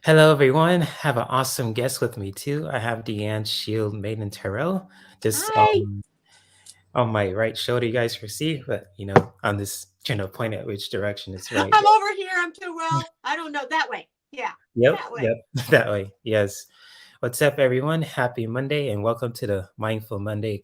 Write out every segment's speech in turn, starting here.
Hello, everyone. Have an awesome guest with me too. I have Deanne Shield Maiden Tarot just Hi. on my right shoulder. You guys can see, but I'm just trying to point at which direction it's right. I'm over here. I'm too well. I don't know. That way. Yeah. Yep, That way. yep, that way. Yes. What's up, everyone? Happy Monday, and welcome to the Mindful Monday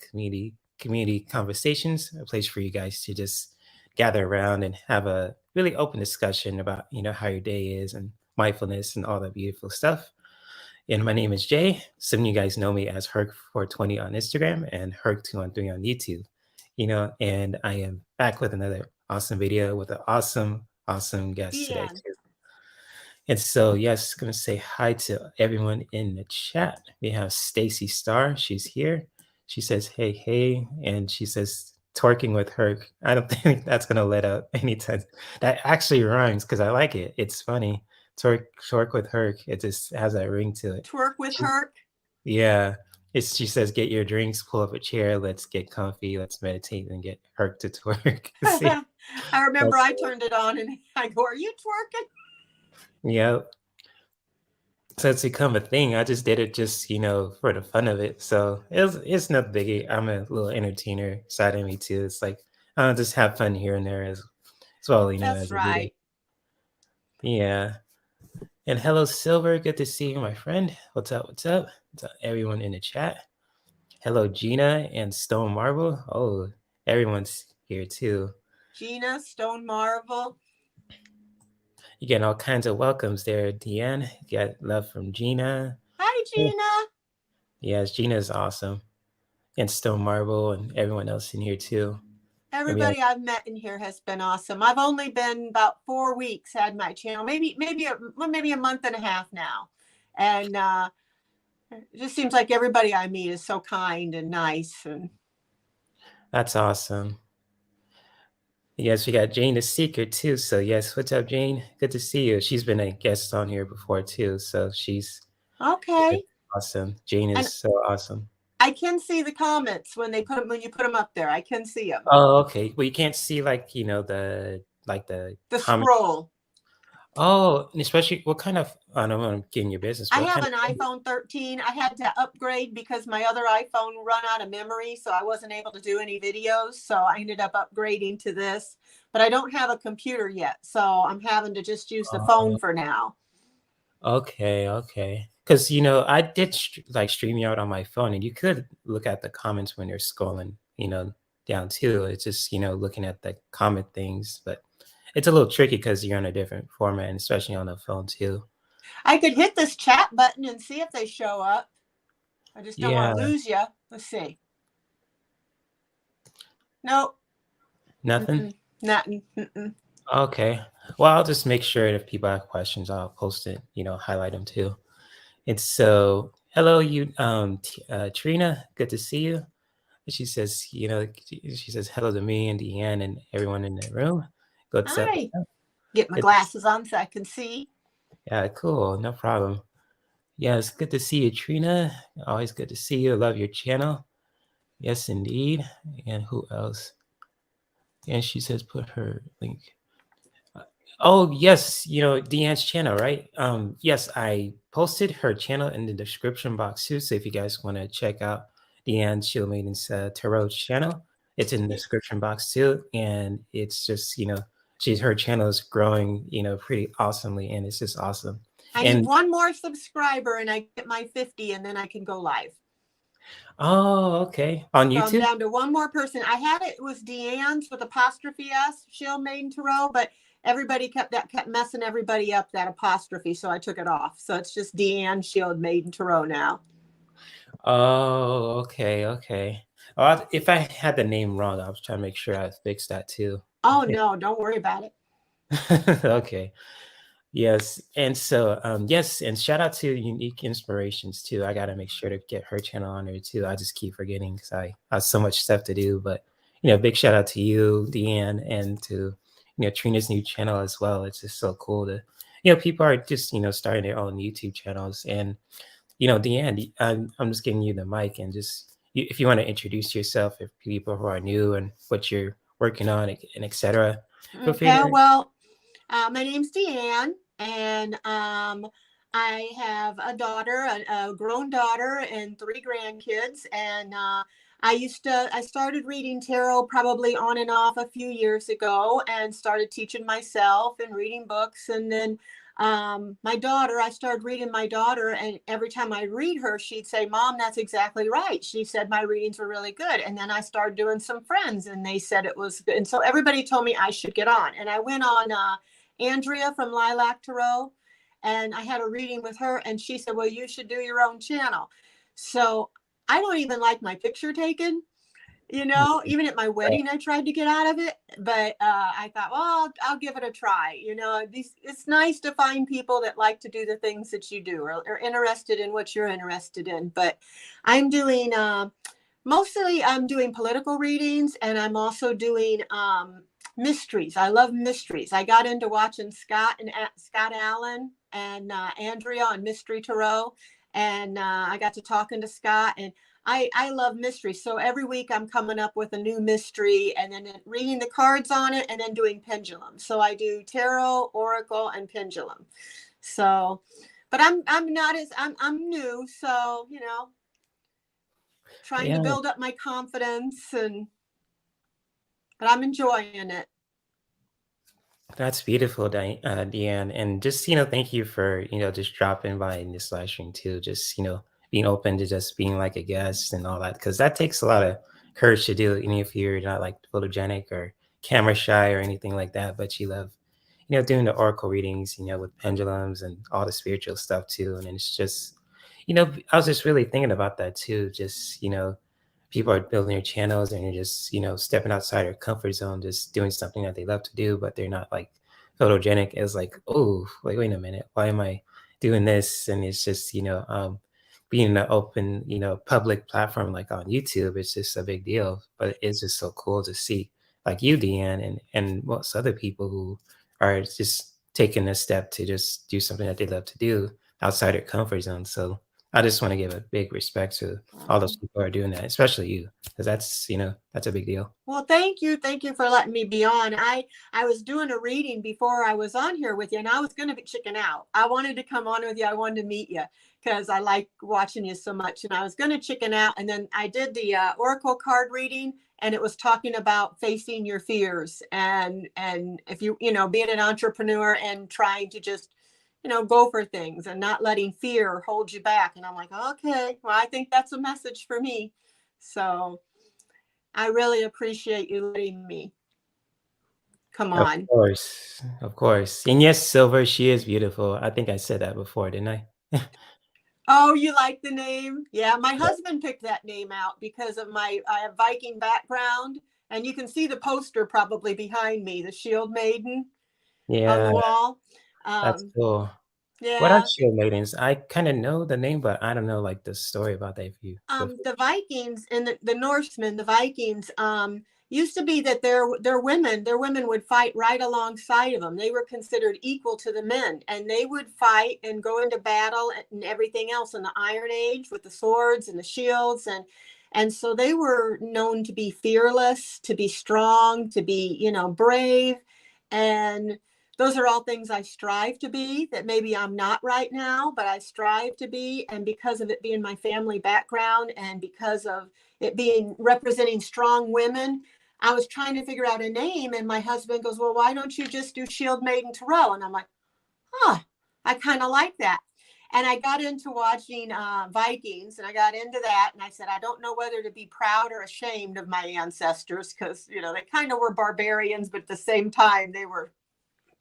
Community Conversations, a place for you guys to just gather around and have a really open discussion about how your day is and mindfulness and all that beautiful stuff. And my name is Jay. Some of you guys know me as Herc420 on Instagram and Herc213 on YouTube. And I am back with another awesome video with an awesome guest today Deanne. too. And so, yes, going to say hi to everyone in the chat. We have Stacy Starr. She's here. She says, hey, and she says, twerking with Herc. I don't think that's going to let out anytime. That actually rhymes because I like it. It's funny. Twerk with Herc. It just has that ring to it. Twerk with Herc. Yeah. She says, get your drinks, pull up a chair, let's get comfy, let's meditate and get Herc to twerk. See? I remember I turned it on and I go, "Are you twerking?" Yeah. So it's become a thing. I just did it just, for the fun of it. So it's no biggie. I'm a little entertainer side of me too. It's like I just have fun here and there as well, That's as I do right. it. Yeah. And hello, Silver. Good to see you, my friend. What's up? What's up? What's up, everyone in the chat? Hello, Gina and Stone Marble. Oh, everyone's here too. Gina, Stone Marvel. You get all kinds of welcomes there, Deanne. You got love from Gina. Hi, Gina. Yes, Gina is awesome. And Stone Marble and everyone else in here too. Everybody I've met in here has been awesome. I've only been about 4 weeks had my channel, maybe a month and a half now, and it just seems like everybody I meet is so kind and nice. And that's awesome. Yes, we got Jane the Seeker too. So yes, what's up, Jane? Good to see you. She's been a guest on here before too. So she's okay. awesome. Jane is And so awesome. I can see the comments when you put them up there. I can see them. Oh, okay. Well, you can't see the The comment. scroll. Oh, and especially what kind of? I don't want to get in your business. I What have kind an of? iPhone 13. I had to upgrade because my other iPhone run out of memory, so I wasn't able to do any videos. So I ended up upgrading to this, but I don't have a computer yet, so I'm having to just use the phone for now. Okay. Because I did StreamYard on my phone, and you could look at the comments when you're scrolling, down too. It's just looking at the comment things, but it's a little tricky because you're on a different format, and especially on the phone too. I could hit this chat button and see if they show up. I just don't want to Yeah. lose you. Let's see. Nope. Nothing. Nothing. Okay. Well, I'll just make sure that if people have questions, I'll post it. Highlight them too. And so, hello, you, Trina. Good to see you. She says, she says hello to me and Deanne and everyone in the room. What's up? Hi. Get my glasses on so I can see. Yeah, cool. No problem. Yeah, it's good to see you, Trina. Always good to see you. Love your channel. Yes, indeed. And who else? And she says, put her link. Oh, yes, Deanne's channel, right? Yes, I posted her channel in the description box too. So if you guys want to check out Deanne Shield Maiden's Tarot channel, it's in the description box too. And it's just, her channel is growing, pretty awesomely, and it's just awesome. I need one more subscriber and I get my 50 and then I can go live. Oh, okay. On YouTube? So I'm down to one more person. I had it was Deanne's with apostrophe S, Shield Maiden Tarot, but everybody kept messing everybody up, that apostrophe, so I took it off. So it's just Deanne Shield Maiden Tarot now. Oh, okay. Well, if I had the name wrong, I was trying to make sure I fixed that too. Oh no, don't worry about it. Okay. Yes. And so, yes, and shout out to Unique Inspirations too. I got to make sure to get her channel on there too. I just keep forgetting because I have so much stuff to do. But, big shout out to you, Deanne, and to, Trina's new channel as well. It's just so cool to, people are just, starting their own YouTube channels. And, Deanne, I'm just giving you the mic and just, if you want to introduce yourself, if people who are new and what you're working on and etc. Okay, well, my name's Deanne, and I have a daughter, a grown daughter, and 3 grandkids. And I started reading tarot probably on and off a few years ago, and started teaching myself and reading books. And then I started reading my daughter, and every time I read her, she'd say, "Mom, that's exactly right." She said my readings were really good. And then I started doing some friends, and they said it was good. And so everybody told me I should get on. And I went on Andrea from Lilac Tarot, and I had a reading with her, and she said, "Well, you should do your own channel." So I don't even like my picture taken. Even at my wedding, I tried to get out of it, but I thought, well, I'll give it a try. It's nice to find people that like to do the things that you do, or are interested in what you're interested in. But I'm doing, mostly I'm doing political readings, and I'm also doing mysteries. I love mysteries. I got into watching Scott Allen and Andrea on Mystery Tarot, and I got to talking to Scott, and I love mystery. So every week I'm coming up with a new mystery, and then reading the cards on it, and then doing pendulum. So I do tarot, oracle, and pendulum. So, but I'm new, so trying to build up my confidence, but I'm enjoying it. That's beautiful, Deanne. And just, thank you for, just dropping by in this live stream too. Just, being open to just being like a guest and all that. Because that takes a lot of courage to do, even if you're not like photogenic or camera shy or anything like that. But you love, doing the oracle readings, with pendulums and all the spiritual stuff too. And it's just, I was just really thinking about that too. Just, people are building their channels and you're just, stepping outside their comfort zone, just doing something that they love to do, but they're not like photogenic. It's like, oh, like, wait a minute, why am I doing this? And it's just, being an open, public platform like on YouTube, it's just a big deal. But it's just so cool to see like you, Deanne, and most other people who are just taking a step to just do something that they love to do outside their comfort zone. So I just want to give a big respect to all those people who are doing that, especially you, because that's, that's a big deal. Well, thank you. Thank you for letting me be on. I was doing a reading before I was on here with you, and I was going to be chicken out. I wanted to come on with you. I wanted to meet you because I like watching you so much, and I was going to chicken out. And then I did the oracle card reading, and it was talking about facing your fears, and if being an entrepreneur and trying to just go for things and not letting fear hold you back. And I'm like, okay, well, I think that's a message for me. So I really appreciate you letting me come on. Of course. And yes, Silver, she is beautiful. I think I said that before, didn't I? Oh, you like the name? Yeah, my husband picked that name out because of I have Viking background, and you can see the poster probably behind me, the Shield Maiden on the wall. That's cool. What are Yeah. Shield Maidens? I kind of know the name, but I don't know like the story about that. If you The Vikings and the Norsemen, the Vikings, used to be that their women would fight right alongside of them. They were considered equal to the men, and they would fight and go into battle and everything else in the Iron Age with the swords and the shields, and so they were known to be fearless, to be strong, to be brave, and those are all things I strive to be, that maybe I'm not right now, but I strive to be. And because of it being my family background, and because of it being representing strong women, I was trying to figure out a name. And my husband goes, "Well, why don't you just do Shield Maiden Tarot?" And I'm like, I kind of like that. And I got into watching Vikings, and I got into that. And I said, I don't know whether to be proud or ashamed of my ancestors, because, they kind of were barbarians, but at the same time, they were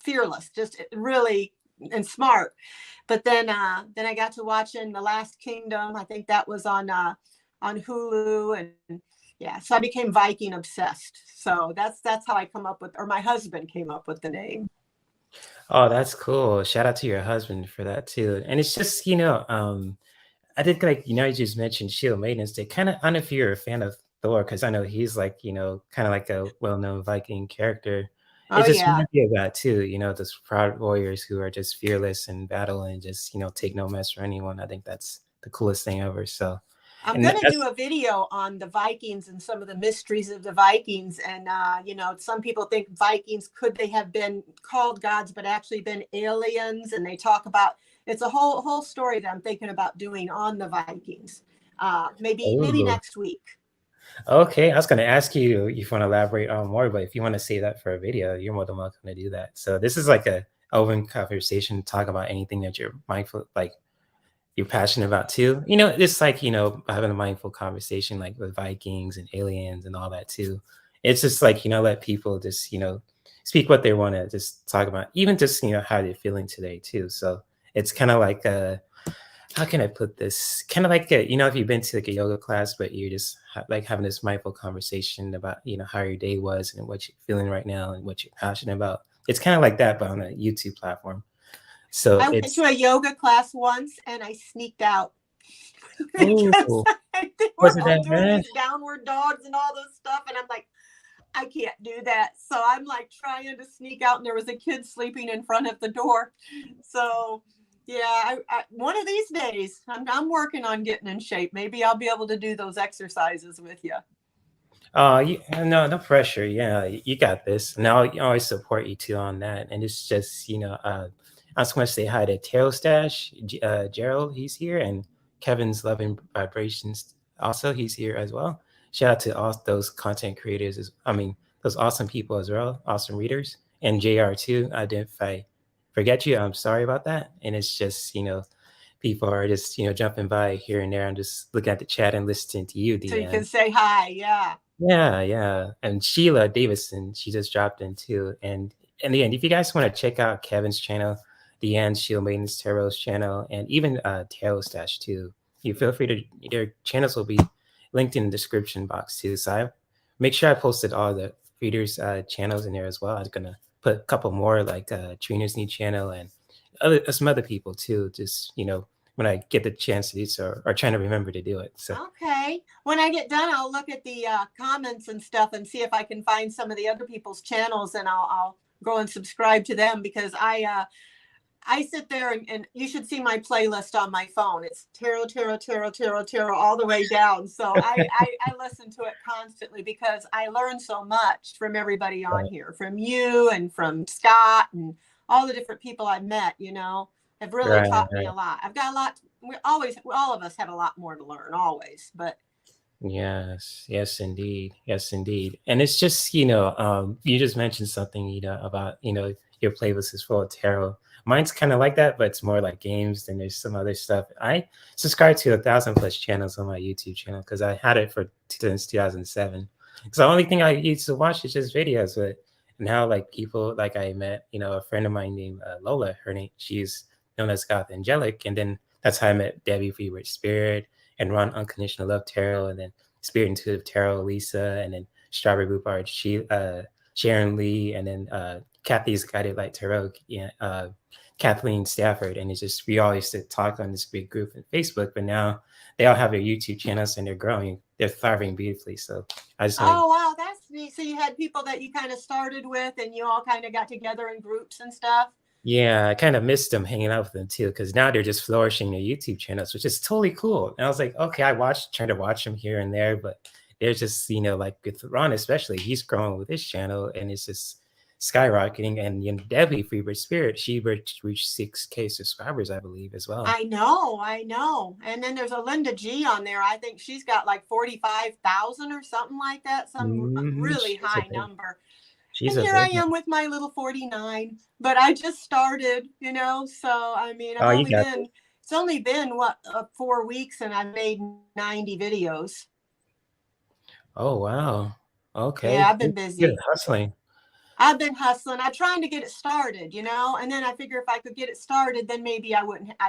fearless, just really, and smart. But then I got to watching The Last Kingdom. I think that was on Hulu, and yeah, so I became Viking obsessed. So that's how I come up with, or my husband came up with the name. Oh, that's cool. Shout out to your husband for that too. And it's just, I think like, you just mentioned Shield Maidens. They kind of, I don't know if you're a fan of Thor, because I know he's like, kind of like a well-known Viking character. Oh, It just yeah. reminds me of that too, those proud warriors who are just fearless in battle and just, take no mess for anyone. I think that's the coolest thing ever. So I'm And going to that's, do a video on the Vikings and some of the mysteries of the Vikings. And, you know, some people think Vikings, could they have been called gods, but actually been aliens? And they talk about, it's a whole story that I'm thinking about doing on the Vikings. Maybe ooh. next week. Okay, I was going to ask you if you want to elaborate on more, but if you want to say that for a video, you're more than welcome to do that. So this is like a open conversation, talk about anything that you're mindful, like you're passionate about too. You know, it's like, you know, having a mindful conversation like with Vikings and aliens and all that too. It's just like, you know, let people just, you know, speak what they want to just talk about, even just, you know, how they're feeling today too. So it's kind of like how can I put this? Kind of like you know, if you've been to like a yoga class, but you're just like having this mindful conversation about, you know, how your day was and what you're feeling right now and what you're passionate about. It's kind of like that, but on a YouTube platform. So I went it's to a yoga class once and I sneaked out because oh, they was were it all that doing bad? these downward dogs and all this stuff. And I'm like, I can't do that. So I'm like trying to sneak out, and there was a kid sleeping in front of the door. So yeah, one of these days I'm working on getting in shape. Maybe I'll be able to do those exercises with you. No, no pressure. Yeah, you got this. And I'll always support you too on that. And it's just, you know, I just want to say hi to Tarotstache, Gerald, he's here, and Kevin's Loving Vibrations, also, he's here as well. Shout out to all those content creators, I mean, those awesome people as well, awesome readers, and JR too. If I forget you, I'm sorry about that. And it's just, you know, people are just, you know, jumping by here and there. I'm just looking at the chat and listening to you, So you can Deanne. say hi. Yeah. Yeah, yeah. And Sheilah Davison, she just dropped in too. And again, if you guys want to check out Kevin's channel, the End Shield Maidens Tarot's channel, and even Tarotstache too, you feel free to, their channels will be linked in the description box too. So I make sure I posted all the readers' channels in there as well. I'm gonna put a couple more like Trina's new channel and some other people too. Just, you know, when I get the chance to do so, or trying to remember to do it. So Okay. When I get done, I'll look at the comments and stuff and see if I can find some of the other people's channels, and I'll go and subscribe to them, because I sit there and you should see my playlist on my phone. It's tarot, tarot, tarot, tarot, tarot, all the way down. So I listen to it constantly because I learn so much from everybody on here, from you and from Scott and all the different people I've met, you know, have really right, taught me right. a lot. I've got a lot. All of us have a lot more to learn always, but Yes, yes, indeed. Yes, indeed. And it's just, you know, you just mentioned something, you know, about, you know, your playlist is full of tarot. Mine's kind of like that, but it's more like games. Then there's some other stuff. I subscribe to 1,000+ channels on my YouTube channel because I had it for since 2007. Because the only thing I used to watch is just videos. But now, like people, like I met, you know, a friend of mine named Lola. Her name, she's known as Gothangelik, and then that's how I met Debbie Freebird Spirit and Ron Unconditional Love Tarot, and then Spirit Intuitive Tarot, Lisa, and then Strawberry Rhubarb, Sharon Lee, and then Kathy's Guided Light Tarot, yeah, Kathleen Stafford. And it's just, we all used to talk on this big group on Facebook, but now they all have their YouTube channels and they're growing. They're thriving beautifully. So I just want to, oh wow, that's neat. So you had people that you kind of started with, and you all kind of got together in groups and stuff. yeah, I kind of missed them hanging out with them too, because now they're just flourishing their YouTube channels, which is totally cool. And I was like, okay, trying to watch them here and there, but they're just, you know, like with Ron, especially, he's growing with his channel and it's just skyrocketing. And you know, Debbie Freebird Spirit, she reached 6K subscribers, I believe, as well. I know, I know. And then there's a Linda G on there. I think she's got like 45,000 or something like that, some really high number. She's And a here I big one. am with my little 49. But I just started, you know. So I mean, Oh, you got this. it's only been what 4 weeks, and I've made 90 videos. Oh, wow. Yeah, Okay. I've been You're busy. hustling. I've been hustling. I'm trying to get it started, you know, and then I figure if I could get it started, then maybe I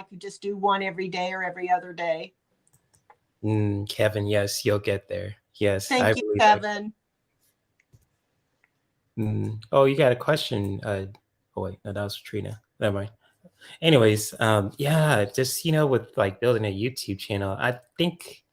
could just do one every day or every other day. Kevin, yes, you'll get there. Yes, I Thank you, believe that. Kevin. Oh, you got a question? Oh wait, no, that was Trina. Never mind. Anyways, yeah, just, you know, with like building a YouTube channel, I think,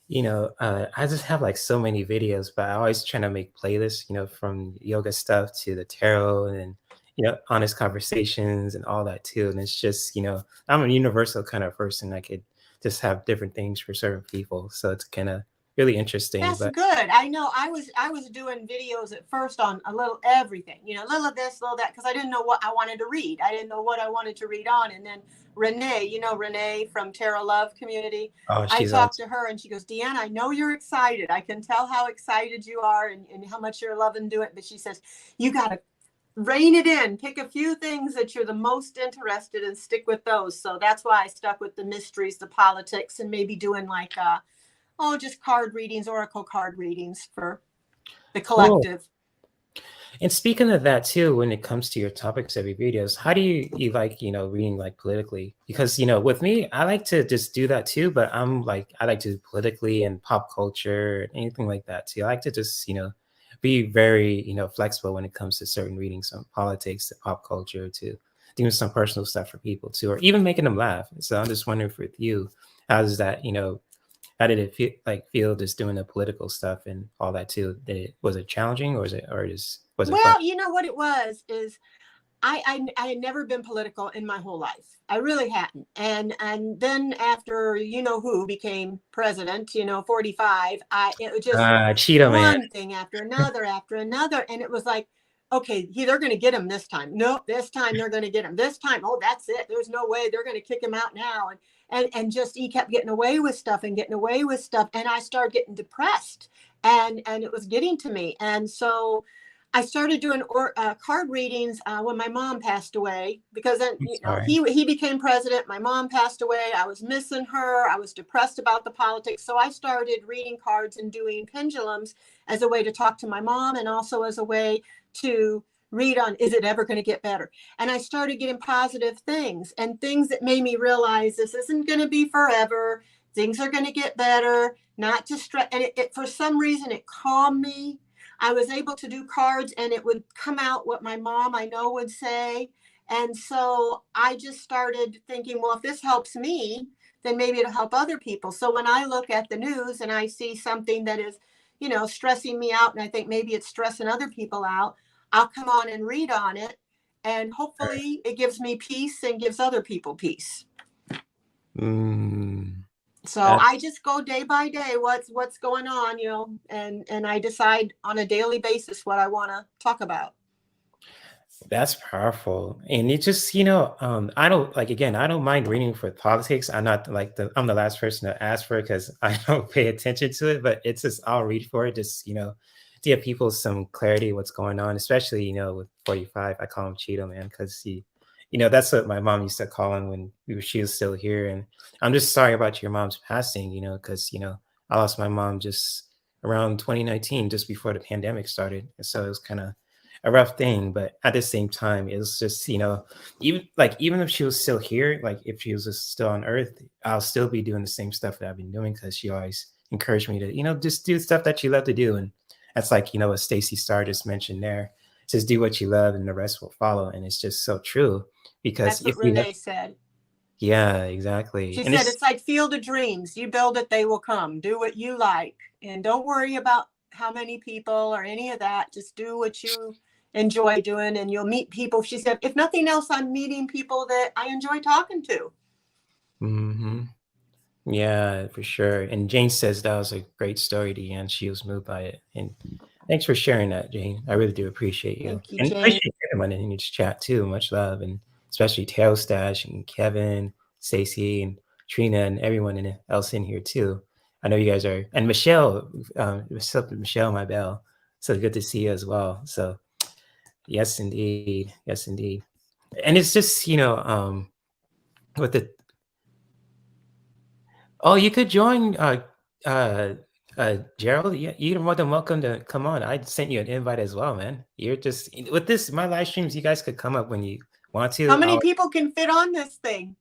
you know, I just have like so many videos, but I always trying to make playlists, you know, from yoga stuff to the tarot and, you know, honest conversations and all that too. And it's just, you know, I'm a universal kind of person. I could just have different things for certain people. So it's kind of really interesting. That's But good. I know I was doing videos at first on a little everything, you know, a little of this, little that, because I didn't know what I wanted to read. I didn't know what I wanted to read on. And then Renee, you know, Renee from Tarot Love Community, oh, I she's talked awesome. to her and she goes, Deanna, I know you're excited. I can tell how excited you are and how much you're loving doing it. But she says, you got to rein it in, pick a few things that you're the most interested in, stick with those. So that's why I stuck with the mysteries, the politics, and maybe doing like just card readings, oracle card readings for the Cool. collective. And speaking of that too, when it comes to your topics of your videos, how do you like, reading like politically? Because, with me, I like to just do that too, but I like to do politically and pop culture, anything like that too. I like to just, be very, flexible when it comes to certain readings on politics, to pop culture, to doing some personal stuff for people too, or even making them laugh. So I'm just wondering with you, how does that, how did it feel just doing the political stuff and all that too? Was it challenging, or was it fun? Well, you know what it was is I had never been political in my whole life. I really hadn't. And then after you know who became president, 45, it was just Cheetah Man. one thing after another, and it was like, okay, they're going to get him this time. Nope, this time they're going to get him. This time, oh, that's it. There's no way they're going to kick him out now. And just he kept getting away with stuff and getting away with stuff, and I started getting depressed, and it was getting to me, and so I started doing card readings when my mom passed away, because then he became president. My mom passed away. I was missing her. I was depressed about the politics. So I started reading cards and doing pendulums as a way to talk to my mom, and also as a way to read on, is it ever going to get better? And I started getting positive things and things that made me realize this isn't going to be forever. Things are going to get better, not to stress. And it for some reason, it calmed me. I was able to do cards and it would come out what my mom I know would say. And so I just started thinking, well, if this helps me, then maybe it'll help other people. So when I look at the news and I see something that is, stressing me out, and I think maybe it's stressing other people out, I'll come on and read on it. And hopefully it gives me peace and gives other people peace. So I just go day by day, what's going on, and I decide on a daily basis what I want to talk about. That's powerful. And it just, I don't again, I don't mind reading for politics. I'm not I'm the last person to ask for it because I don't pay attention to it, but it's just, I'll read for it, just, to give people some clarity what's going on, especially, with 45. I call him Cheeto Man because that's what my mom used to call him when she was still here. And I'm just sorry about your mom's passing, because, I lost my mom just around 2019, just before the pandemic started. And so it was kind of a rough thing, but at the same time, it was just, even if she was still here, like if she was just still on earth, I'll still be doing the same stuff that I've been doing, because she always encouraged me to, just do stuff that you love to do. And that's like, what Stacey Starr just mentioned there, just do what you love and the rest will follow. And it's just so true, because that's what Renee said. Yeah, exactly. She And said, it's like Field of Dreams. You build it, they will come. Do what you like. And don't worry about how many people or any of that. Just do what you enjoy doing, and you'll meet people. She said, if nothing else, I'm meeting people that I enjoy talking to. Yeah, for sure. And Jane says that was a great story, Deanne. She was moved by it. And thanks for sharing that, Jane. I really do appreciate you. Thank you, And Jane. appreciate everyone in this chat too. Much love. And especially Tarotstache and Kevin, Stacey, and Trina, and everyone else in here too. I know you guys are, and Michelle, what's up, Michelle, my bell. So good to see you as well. So yes, indeed. Yes, indeed. And it's just, with the, oh, you could join, Gerald. Yeah, you're more than welcome to come on. I sent you an invite as well, man. You're just with this, my live streams, you guys could come up when you want to. How many people can fit on this thing?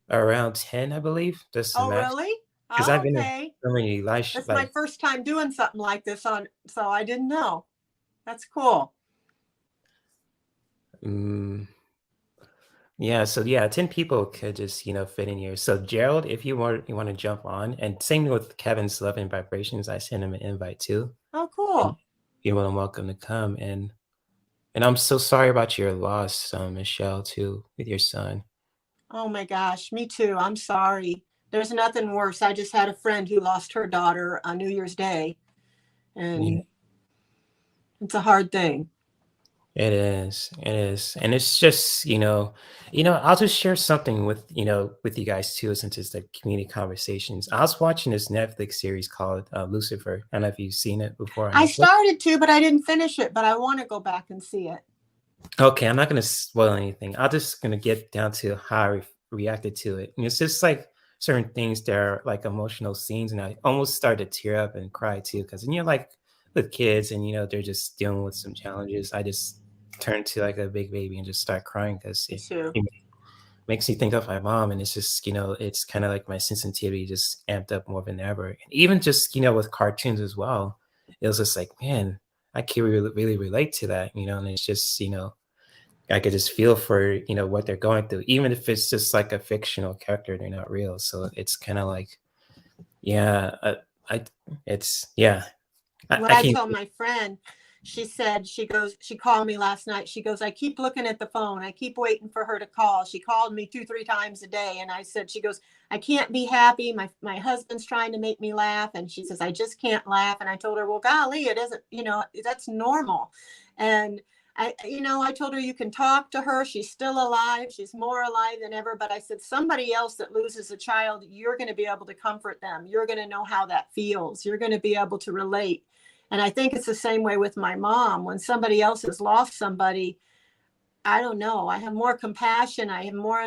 Around 10, I believe. Just Oh, max. really? Because I've been in so many live That's my first time doing something like this so I didn't know. That's cool. Yeah, so 10 people could just, fit in here. So Gerald, if you want to jump on, and same with Kevin's Love and Vibrations, I sent him an invite too. Oh, cool. And you're more than welcome to come. And I'm so sorry about your loss, Michelle, too, with your son. Oh my gosh, me too. I'm sorry. There's nothing worse. I just had a friend who lost her daughter on New Year's Day, and it's a hard thing. It is. It is. And it's just, I'll just share something with, with you guys too, since it's the community conversations. I was watching this Netflix series called Lucifer. I don't know if you've seen it before on I Netflix. started to, but I didn't finish it, but I want to go back and see it. Okay, I'm not going to spoil anything. I'm just going to get down to how I reacted to it. And it's just like certain things that are like emotional scenes. And I almost started to tear up and cry too. Because, like with kids and, they're just dealing with some challenges. I just turn to like a big baby and just start crying because Me it, too. it makes me think of my mom. And it's just, it's kind of like my sensitivity just amped up more than ever. And even just, with cartoons as well, it was just like, man, I can really relate to that, and it's just, I could just feel for, what they're going through, even if it's just like a fictional character, they're not real. So it's kind of like, yeah, What I I can't. told my friend, she said, she called me last night. She goes, I keep looking at the phone. I keep waiting for her to call. She called me 2-3 times a day. And I said, she goes, I can't be happy. My husband's trying to make me laugh. And she says, I just can't laugh. And I told her, well, golly, it isn't, that's normal. And I told her you can talk to her. She's still alive. She's more alive than ever. But I said, somebody else that loses a child, you're going to be able to comfort them. You're going to know how that feels. You're going to be able to relate. And I think it's the same way with my mom. When somebody else has lost somebody, I don't know. I have more compassion. I have more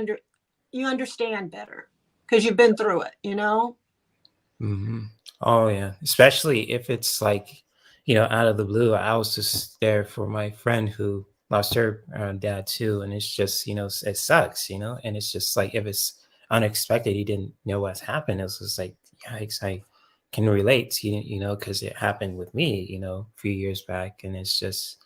you understand better because you've been through it, Mm-hmm. Oh yeah, especially if it's like, out of the blue. I was just there for my friend who lost her dad too, and it's just, it sucks, and it's just like if it's unexpected, he didn't know what's happened. It was just like, yikes, I can relate to because it happened with me, a few years back, and it's just,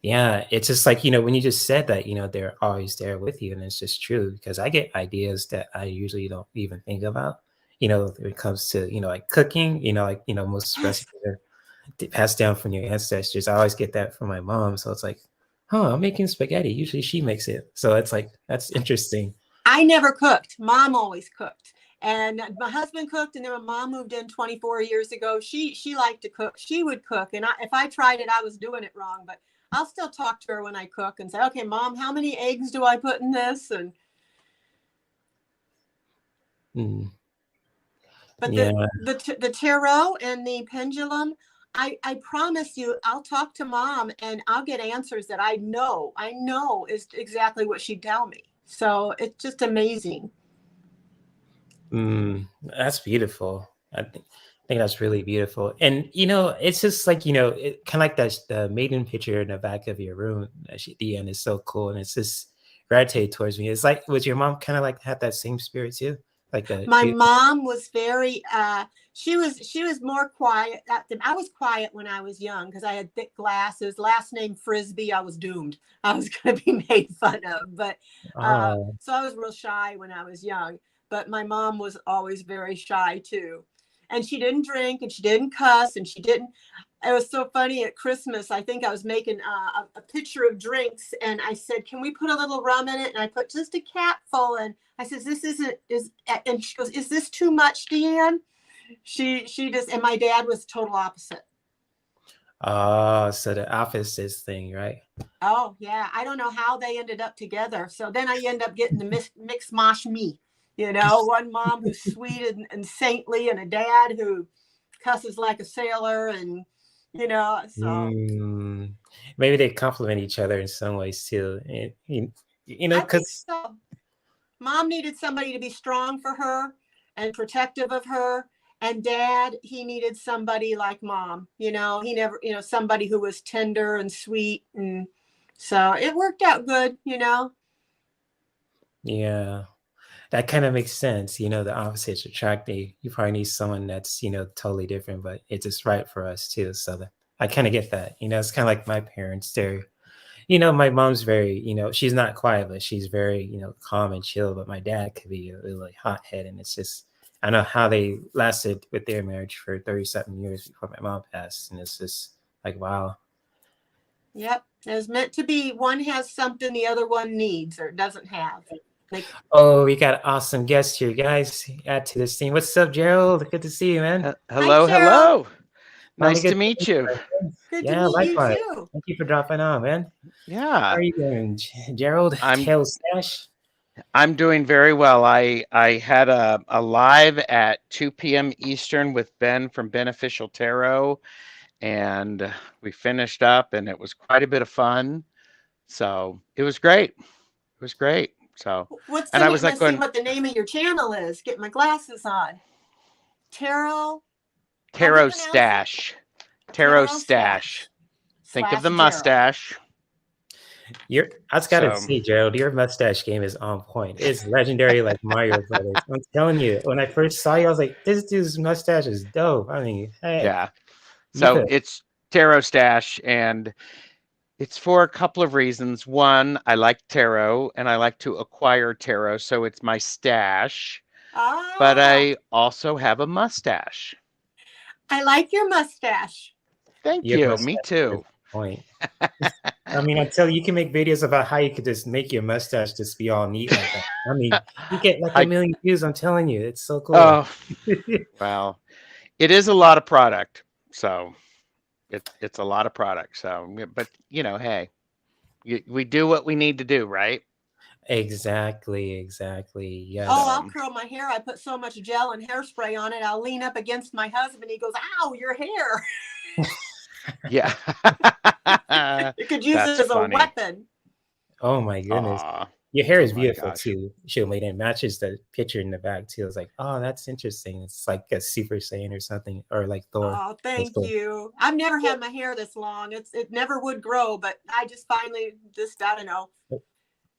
yeah, it's just like, when you just said that, they're always there with you. And it's just true because I get ideas that I usually don't even think about, when it comes to, like cooking, like, most Yes. recipes are passed down from your ancestors. I always get that from my mom. So it's like, I'm making spaghetti. Usually she makes it. So it's like, that's interesting. I never cooked. Mom always cooked. And my husband cooked, and then when mom moved in 24 years ago, she liked to cook. She would cook. And if I tried it, I was doing it wrong. But I'll still talk to her when I cook and say, okay, Mom, how many eggs do I put in this? And But Yeah. the tarot and the pendulum, I promise you, I'll talk to Mom and I'll get answers that I know is exactly what she'd tell me. So it's just amazing. That's beautiful. I think that's really beautiful. And it's just like, it kind of like that the maiden picture in the back of your room. The end is so cool, and it's just gravitated towards me. It's like, was your mom kind of like had that same spirit too? Like the My mom was very she was more quiet. I was quiet when I was young because I had thick glasses. Last name Frisbee, I was doomed. I was going to be made fun of. But so I was real shy when I was young. But my mom was always very shy too, and she didn't drink and she didn't cuss and she didn't. It was so funny at Christmas. I think I was making a pitcher of drinks, and I said, "Can we put a little rum in it?" And I put just a capful, and I said, "This isn't is." And she goes, "Is this too much, Deanne?" She just, and my dad was total opposite. So the opposites thing, right? Oh yeah, I don't know how they ended up together. So then I end up getting the mixed mosh me. One mom who's sweet and saintly, and a dad who cusses like a sailor, and so. Maybe they complement each other in some ways too. And, I think because so. Mom needed somebody to be strong for her and protective of her. And dad, he needed somebody like mom. He never, somebody who was tender and sweet. And so it worked out good, yeah, that kind of makes sense. The opposites attract. You probably need someone that's, totally different, but it's just right for us too. So I kind of get that. It's kind of like my parents. My mom's very, she's not quiet, but she's very, calm and chill. But my dad could be a really hothead. And it's just, I know how they lasted with their marriage for 37 years before my mom passed. And it's just like, wow. Yep. It's meant to be. One has something the other one needs or doesn't have. Oh, we got an awesome guest here, guys. Add to this team. What's up, Gerald? Good to see you, man. Hello, Hi, Gerald. hello. Finally Nice to meet you. Good Yeah, to meet you likewise. too. Thank you for dropping on, man. How Yeah, are you doing, Gerald? Tarotstache? I'm doing very well. I had a live at 2 p.m. Eastern with Ben from Beneficial Tarot, and we finished up, and it was quite a bit of fun. So it was great. It was great. So, What's and the I name? was like Let's see going, what the name of your channel is. Get my glasses on. Tarot. Tarotstache. Tarotstache. Think of the mustache. I just gotta say, Gerald, your mustache game is on point. It's legendary, like Mario Brothers. I'm telling you, when I first saw you, I was like, "This dude's mustache is dope." I mean, hey, Yeah. So it's Tarotstache, and it's for a couple of reasons. One, I like tarot, and I like to acquire tarot, so it's my stash. But I also have a mustache. I like your mustache. Thank you. Me too. Point. I mean, I tell you, you can make videos about how you could just make your mustache just be all neat like that. I mean, you get like a million views. I'm telling you, it's so cool. Oh, well, it is a lot of product, so it's a lot of product. So, but you know, hey, we do what we need to do, right? Exactly. Yes. Oh, I'll curl my hair. I put so much gel and hairspray on it. I'll lean up against my husband. He goes, "Ow, your hair." Yeah. You could use it as a weapon. Oh my goodness. Your hair is beautiful too. It matches the picture in the back too. It's like, oh, that's interesting. It's like a Super Saiyan or something, or like Thor. Oh, thank you. I've never had my hair this long. It never would grow, but I just finally I don't know.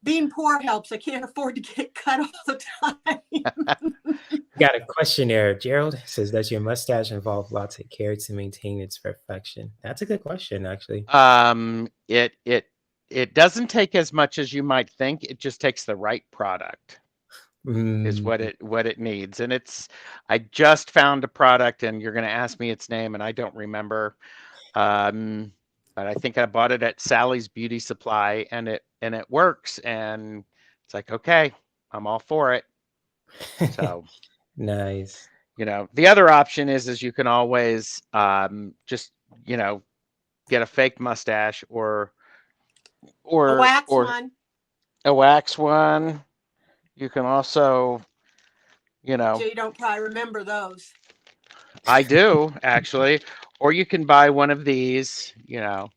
Being poor helps. I can't afford to get cut all the time. Got a question there. Gerald says, does your mustache involve lots of care to maintain its perfection? That's a good question, actually. It doesn't take as much as you might think. It just takes the right product. Is what it needs. And I just found a product, and you're going to ask me its name, and I don't remember. But I think I bought it at Sally's Beauty Supply, and it works, and it's like, okay, I'm all for it. So nice. You know, the other option is you can always just, you know, get a fake mustache or a wax one. A wax one. You can also, you know, you don't probably remember those. I do, actually. Or you can buy one of these, you know.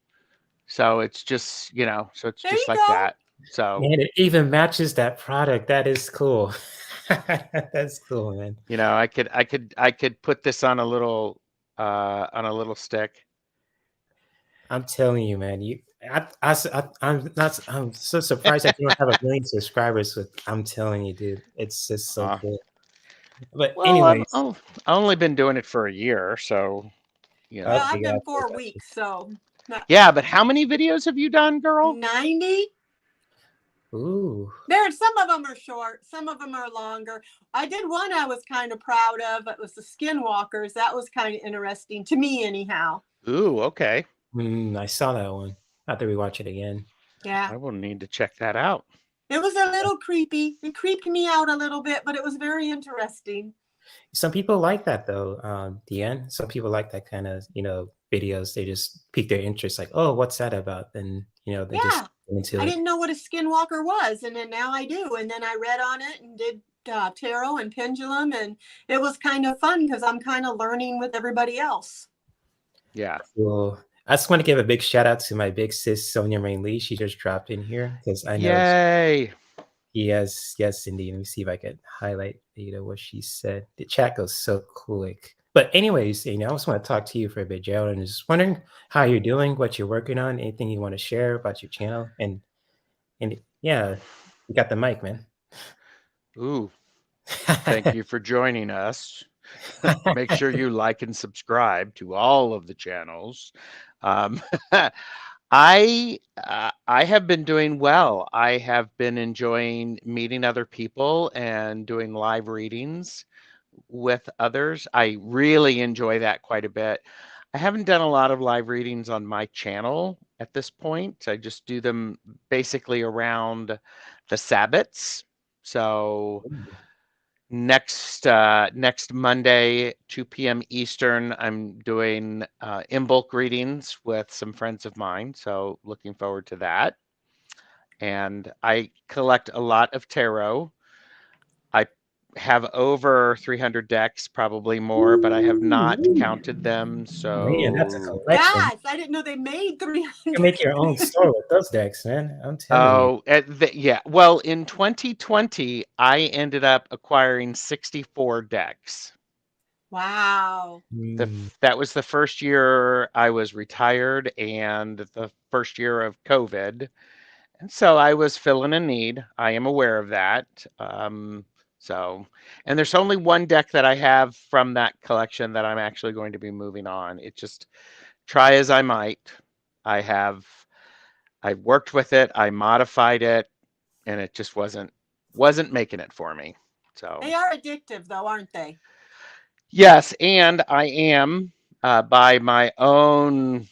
So it's just, you know, so it's just like that. So man, it even matches that product. That is cool. That's cool, man. You know, I could put this on a little stick. I'm telling you, man. I'm so surprised that you don't have 1 million subscribers. I'm telling you, dude, it's just so cool. But well, anyways, I've only been doing it for a year, so you know. Well, I've been 4 weeks, so. Yeah, but how many videos have you done, girl? 90. Ooh. Some of them are short, some of them are longer. I did one I was kind of proud of. It was the Skinwalkers. That was kind of interesting to me, anyhow. Ooh, okay. I saw that one. I have to rewatch it again. Yeah. I will need to check that out. It was a little creepy. It creeped me out a little bit, but it was very interesting. Some people like that though, Deanne. Some people like that kind of, you know, videos. They just pique their interest, like, oh, what's that about? And you know, they just into I didn't know what a Skinwalker was, and then now I do. And then I read on it and did tarot and pendulum, and it was kind of fun because I'm kind of learning with everybody else. Yeah. Cool. I just want to give a big shout out to my big sis, Sonja Rayne Lee. She just dropped in here because I know. Yay. Yes, indeed. Let me see if I could highlight, you know, what she said. The chat goes so quick. But anyways, you know, I just want to talk to you for a bit, Gerald, and just wondering how you're doing, what you're working on, anything you want to share about your channel, and yeah, you got the mic, man. Ooh, thank you for joining us. Make sure you like and subscribe to all of the channels. I have been doing well. I have been enjoying meeting other people and doing live readings with others. I really enjoy that quite a bit. I haven't done a lot of live readings on my channel at this point. I just do them basically around the Sabbats. So next Monday, 2 p.m. Eastern, I'm doing in bulk readings with some friends of mine. So looking forward to that. And I collect a lot of tarot. I have over 300 decks, probably more, but I have not counted them. Man, that's a So, collection. Gosh, I didn't know they made 300. You can make your own store with those decks, man. I'm telling you. yeah. Well, in 2020, I ended up acquiring 64 decks. Wow. That was the first year I was retired and the first year of COVID. And so I was filling a need. I am aware of that. And there's only one deck that I have from that collection that I'm actually going to be moving on. It just, try as I might, I worked with it, I modified it, and it just wasn't making it for me. So they are addictive, though, aren't they? Yes, and I am by my own.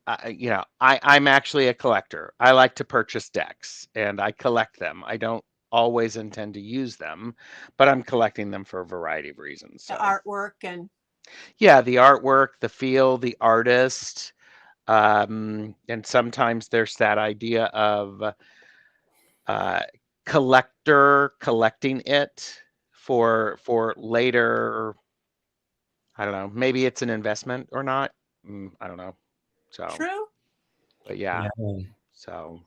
I'm actually a collector. I like to purchase decks, and I collect them. I don't always intend to use them, but I'm collecting them for a variety of reasons. So. The artwork and. Yeah, the artwork, the feel, the artist, and sometimes there's that idea of collector collecting it for later. I don't know. Maybe it's an investment or not. I don't know. So True. But yeah. So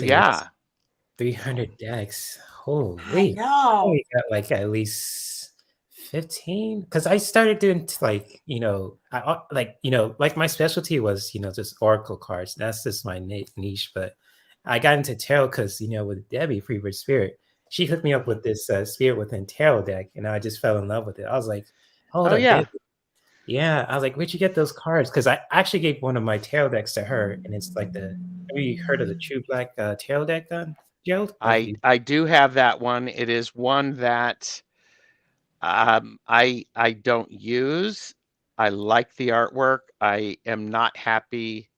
yeah. 300 decks. Holy. I know. We got like at least 15. Because I started doing like, like my specialty was, just oracle cards. That's just my niche. But I got into tarot because, with Debbie, Freebird Spirit, she hooked me up with this Spirit Within Tarot deck, and I just fell in love with it. I was like, hold up, yeah. Debbie. Yeah, I was like, where'd you get those cards? Because I actually gave one of my tarot decks to her, and it's like have you heard of the True Black tarot deck, Joe? I do have that one. It is one that I don't use. I like the artwork. I am not happy.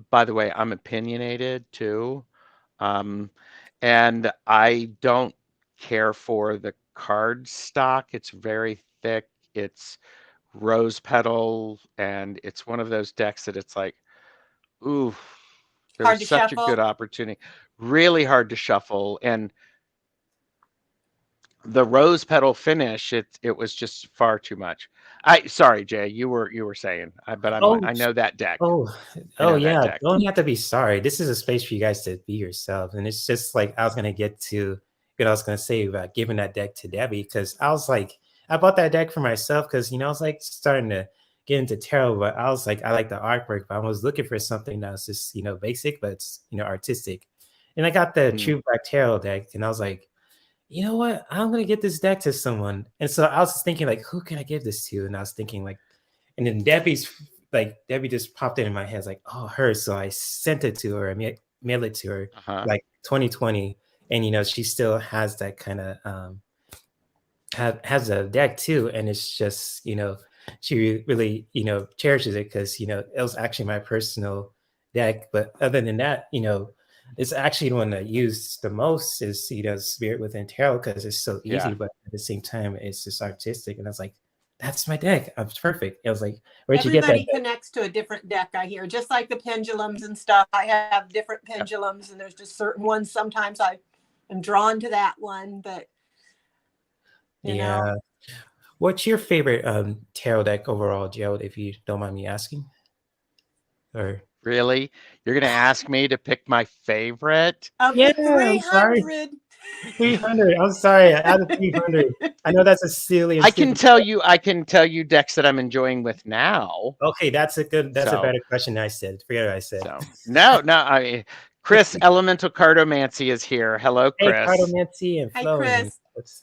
By the way, I'm opinionated too. And I don't care for the card stock. It's very thick. It's rose petal, and it's one of those decks that it's like, ooh, there's such a good opportunity. Really hard to shuffle, and the rose petal finish, it was just far too much. Sorry, Jay, you were saying, but I know that deck. Yeah. Don't have to be sorry. This is a space for you guys to be yourself, and it's just like I was gonna get to. I was gonna say about giving that deck to Debbie, because I was like, I bought that deck for myself because I was like starting to get into tarot, but I was like, I like the artwork, but I was looking for something that's just basic, but it's artistic. And I got the True Black Tarot deck, and I was like, you know what? I'm gonna get this deck to someone. And so I was just thinking, like, who can I give this to? And I was thinking, like, and then Debbie just popped in my head, like, oh, her. So I sent it to her. I mailed it to her, like 2020, and she still has that kind of has a deck too, and it's just she really cherishes it because it was actually my personal deck. But other than that, it's actually the one that I use the most is Spirit Within Tarot, because it's so easy, but at the same time it's just artistic. And I was like, that's my deck. It's perfect. I was like, where'd you get that? Everybody connects to a different deck, I hear, just like the pendulums and stuff. I have different pendulums, and there's just certain ones. Sometimes I am drawn to that one, but you know. What's your favorite tarot deck overall, Gerald, if you don't mind me asking? Or really, you're gonna ask me to pick my favorite? Of the 300. 300. I'm sorry. Out of 300, I know that's a silly. I can tell you decks that I'm enjoying with now. Okay, that's a better question than I said. Forget what I said. So, no. Chris Elemental Cardomancy is here. Hello, Chris. Hey, Cardomancy and Flo. Hi, Chris.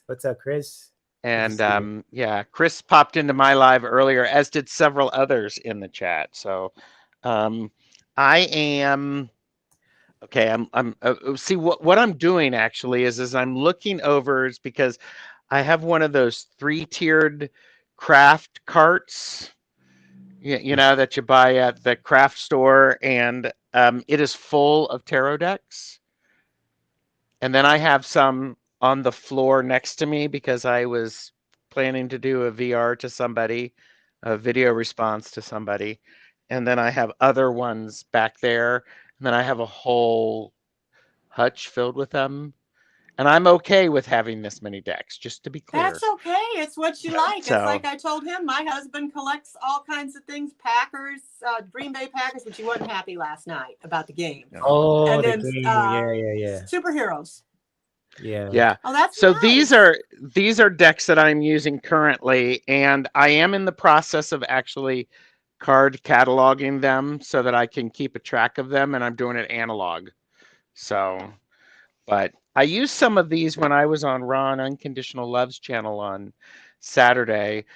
What's up, Chris? And Chris popped into my live earlier, as did several others in the chat. So, I am. Okay, I'm see what I'm doing actually is I'm looking over, is because I have one of those 3-tiered craft carts, that you buy at the craft store, and it is full of tarot decks. And then I have some on the floor next to me because I was planning to do a VR to somebody, a video response to somebody. And then I have other ones back there. And then I have a whole hutch filled with them. And I'm okay with having this many decks, just to be clear. That's okay. It's what you like. So, it's like I told him, my husband collects all kinds of things, Packers, Green Bay Packers, but you wasn't happy last night about the game. Oh, And the then, game. Yeah. Superheroes. Yeah. Oh, that's so nice. these are decks that I'm using currently, and I am in the process of actually card cataloging them so that I can keep a track of them, and I'm doing it analog. So, but I used some of these when I was on Ron Unconditional Love's channel on Saturday.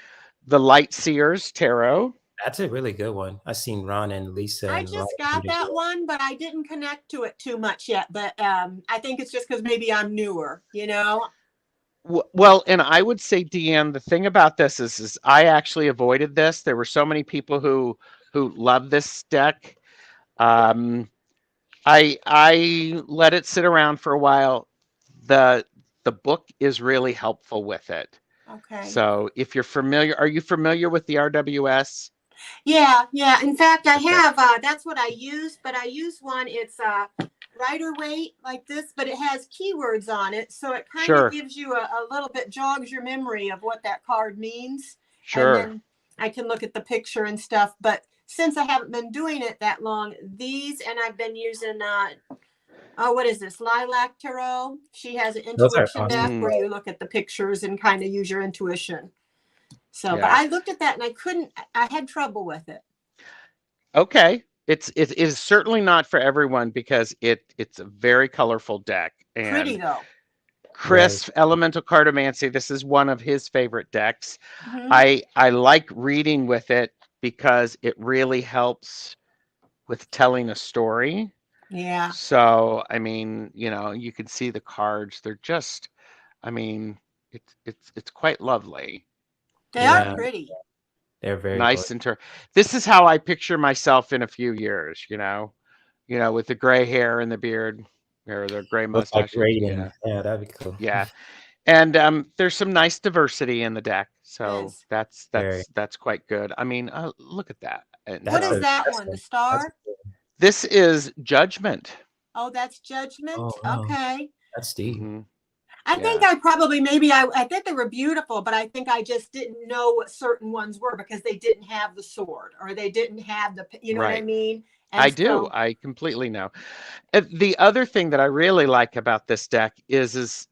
The Light Seers Tarot. That's a really good one. I've seen Ron and Lisa. I just got that one, but I didn't connect to it too much yet. But I think it's just because maybe I'm newer, you know? Well, and I would say, Deanne, the thing about this is I actually avoided this. There were so many people who love this deck. I let it sit around for a while. The book is really helpful with it. Okay. So if you're familiar, are you familiar with the RWS? Yeah. In fact, I have. That's what I use, but I use one. It's Rider Waite like this, but it has keywords on it, so it kind of gives you a little bit, jogs your memory of what that card means. Sure. And then I can look at the picture and stuff. But since I haven't been doing it that long, and I've been using what is this? Lilac Tarot. She has an intuition deck where you look at the pictures and kind of use your intuition. So, but I looked at that and I had trouble with it. Okay. It is certainly not for everyone because it's a very colorful deck. And pretty though. Chris, Elemental Cartomancy, this is one of his favorite decks. I like reading with it because it really helps with telling a story. Yeah. So, I mean, you know, you can see the cards. They're just, I mean, it's quite lovely. They are pretty. They're very nice. This is how I picture myself in a few years, you know, with the gray hair and the beard or the gray mustache. Yeah, that'd be cool. Yeah. And there's some nice diversity in the deck. So that's quite good. I mean, look at that. What is that one? The star? This is Judgment. Oh, that's Judgment. Oh, wow. Okay. That's deep. I think I probably I think they were beautiful, but I think I just didn't know what certain ones were because they didn't have the sword or they didn't have the, you know what I mean? And I do. I completely know. The other thing that I really like about this deck is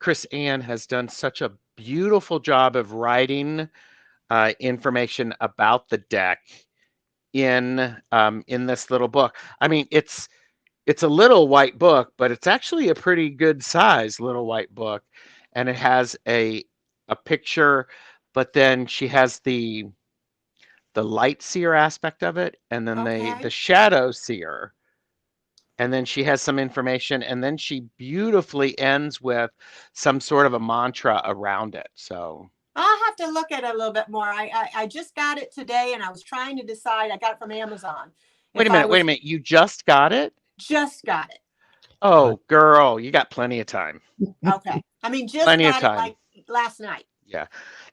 Chris Ann has done such a beautiful job of writing information about the deck in this little book. I mean, it's a little white book, but it's actually a pretty good size little white book, and it has a picture, but then she has the light seer aspect of it, and then the shadow seer, and then she has some information, and then she beautifully ends with some sort of a mantra around it. So I'll have to look at it a little bit more. I just got it today, and I was trying to decide. I got it from Amazon. Wait a minute. You just got it? Just got it. Oh, girl, you got plenty of time. Okay. I mean, just plenty got of time. It like last night. Yeah.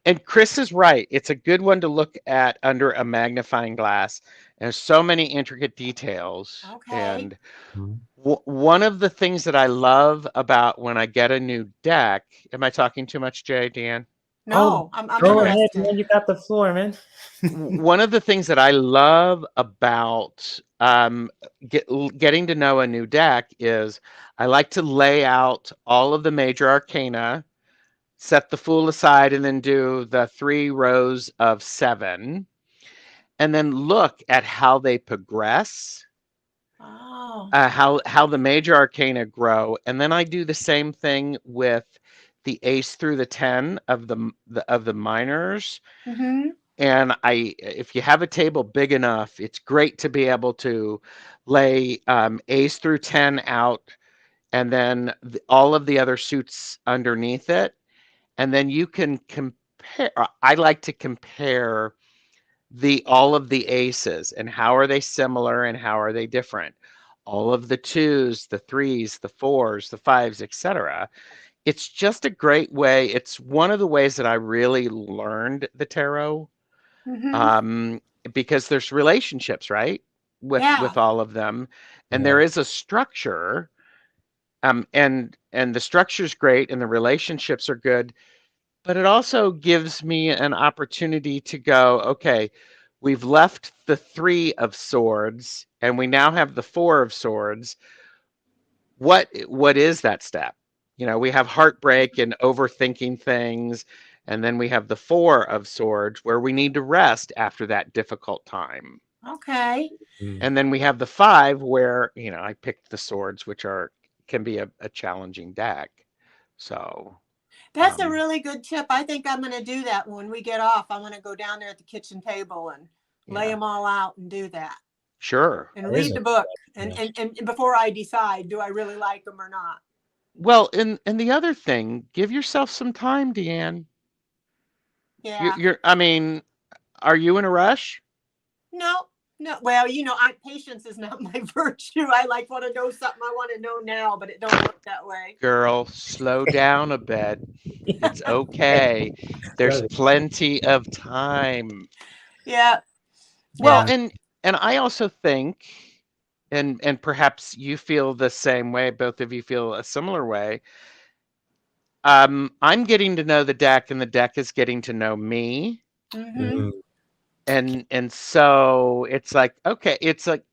And Chris is right. It's a good one to look at under a magnifying glass. There's so many intricate details. Okay. And one of the things that I love about when I get a new deck, am I talking too much, Jay, Dan? No, I'm go ahead, man. You got the floor, man. One of the things that I love about getting to know a new deck is I like to lay out all of the major arcana, set the Fool aside, and then do the 3 rows of 7, and then look at how they progress. Oh. How the major arcana grow, and then I do the same thing with the ace through the 10 of the minors. And if you have a table big enough, it's great to be able to lay ace through 10 out, and then all of the other suits underneath it, and then you can compare. I like to compare all of the aces and how are they similar and how are they different. all of the 2s, the 3s, the 4s, the 5s, etc. It's just a great way. It's one of the ways that I really learned the tarot, because there's relationships, right? With all of them, and there is a structure, and the structure's great, and the relationships are good, but it also gives me an opportunity to go, okay, we've left the 3 of swords, and we now have the 4 of swords. What is that step? You know, we have heartbreak and overthinking things, and then we have the 4 of swords where we need to rest after that difficult time. Okay. And then we have the 5 where, you know, I picked the swords, which can be a challenging deck. So that's a really good tip. I think I'm going to do that when we get off. I'm going to go down there at the kitchen table and lay them all out and do that. Sure. And read the book. And before I decide, do I really like them or not? Well, and the other thing, give yourself some time, Deanne. Yeah. I mean, are you in a rush? No. Well, you know, patience is not my virtue. I want to know something I want to know now, but it don't work that way. Girl, slow down a bit. It's okay. There's plenty of time. Yeah. Well, and I also think, and perhaps you feel the same way, both of you feel a similar way. I'm getting to know the deck, and the deck is getting to know me. And so it's like, okay, it's like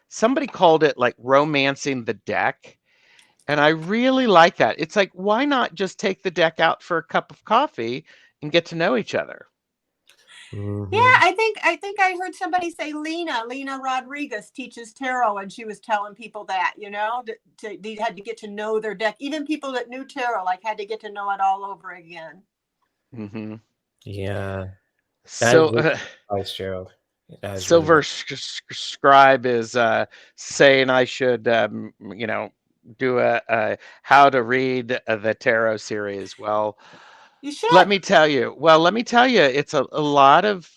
somebody called it like romancing the deck. And I really like that. It's like, why not just take the deck out for a cup of coffee and get to know each other? Yeah, I think I heard somebody say Lena Rodriguez teaches tarot, and she was telling people that, you know, they had to get to know their deck. Even people that knew tarot had to get to know it all over again. Yeah. So, Gerald. Silver Scribe is saying I should, you know, do a how to read the tarot series. Well, you should. Let me tell you, it's a lot of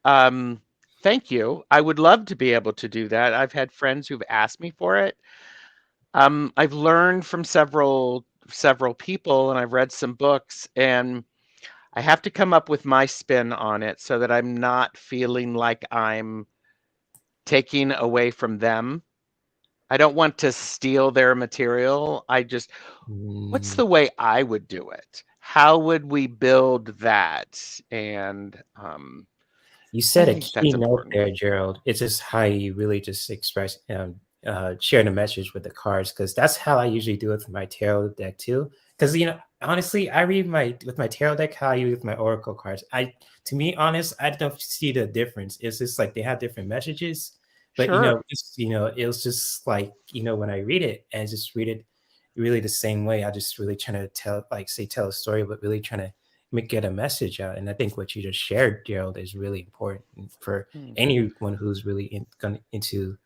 thank you. I would love to be able to do that. I've had friends who've asked me for it. I've learned from several people, and I've read some books, and I have to come up with my spin on it so that I'm not feeling like I'm taking away from them. I don't want to steal their material. What's the way I would do it? How would we build that? And you said a key note there, Gerald. It's just how you really just express, share the message with the cards, because that's how I usually do it with my tarot deck too. Because, you know, honestly, I read with my tarot deck how I use with my oracle cards. To be honest, I don't see the difference. It's just like they have different messages, but you know, it was just like, you know, when I read it and just read it really the same way, I just really trying to tell a story, but really trying to get a message out. And I think what you just shared, Gerald, is really important for anyone who's really into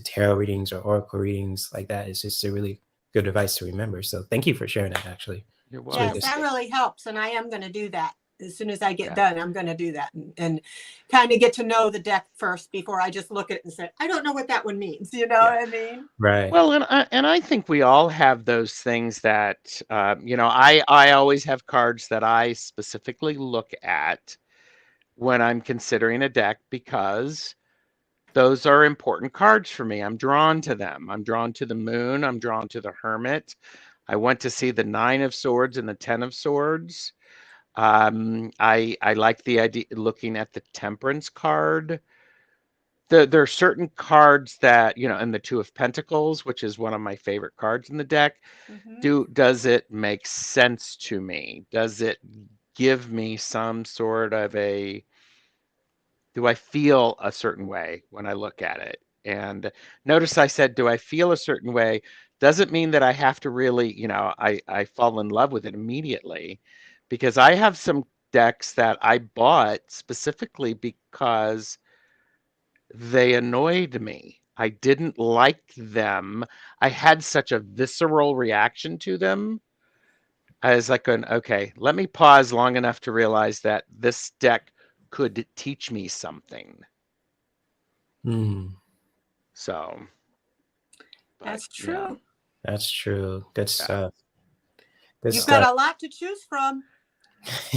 tarot readings or oracle readings like that. It's just a really good advice to remember. So thank you for sharing that, actually. Yes, that really helps. And I am going to do that. As soon as I get done, I'm going to do that and kind of get to know the deck first before I just look at it and say, I don't know what that one means. You know what I mean? Right. Well, and I think we all have those things that, you know, I always have cards that I specifically look at when I'm considering a deck, because those are important cards for me. I'm drawn to them. I'm drawn to the Moon. I'm drawn to the Hermit. I went to see the 9 of Swords and the 10 of Swords. I like the idea looking at the Temperance card. There are certain cards that, you know, and the 2 of Pentacles, which is one of my favorite cards in the deck. Does it make sense to me? Does it give me some sort of do I feel a certain way when I look at it? And notice I said, do I feel a certain way? Doesn't mean that I have to really, you know, I fall in love with it immediately, because I have some decks that I bought specifically because they annoyed me. I didn't like them. I had such a visceral reaction to them. I was like, okay, let me pause long enough to realize that this deck could teach me something. So but, That's yeah. true. That's true. Good stuff. Good You've stuff. got a lot to choose from.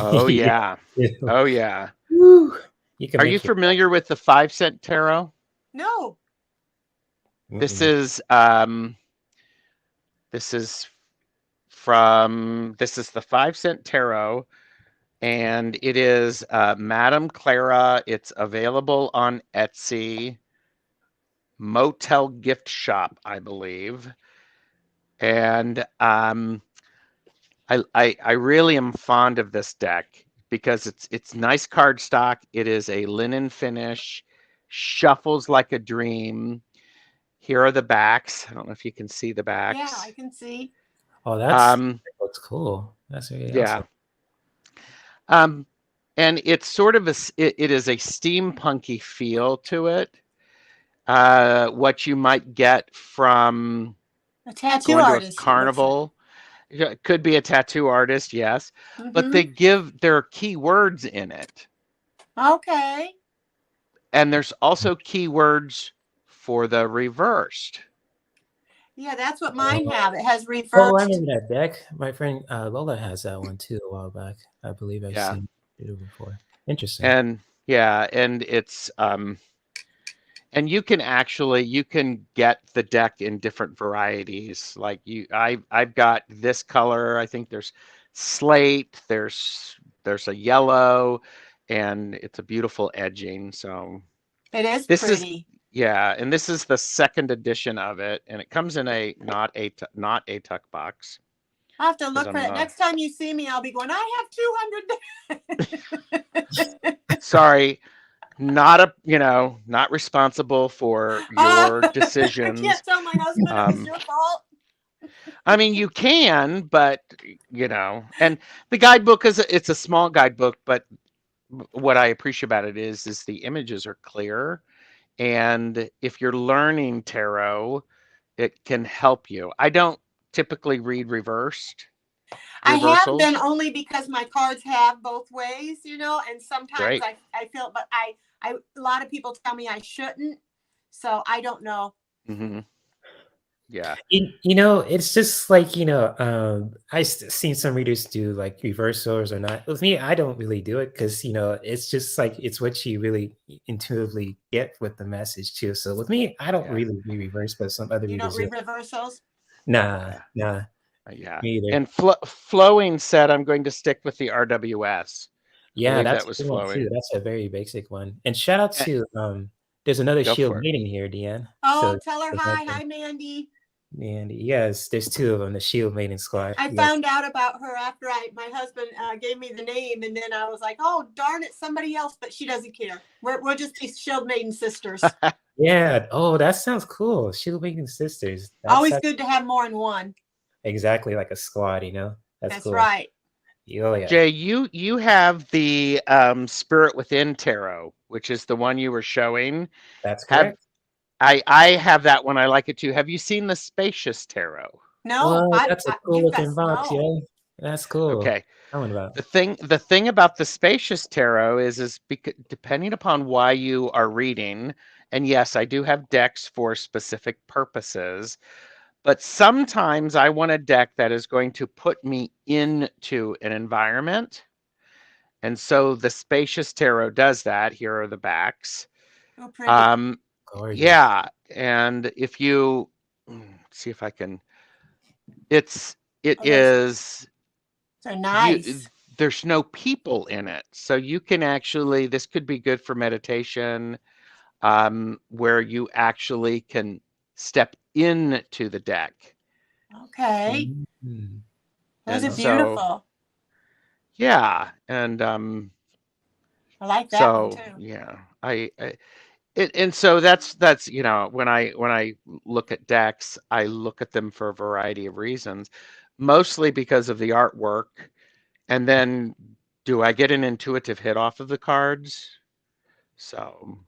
Oh yeah. Yeah. Oh yeah. Woo. You can Are make you your- familiar with the 5-cent tarot? No. This Mm-mm. is the 5-cent tarot, and it is Madame Clara. It's available on Etsy, Motel Gift Shop, I believe. And I really am fond of this deck because it's nice cardstock. It is a linen finish, shuffles like a dream. Here are the backs. I don't know if you can see the backs. Yeah, I can see. Oh, that looks cool. That's really yeah. awesome. And it's sort of it is a steampunky feel to it. What you might get from A tattoo going artist. to a carnival. It could be a tattoo artist, yes. Mm-hmm. But there are key words in it. Okay. And there's also keywords for the reversed. Yeah, that's what mine have. It has reversed. Oh, I remember that deck. My friend Lola has that one too a while back. I believe I've seen it before. Interesting. And it's and you can get the deck in different varieties. Like I've got this color. I think there's slate, there's a yellow, and it's a beautiful edging. So it is this pretty. and this is the second edition of it, and it comes in a not a tuck box. I'll have to look for it. Next time you see me, I'll be going, I have 200. Sorry, not responsible for your decisions. I can't tell my husband it was your fault. I mean, you can, but and the guidebook it's a small guidebook, but what I appreciate about it is the images are clear, and if you're learning tarot, it can help you. I don't typically read reversals. I have been only because my cards have both ways, and sometimes I feel, but a lot of people tell me I shouldn't, so I don't know. Mm-hmm. Yeah. It's just like, I've seen some readers do like reversals or not. With me, I don't really do it because, it's just like, it's what you really intuitively get with the message too. So with me, I don't really read reverse, but some other readers do. You don't read reversals? Nah. Yeah. Me either. And Flowing said, I'm going to stick with the RWS. Yeah, that was Flowing too. That's a very basic one. And shout out to, there's another Shield Maiden here, Deanne. Oh, tell her hi. Hi, Mandy. Mandy, yes, there's two of them, the Shield Maiden squad. I found out about her after my husband gave me the name, and then I was like, oh, darn it, somebody else, but she doesn't care. We'll just be Shield Maiden sisters. Yeah. Oh, that sounds cool. Shield Maiden sisters. Always good to have more than one. Exactly, like a squad, That's cool. Right. Oh, yeah. Jay, you have the Spirit Within Tarot, which is the one you were showing. That's correct. I have that one. I like it too. Have you seen the Spacious Tarot? No. That's a cool looking box, yeah. That's cool. Okay. About. The thing about the Spacious Tarot is depending upon why you are reading, and yes, I do have decks for specific purposes, but sometimes I want a deck that is going to put me into an environment. And so the Spacious Tarot does that. Here are the backs. Oh, pretty. Yeah, and if you see if I can, it is. So nice. There's no people in it, so you can actually. This could be good for meditation, where you actually can step into the deck. Okay. Mm-hmm. Those are beautiful. Yeah, and I like that one too. Yeah, and so that's when I look at decks, I look at them for a variety of reasons, mostly because of the artwork, and then do I get an intuitive hit off of the cards? So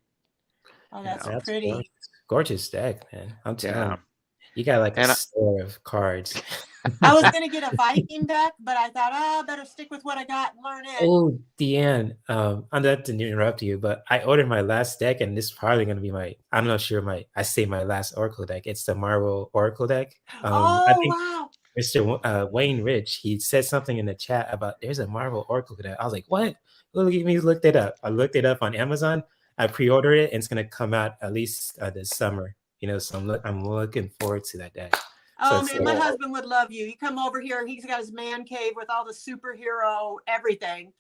that's pretty. Gorgeous deck, man. I'm telling you. You got like a store of cards. I was going to get a Viking deck, but I thought, I better stick with what I got and learn it. Oh, Deanne, I'm not to interrupt you, but I ordered my last deck, and this is probably going to be I'm not sure my last Oracle deck. It's the Marvel Oracle deck. I think Wow. Mr. Wayne Rich, he said something in the chat about there's a Marvel Oracle deck. I was like, what? Look at me, looked it up. I looked it up on Amazon. I pre-ordered it, and it's going to come out at least this summer. So I'm looking forward to that deck. Oh, man, my husband would love you. You come over here. He's got his man cave with all the superhero everything.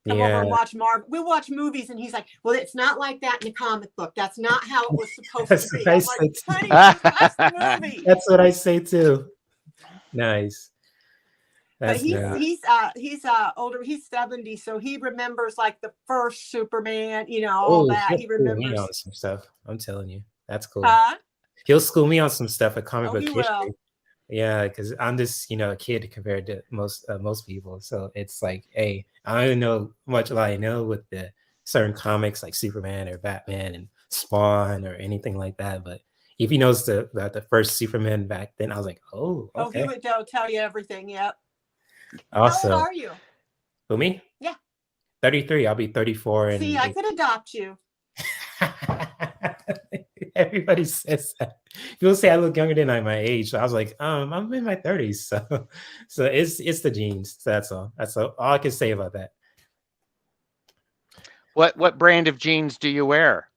Come over and watch Marvel. We'll watch movies, and he's like, well, it's not like that in the comic book. That's not how it was supposed to be. I'm like, honey, just watch the movie. That's what I say, too. Nice. But he's older. He's 70, so he remembers like the first Superman, all that. He remembers me on some stuff. I'm telling you, that's cool. Huh? He'll school me on some stuff at comic book history. Will. Yeah, because I'm just a kid compared to most people. So it's like, hey, I don't know much like I know with the certain comics like Superman or Batman and Spawn or anything like that. But if he knows the first Superman back then, I was like, oh, okay. Oh, he would tell you everything. Yep. Also, how old are you? Who, me? Yeah. 33. I'll be 34. See, I could adopt you. Everybody says that. People say I look younger than my age. So I was like, I'm in my 30s. So it's the genes. So that's all. That's all I can say about that. What brand of jeans do you wear?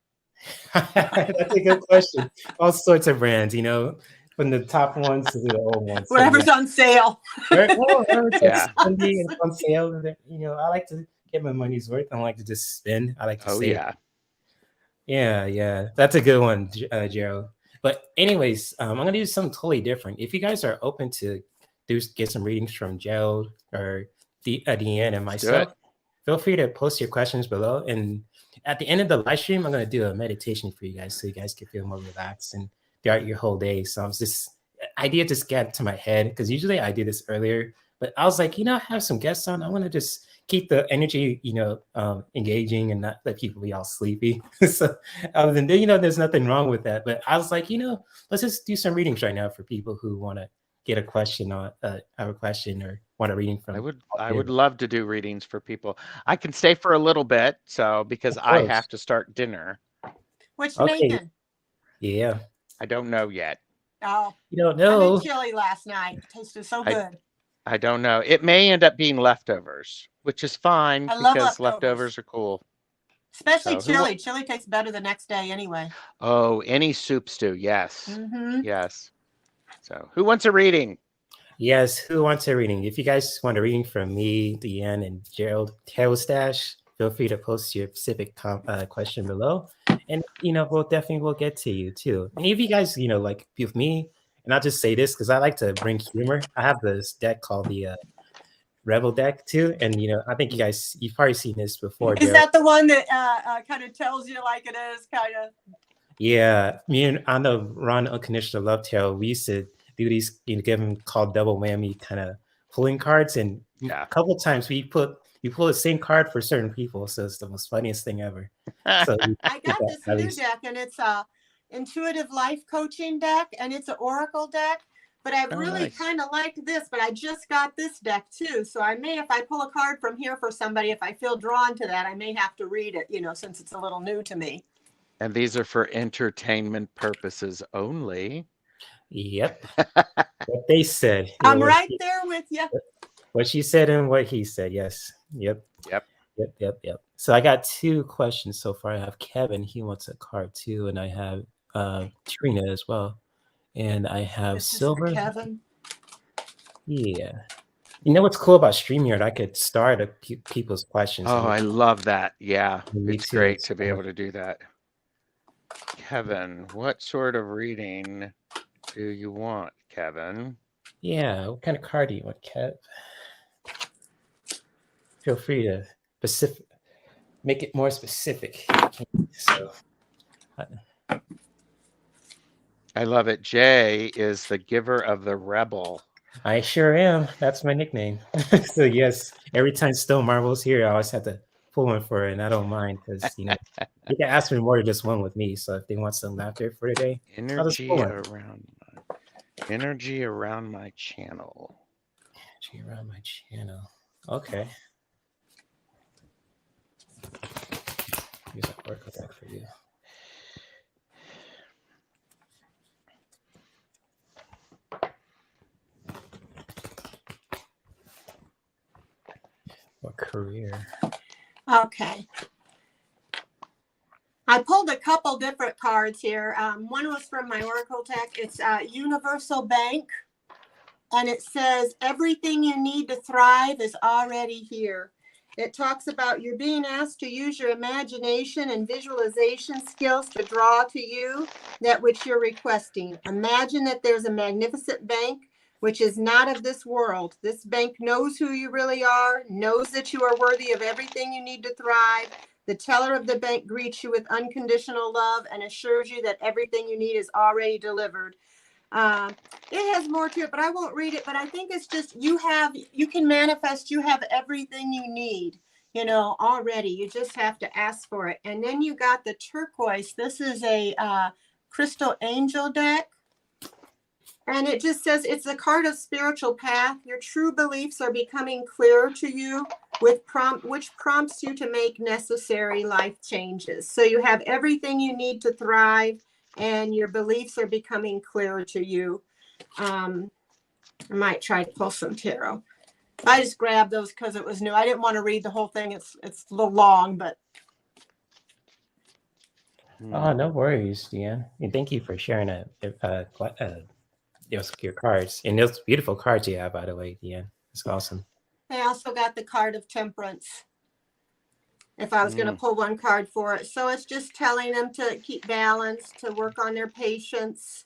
That's a good question. All sorts of brands, from the top ones to the old ones. Whatever's on sale. It's on sale. I like to get my money's worth. I don't like to just spend. I like to save. Yeah. That's a good one, Gerald. But anyways, I'm going to do something totally different. If you guys are open to get some readings from Gerald or Deanne and myself, feel free to post your questions below. And at the end of the live stream, I'm going to do a meditation for you guys so you guys can feel more relaxed and throughout your whole day. So idea just got to my head because usually I do this earlier. But I was like, I have some guests on. I want to just keep the energy, engaging and not let people be all sleepy. So other than there's nothing wrong with that. But I was like, let's just do some readings right now for people who want to get a question on have a question or want a reading from. I would love to do readings for people. I can stay for a little bit, because I have to start dinner. What you making? Yeah. I don't know yet. Oh. You don't know. I made chili last night. It tasted so good. I don't know. It may end up being leftovers, which is fine because leftovers are cool. Especially chili. Chili tastes better the next day anyway. Oh, any soup stew. Yes. Mm-hmm. Yes. So who wants a reading? Yes. Who wants a reading? If you guys want a reading from me, Deanne, and Gerald Tarotstache, feel free to post your specific question below. And, we'll get to you too. And if you guys, like with me, and I'll just say this because I like to bring humor. I have this deck called the Rebel deck too. And, I think you've probably seen this before. Is that the one that kind of tells you like it is kind of? Yeah. Me and on the Run Unconditional Love Tarot, we used to do these, give them called double whammy kind of pulling cards. And a couple of times we pull the same card for certain people. So it's the most funniest thing ever. So I got this new deck and it's a intuitive life coaching deck and it's an oracle deck. But I really kind of like this, but I just got this deck too. So I may, if I pull a card from here for somebody, if I feel drawn to that, I may have to read it, since it's a little new to me. And these are for entertainment purposes only. Yep. What they said. I'm right there with you. What she said and what he said. Yes. Yep. So I got 2 questions so far. I have Kevin. He wants a card too. And I have Trina as well. And I have Silver. Kevin. Yeah. What's cool about StreamYard? I could start people's questions. Oh, I love that. Yeah. It's great to be able to do that. Kevin, what sort of reading do you want, Kevin? Yeah. What kind of card do you want, Kev? Feel free to make it more specific. So. I love it. Jay is the giver of the rebel. I sure am. That's my nickname. So yes, every time Stone Marvel's here, I always have to pull one for it, and I don't mind because you can ask for more than just one with me. So if they want some laughter for today, energy around. Energy around my channel. Energy around my channel. Okay. Use that oracle deck for you. What career? Okay. I pulled a couple different cards here. One was from my oracle deck. It's Universal Bank. And it says, everything you need to thrive is already here. It talks about you're being asked to use your imagination and visualization skills to draw to you that which you're requesting. Imagine that there's a magnificent bank which is not of this world. This bank knows who you really are, knows that you are worthy of everything you need to thrive. The teller of the bank greets you with unconditional love and assures you that everything you need is already delivered. It has more to it, but I won't read it. But I think it's just you can manifest, you have everything you need, already. You just have to ask for it. And then you got the turquoise. This is a crystal angel deck. And it just says it's a card of spiritual path. Your true beliefs are becoming clearer to you, which prompts you to make necessary life changes. So you have everything you need to thrive, and your beliefs are becoming clearer to you. I might try to pull some tarot. I just grabbed those because it was new. I didn't want to read the whole thing. It's a little long, but. Oh, no worries, Deanne. And thank you for sharing your cards. And those beautiful cards you have, by the way, Deanne. It's awesome. I also got the card of Temperance, if I was going to pull one card for it. So it's just telling them to keep balance, to work on their patience.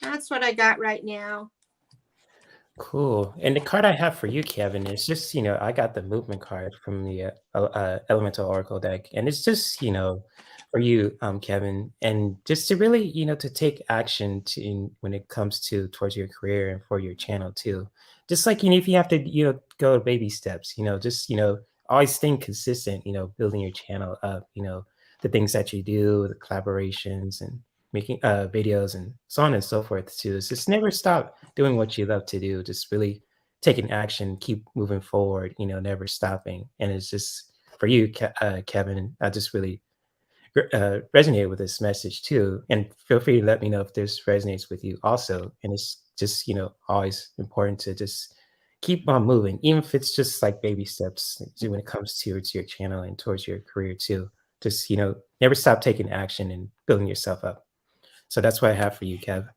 That's what I got right now. Cool. And the card I have for you, Kevin, is just, I got the movement card from the Elemental Oracle deck. And it's just, for you, Kevin, and just to really, to take action when it comes towards your career and for your channel too. Just like, if you have to, go baby steps, just, always staying consistent, building your channel up, the things that you do, the collaborations and making videos and so on and so forth too. It's just never stop doing what you love to do. Just really taking action, keep moving forward, never stopping. And it's just for you, Kevin, I just really resonate with this message too. And feel free to let me know if this resonates with you also. And it's just, always important to just keep on moving, even if it's just like baby steps when it comes towards your channel and towards your career too. Just, never stop taking action and building yourself up. So that's what I have for you, Kev.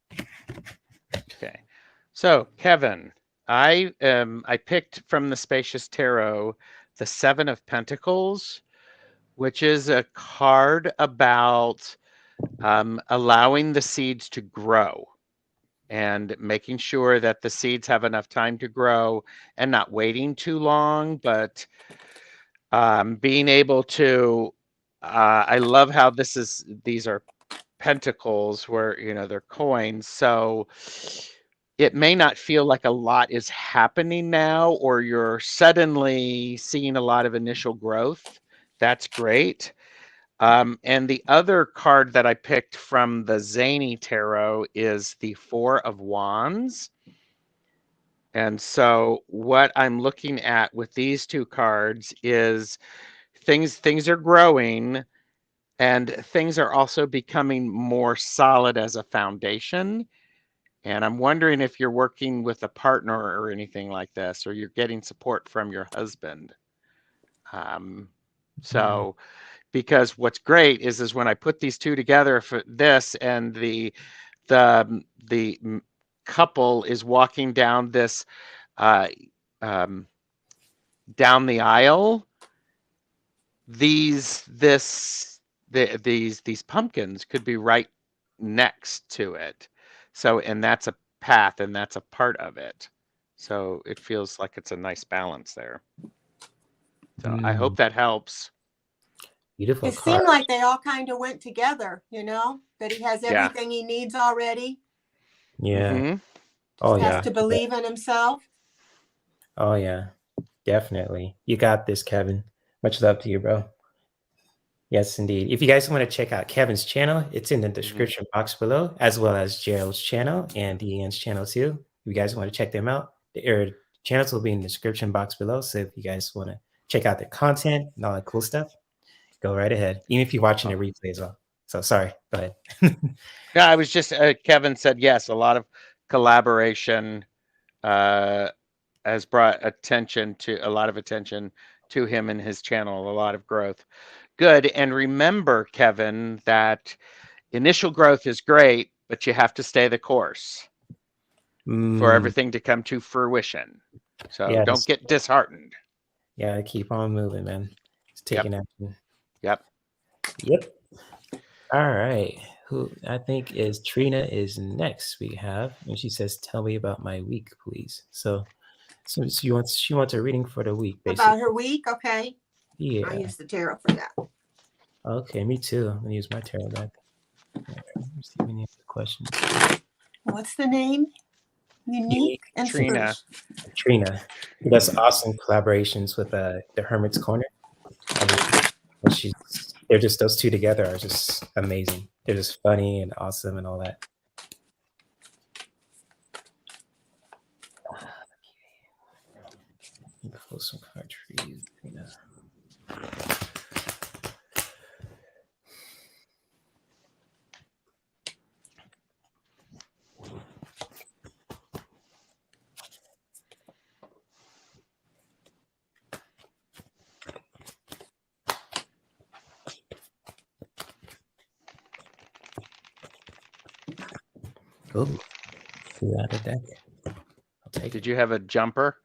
Okay. So, Kevin, I picked from the Spacious Tarot the Seven of Pentacles, which is a card about allowing the seeds to grow and making sure that the seeds have enough time to grow and not waiting too long, but being able to, I love how these are pentacles where, they're coins. So it may not feel like a lot is happening now, or you're suddenly seeing a lot of initial growth. That's great. And the other card that I picked from the Zany Tarot is the Four of Wands. And so what I'm looking at with these two cards is things are growing, and things are also becoming more solid as a foundation. And I'm wondering if you're working with a partner or anything like this, or you're getting support from your husband. Because what's great is when I put these two together for this, and the couple is walking down this down the aisle, these pumpkins could be right next to it. So, and that's a path, and that's a part of it. So it feels like it's a nice balance there. So I hope that helps. Beautiful. It seemed like they all kind of went together, that he has everything he needs already. Yeah. Mm-hmm. Oh, Just yeah. has to believe in himself. Oh, yeah. Definitely. You got this, Kevin. Much love to you, bro. Yes, indeed. If you guys want to check out Kevin's channel, it's in the description box below, as well as Gerald's channel and Deanne's channel too. If you guys want to check them out, their channels will be in the description box below. So if you guys want to check out their content and all that cool stuff, go right ahead. Even if you're watching the replay as well. So sorry, go ahead. No, I was just Kevin said yes. A lot of collaboration has brought attention to him and his channel. A lot of growth. Good. And remember, Kevin, that initial growth is great, but you have to stay the course for everything to come to fruition. So Yes. don't get disheartened. Yeah, keep on moving, man. It's taking action. Yep. All right. Who I think is Trina is next. We have, and she says, "Tell me about my week, please." So she wants a reading for the week, basically. About her week, okay. Yeah. I'll use the tarot for that. Okay, me too. I'm gonna use my tarot deck. Let's see any other questions. What's the name? Unique and Trina. Trina. She does awesome collaborations with the Hermits Corner. They're just, those two together are just amazing. They're just funny and awesome and all that. Pull some cards for you, Trina. Oh, out of deck. I'll take Did you have a jumper?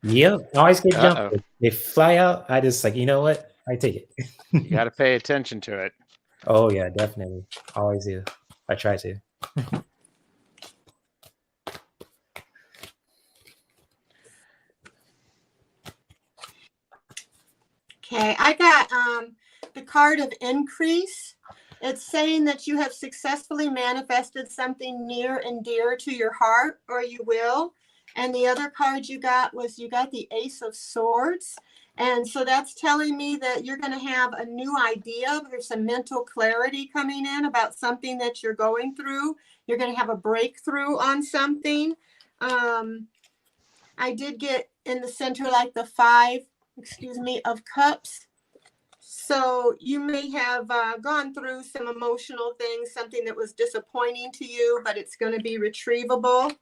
Yep, I always get jumpers. They fly out. I just like, you know what? I take it. You got to pay attention to it. Oh yeah, definitely. Always do. I try to. Okay, I got the card of increase. It's saying that you have successfully manifested something near and dear to your heart, or you will. And the other card you got the Ace of Swords. And so that's telling me that you're going to have a new idea. There's some mental clarity coming in about something that you're going through. You're going to have a breakthrough on something. I did get in the center like the Five of Cups. So you may have gone through some emotional things, something that was disappointing to you, but it's going to be retrievable.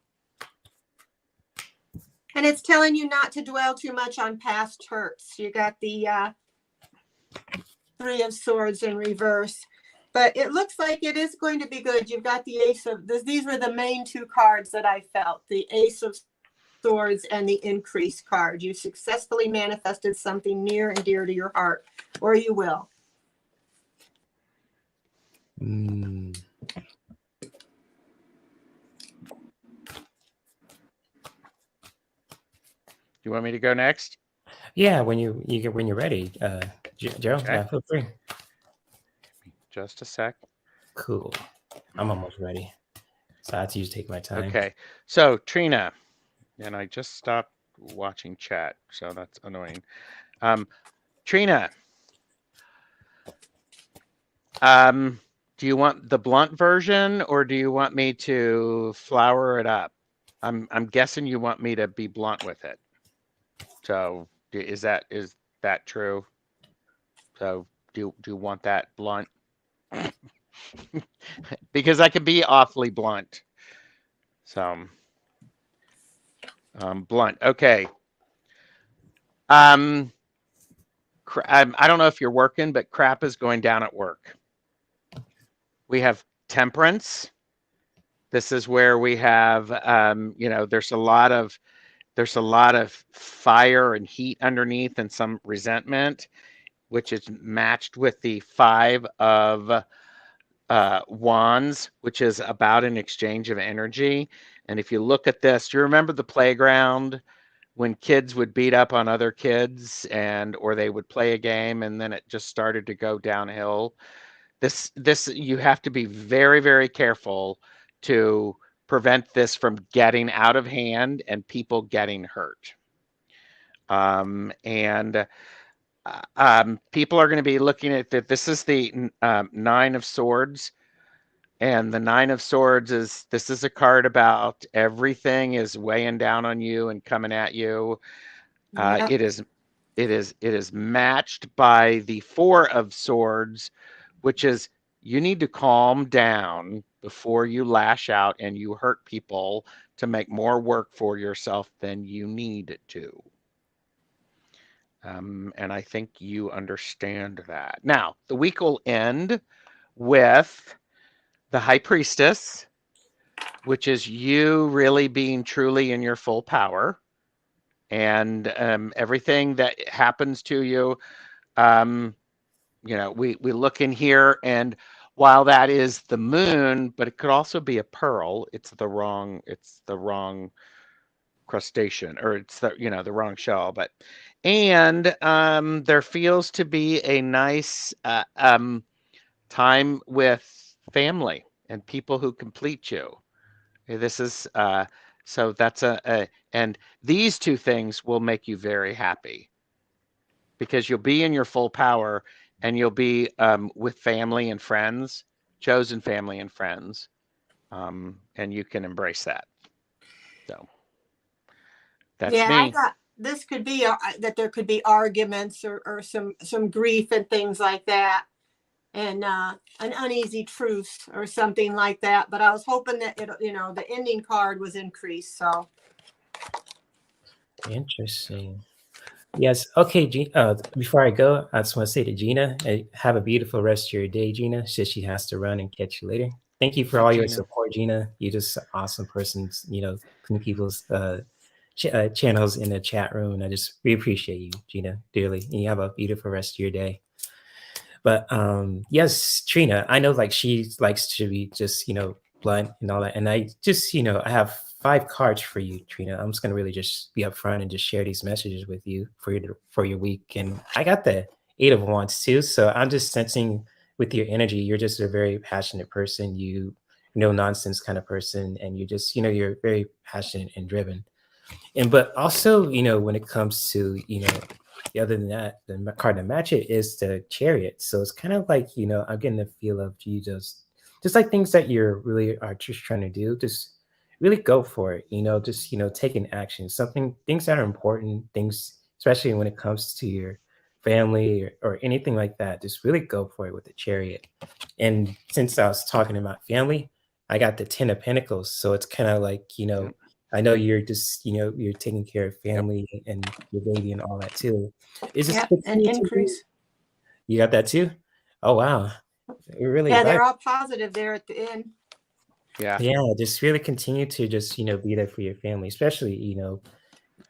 And it's telling you not to dwell too much on past hurts. You got the Three of Swords in reverse. But it looks like it is going to be good. You've got the Ace of... These were the main two cards that I felt. The Ace of Swords and the Increase card. You successfully manifested something near and dear to your heart, or you will. You want me to go next? Yeah, when you're ready, Gerald. Okay. Yeah, feel free. Just a sec. Cool. I'm almost ready. So I have to usually take my time. Okay. So Trina, and I just stopped watching chat, so that's annoying. Trina, do you want the blunt version or do you want me to flower it up? I'm guessing you want me to be blunt with it. So is that true? So do you want that blunt? Because I could be awfully blunt. So blunt. Okay. I don't know if you're working, but crap is going down at work. We have Temperance. This is where we have there's a lot of fire and heat underneath and some resentment, which is matched with the Five of Wands, which is about an exchange of energy. And if you look at this, do you remember the playground when kids would beat up on other kids or they would play a game and then it just started to go downhill? This you have to be very, very careful to prevent this from getting out of hand and people getting hurt. And people are going to be looking at that. This is the Nine of Swords. And the Nine of Swords this is a card about everything is weighing down on you and coming at you. Yep. It is matched by the Four of Swords, which is you need to calm down before you lash out and you hurt people to make more work for yourself than you need to. And I think you understand that. Now, the week will end with the High Priestess, which is you really being truly in your full power. And everything that happens to you, you know, we look in here, and while that is the moon, but it could also be a pearl, it's the wrong crustacean, or it's the, you know, the wrong shell. But and there feels to be a nice time with family and people who complete you. This is so that's and these two things will make you very happy, because you'll be in your full power and you'll be with family and friends, chosen family and friends, and you can embrace that. So that's yeah, me. I got this. Could be that there could be arguments or some grief and things like that, and an uneasy truce or something like that. But I was hoping that it, you know, the ending card was increased. So Interesting. Yes. Okay, before I go, I just want to say to Gina, have a beautiful rest of your day, Gina. She has to run and catch you later. Thank you for all your support, Gina. You're just an awesome person, you know, putting people's channels in the chat room. And we appreciate you, Gina, dearly. And you have a beautiful rest of your day. But yes, Trina, I know like she likes to be just, you know, blunt and all that. And I just, you know, I have 5 cards for you, Trina. I'm just gonna really just be upfront and just share these messages with you for your week. And I got the 8 of Wands too. So I'm just sensing with your energy, you're just a very passionate person. You no nonsense kind of person, and you just, you know, you're very passionate and driven. And but also, you know, when it comes to, you know, other than that, the card to match it is the Chariot. So it's kind of like, you know, I'm getting the feel of you just like things that you're really are just trying to do, just really go for it, you know, just, you know, taking action, things that are important, things, especially when it comes to your family or anything like that, just really go for it with the Chariot. And since I was talking about family, I got the 10 of Pentacles. So it's kind of like, you know, I know you're just, you know, you're taking care of family and your baby and all that too. Is this an increase? You got that too? Oh wow. Really, yeah, they're all positive there at the end. Yeah. Just really continue to just, you know, be there for your family, especially, you know,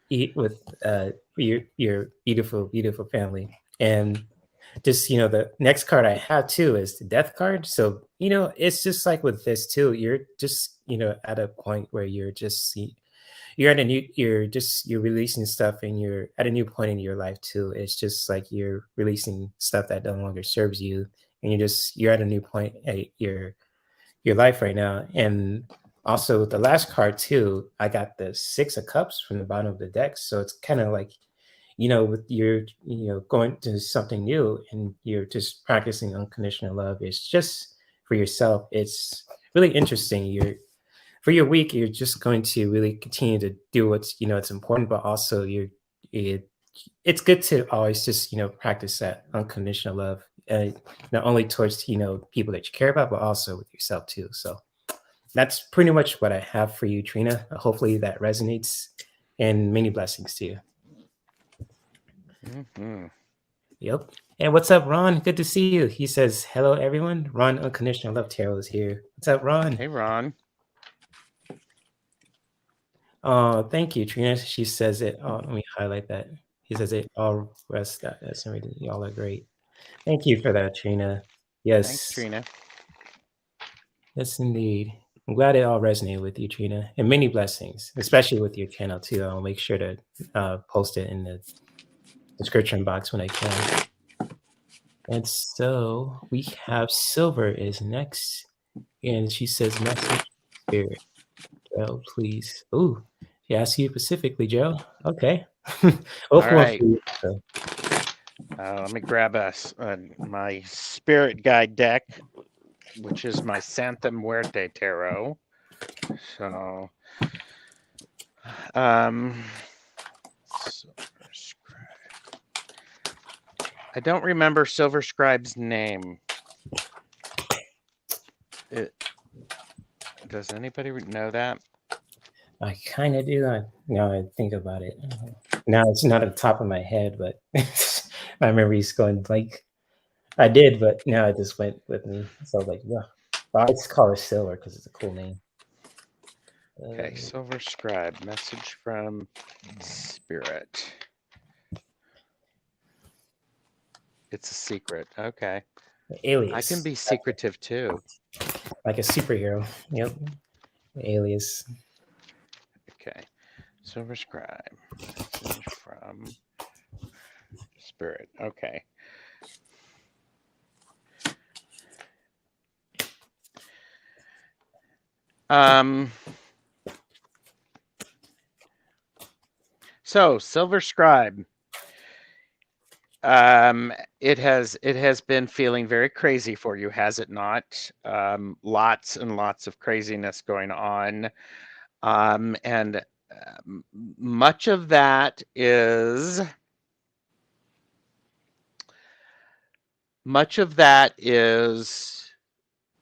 eat with your beautiful family. And just, you know, the next card I have too is the Death card. So, you know, it's just like with this too, you're just, you know, at a point where you're just you're releasing stuff, and you're at a new point in your life too. It's just like you're releasing stuff that no longer serves you, and you're at a new point at your life right now. And also with the last card too, I got the 6 of Cups from the bottom of the deck. So it's kind of like, you know, with you know, going to something new and you're just practicing unconditional love. It's just for yourself. It's really interesting. For your week, you're just going to really continue to do what's, you know, it's important, but also it's good to always just, you know, practice that unconditional love, not only towards, you know, people that you care about, but also with yourself too. So that's pretty much what I have for you, Trina. Hopefully that resonates, and many blessings to you. Mm-hmm. Yep. And what's up, Ron? Good to see you. He says, hello, everyone. Ron, Unconditional Love Tarot is here. What's up, Ron? Hey, Ron. Oh, thank you, Trina. She says it. Oh, let me highlight that. He says it all rest. That's y'all are great. Thank you for that, Trina. Yes. Thanks, Trina. Yes, indeed. I'm glad it all resonated with you, Trina. And many blessings, especially with your channel too. I'll make sure to post it in the description box when I can. And so we have Silver is next. And she says, message spirit. Joe, please. Ooh, she asked you specifically, Joe. Okay. All right. Let me grab my spirit guide deck, which is my Santa Muerte Tarot. So, Silver Scribe. I don't remember Silver Scribe's name. Does anybody know that? I kind of do. Now I think about it. Now it's not at the top of my head, but my memory's going like I did, but now it just went with me. So like, yeah, well, I just call her Silver because it's a cool name. Okay, Silver Scribe, message from Spirit. It's a secret. Okay. Alias. I can be secretive too. Like a superhero. Yep. Alias. Okay. Silver Scribe, message from Spirit. Okay. So Silver Scribe, it has been feeling very crazy for you, has it not? Lots and lots of craziness going on, and much of that is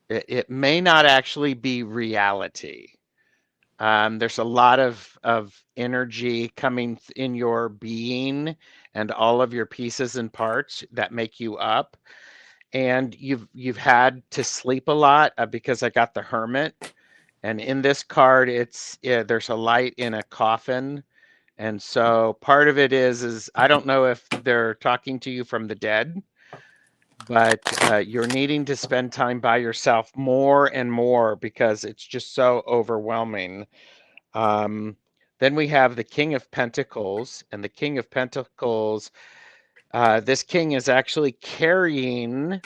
it may not actually be reality. There's a lot of energy coming in your being and all of your pieces and parts that make you up. And you've had to sleep a lot because I got the Hermit. And in this card, there's a light in a coffin. And so part of it is I don't know if they're talking to you from the dead, but you're needing to spend time by yourself more and more because it's just so overwhelming. Then we have the King of Pentacles, and the King of Pentacles, this king is actually carrying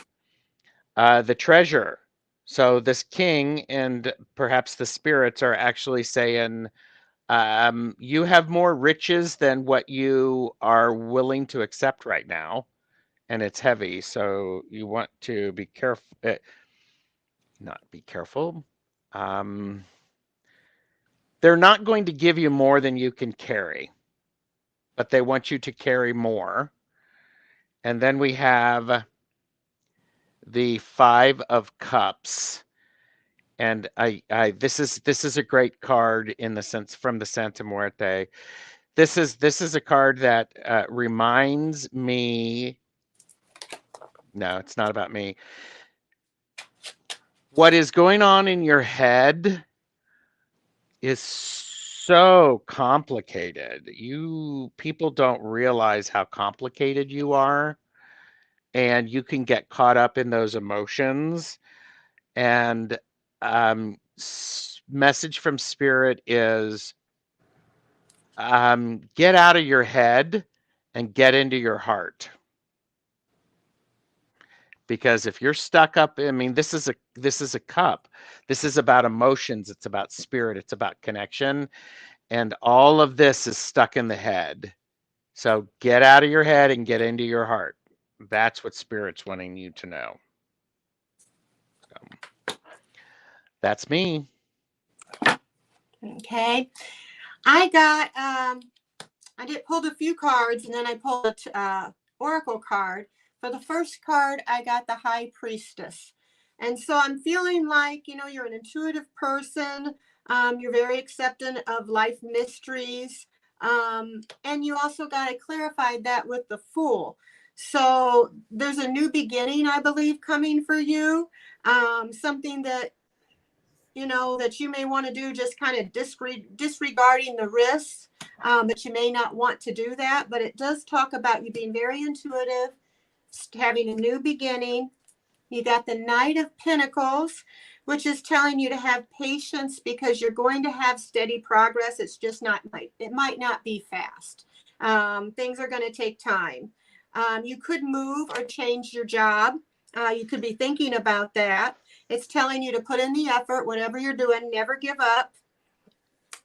the treasure. So this king and perhaps the spirits are actually saying, you have more riches than what you are willing to accept right now. And it's heavy, so you want to be careful. Not be careful. They're not going to give you more than you can carry, but they want you to carry more. And then we have the Five of Cups. And this is a great card in the sense from the Santa Muerte. This is a card that reminds me. No, it's not about me. What is going on in your head is so complicated. People don't realize how complicated you are, and you can get caught up in those emotions. And message from Spirit is get out of your head and get into your heart. Because if you're stuck up, I mean, this is a cup. This is about emotions. It's about spirit. It's about connection. And all of this is stuck in the head. So get out of your head and get into your heart. That's what Spirit's wanting you to know. So, that's me. Okay. I pulled a few cards, and then I pulled a oracle card. For the first card, I got the High Priestess. And so I'm feeling like, you're an intuitive person. You're very accepting of life mysteries. And you also got to clarify that with the Fool. So there's a new beginning, I believe, coming for you. Something that that you may want to do, just kind of disregarding the risks, but you may not want to do that. But it does talk about you being very intuitive, having a new beginning. You got the Knight of Pentacles, which is telling you to have patience because you're going to have steady progress. It's just it might not be fast. Things are going to take time. You could move or change your job. You could be thinking about that. It's telling you to put in the effort, whatever you're doing, never give up.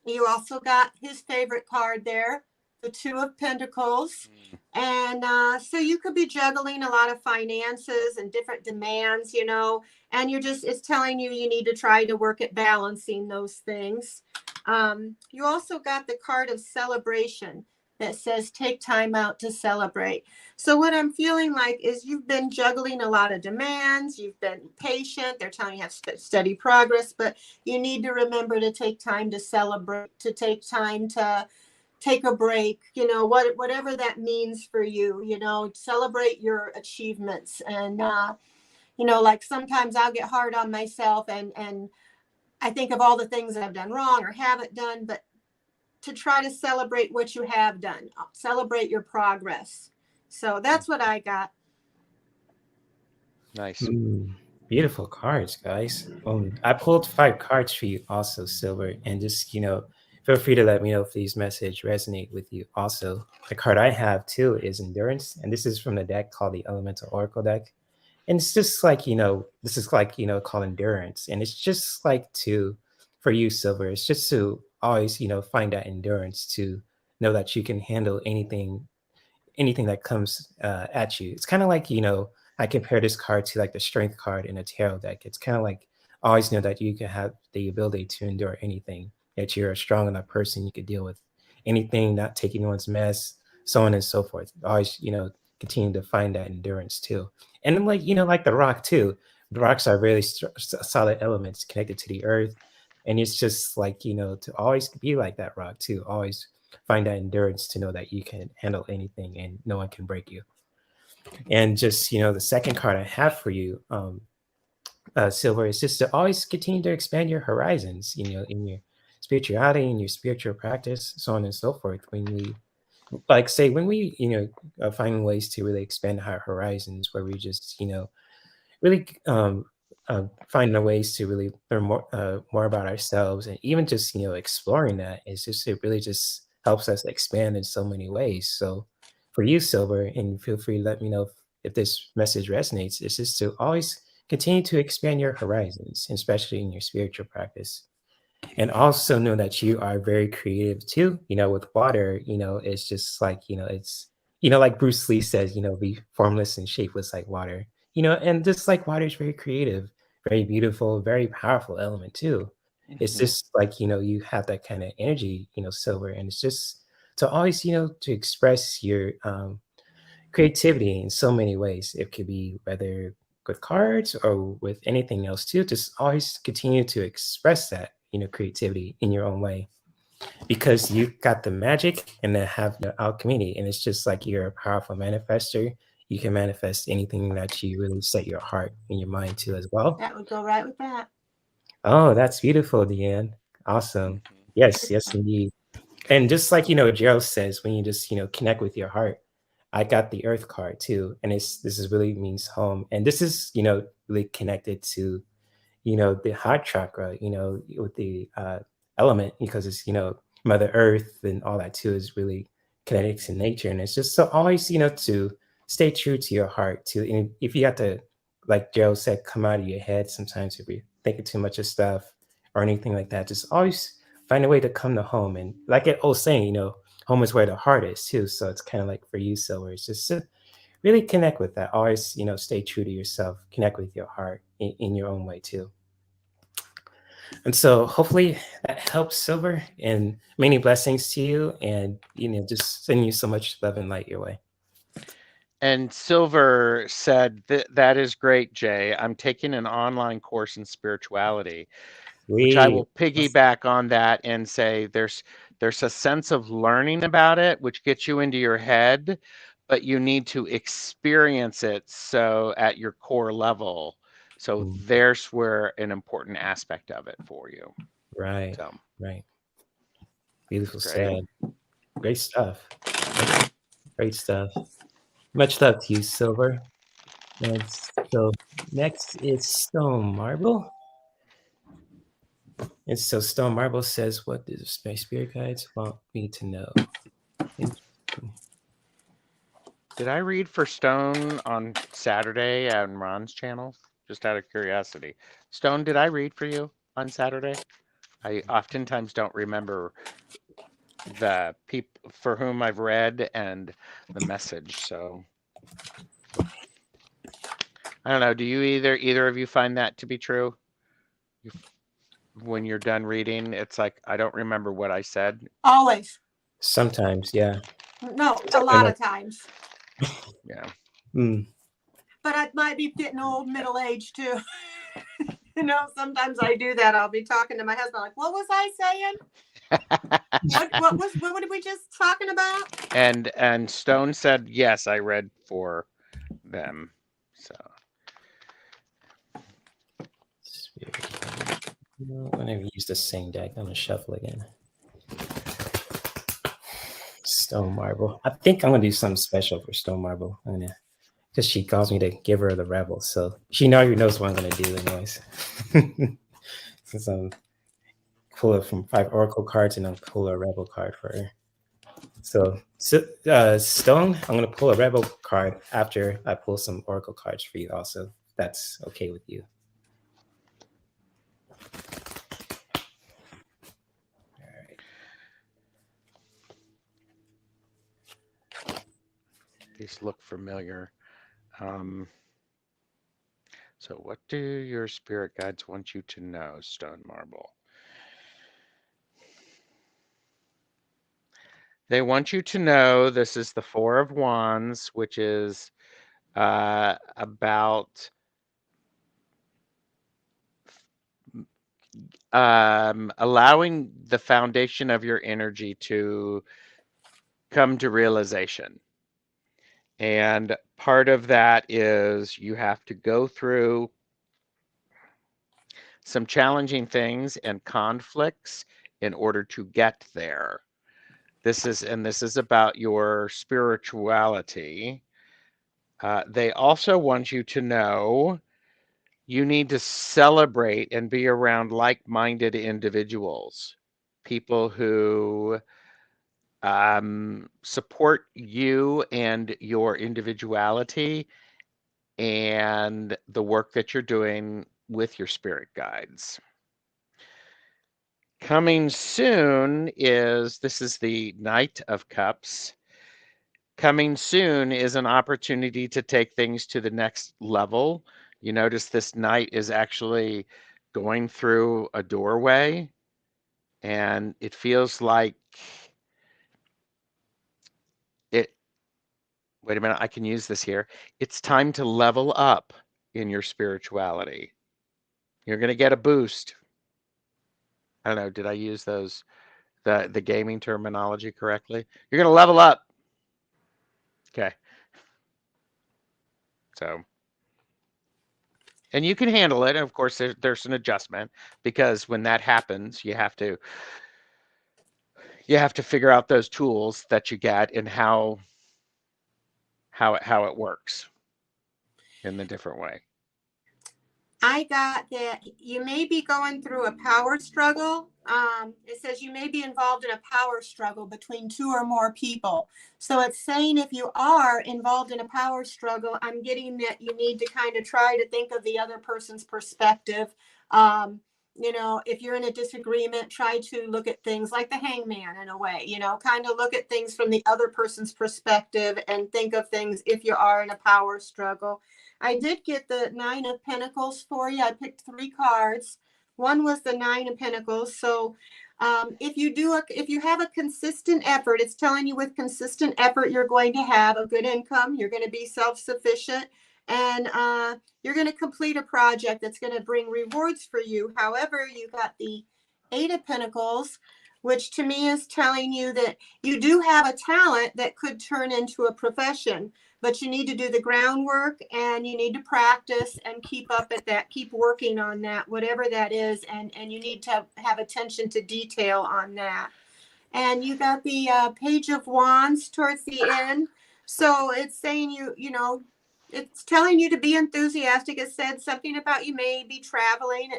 You also got his favorite card there, the Two of Pentacles. And so you could be juggling a lot of finances and different demands, you know, and it's telling you need to try to work at balancing those things. You also got the card of celebration that says take time out to celebrate. So what I'm feeling like is you've been juggling a lot of demands. You've been patient. They're telling you have steady progress, but you need to remember to take time to celebrate, to take time to take a break, you know, whatever that means for you, you know, celebrate your achievements. And, you know, like sometimes I'll get hard on myself and I think of all the things that I've done wrong or haven't done, but to try to celebrate what you have done, celebrate your progress. So that's what I got. Nice. Beautiful cards, guys. I pulled 5 cards for you also, Silver, and just, you know, feel free to let me know if these messages resonate with you. Also, the card I have too is Endurance, and this is from the deck called the Elemental Oracle deck. And it's just like, you know, this is like, you know, called Endurance. And it's just like for you, Silver, it's just to always, you know, find that endurance to know that you can handle anything that comes at you. It's kind of like, you know, I compare this card to like the strength card in a tarot deck. It's kind of like always know that you can have the ability to endure anything, that you're a strong enough person, you could deal with anything, not take anyone's mess, so on and so forth. Always, you know, continue to find that endurance too. And then like, you know, like the rock too. The rocks are really solid elements connected to the earth. And it's just like, you know, to always be like that rock too. Always find that endurance to know that you can handle anything and no one can break you. And just, you know, the second card I have for you, Silver, is just to always continue to expand your horizons, you know, in your spirituality, in your spiritual practice, so on and so forth. When we, you know, find ways to really expand our horizons, where we just, you know, really finding ways to really learn more about ourselves, and even just, you know, exploring that is just, it really just helps us expand in so many ways. So for you, Silver, and feel free to let me know if this message resonates, it's just to always continue to expand your horizons, especially in your spiritual practice. And also know that you are very creative too. You know, with water, you know, it's just like, you know, it's, you know, like Bruce Lee says, you know, be formless and shapeless like water. You know, and just like water is very creative, very beautiful, very powerful element too. It's just like, you know, you have that kind of energy, you know, Silver, and it's just to always, you know, to express your creativity in so many ways. It could be whether with cards or with anything else too. Just always continue to express that, you know, creativity in your own way, because you've got the magic and then have the alchemy, and it's just like you're a powerful manifester. You can manifest anything that you really set your heart and your mind to as well. That would go right with that. Oh, that's beautiful, Deanne. Awesome. Yes, yes, indeed. And just like, you know, Gerald says, when you just, you know, connect with your heart, I got the Earth card too. And this is really means home. And this is, you know, really connected to, you know, the heart chakra, you know, with the element, because it's, you know, Mother Earth and all that too is really connected to nature. And it's just so always, you know, to stay true to your heart too. And if you have to, like Gerald said, come out of your head sometimes if you're thinking too much of stuff or anything like that, just always find a way to come to home. And like an old saying, you know, home is where the heart is too. So it's kind of like for you, Silver, it's just to really connect with that. Always, you know, stay true to yourself, connect with your heart in your own way too. And so hopefully that helps, Silver, and many blessings to you, and, you know, just sending you so much love and light your way. And Silver said, that is great, Jay. I'm taking an online course in spirituality, which I will piggyback on that and say there's a sense of learning about it, which gets you into your head, but you need to experience it so at your core level. So there's where an important aspect of it for you. Right. So, right. Beautiful great. said. Great stuff. Great stuff. Much love to you, Silver. And so next is Stone Marble. And so Stone Marble says, what do my spirit guides want me to know? Interesting. Did I read for Stone on Saturday on Ron's channel? Just out of curiosity. Stone, did I read for you on Saturday? I oftentimes don't remember the people for whom I've read and the message. So I don't know. Do you either of you find that to be true? When you're done reading, it's like, I don't remember what I said. Always. Sometimes, yeah. No, a lot of times. Yeah. But I might be getting old, middle-aged too. You know, sometimes I do that. I'll be talking to my husband, like, what was I saying? what were we just talking about? And Stone said, yes, I read for them. So I'm gonna use the same deck. I'm gonna shuffle again. Stone Marble. I think I'm gonna do something special for Stone Marble. I'm gonna, because she calls me to give her the Rebel, so she already knows what I'm gonna do, anyways. Since I'm pull it from 5 Oracle cards and then pull a Rebel card for her. So Stone, I'm gonna pull a Rebel card after I pull some Oracle cards for you. Also, that's okay with you. these look familiar. So what do your spirit guides want you to know, Stone Marble? They want you to know this is the 4 of Wands, which is about allowing the foundation of your energy to come to realization. And part of that is you have to go through some challenging things and conflicts in order to get there. This is about your spirituality. They also want you to know you need to celebrate and be around like-minded individuals, people who support you and your individuality and the work that you're doing with your spirit guides. Coming soon is, this is the Knight of Cups. Coming soon is an opportunity to take things to the next level. You notice this knight is actually going through a doorway, and it feels like it, wait a minute, I can use this here. It's time to level up in your spirituality. You're going to get a boost. I don't know, did I use those, the gaming terminology correctly? You're going to level up. Okay. So, and you can handle it. Of course, there's an adjustment, because when that happens, you have to figure out those tools that you get and how it works in the different way. I got that you may be going through a power struggle. It says you may be involved in a power struggle between 2 or more people. So it's saying if you are involved in a power struggle, I'm getting that you need to kind of try to think of the other person's perspective. You know, if you're in a disagreement, try to look at things like the Hangman in a way, you know, kind of look at things from the other person's perspective and think of things if you are in a power struggle. I did get the 9 of Pentacles for you. I picked 3 cards. One was the 9 of Pentacles. So if you have a consistent effort, it's telling you with consistent effort, you're going to have a good income. You're going to be self-sufficient, and you're going to complete a project that's going to bring rewards for you. However, you got the 8 of Pentacles, which to me is telling you that you do have a talent that could turn into a profession, but you need to do the groundwork and you need to practice and keep up at that, keep working on that, whatever that is. And you need to have attention to detail on that. And you got the Page of Wands towards the end. So it's saying you know, it's telling you to be enthusiastic. It said something about you may be traveling.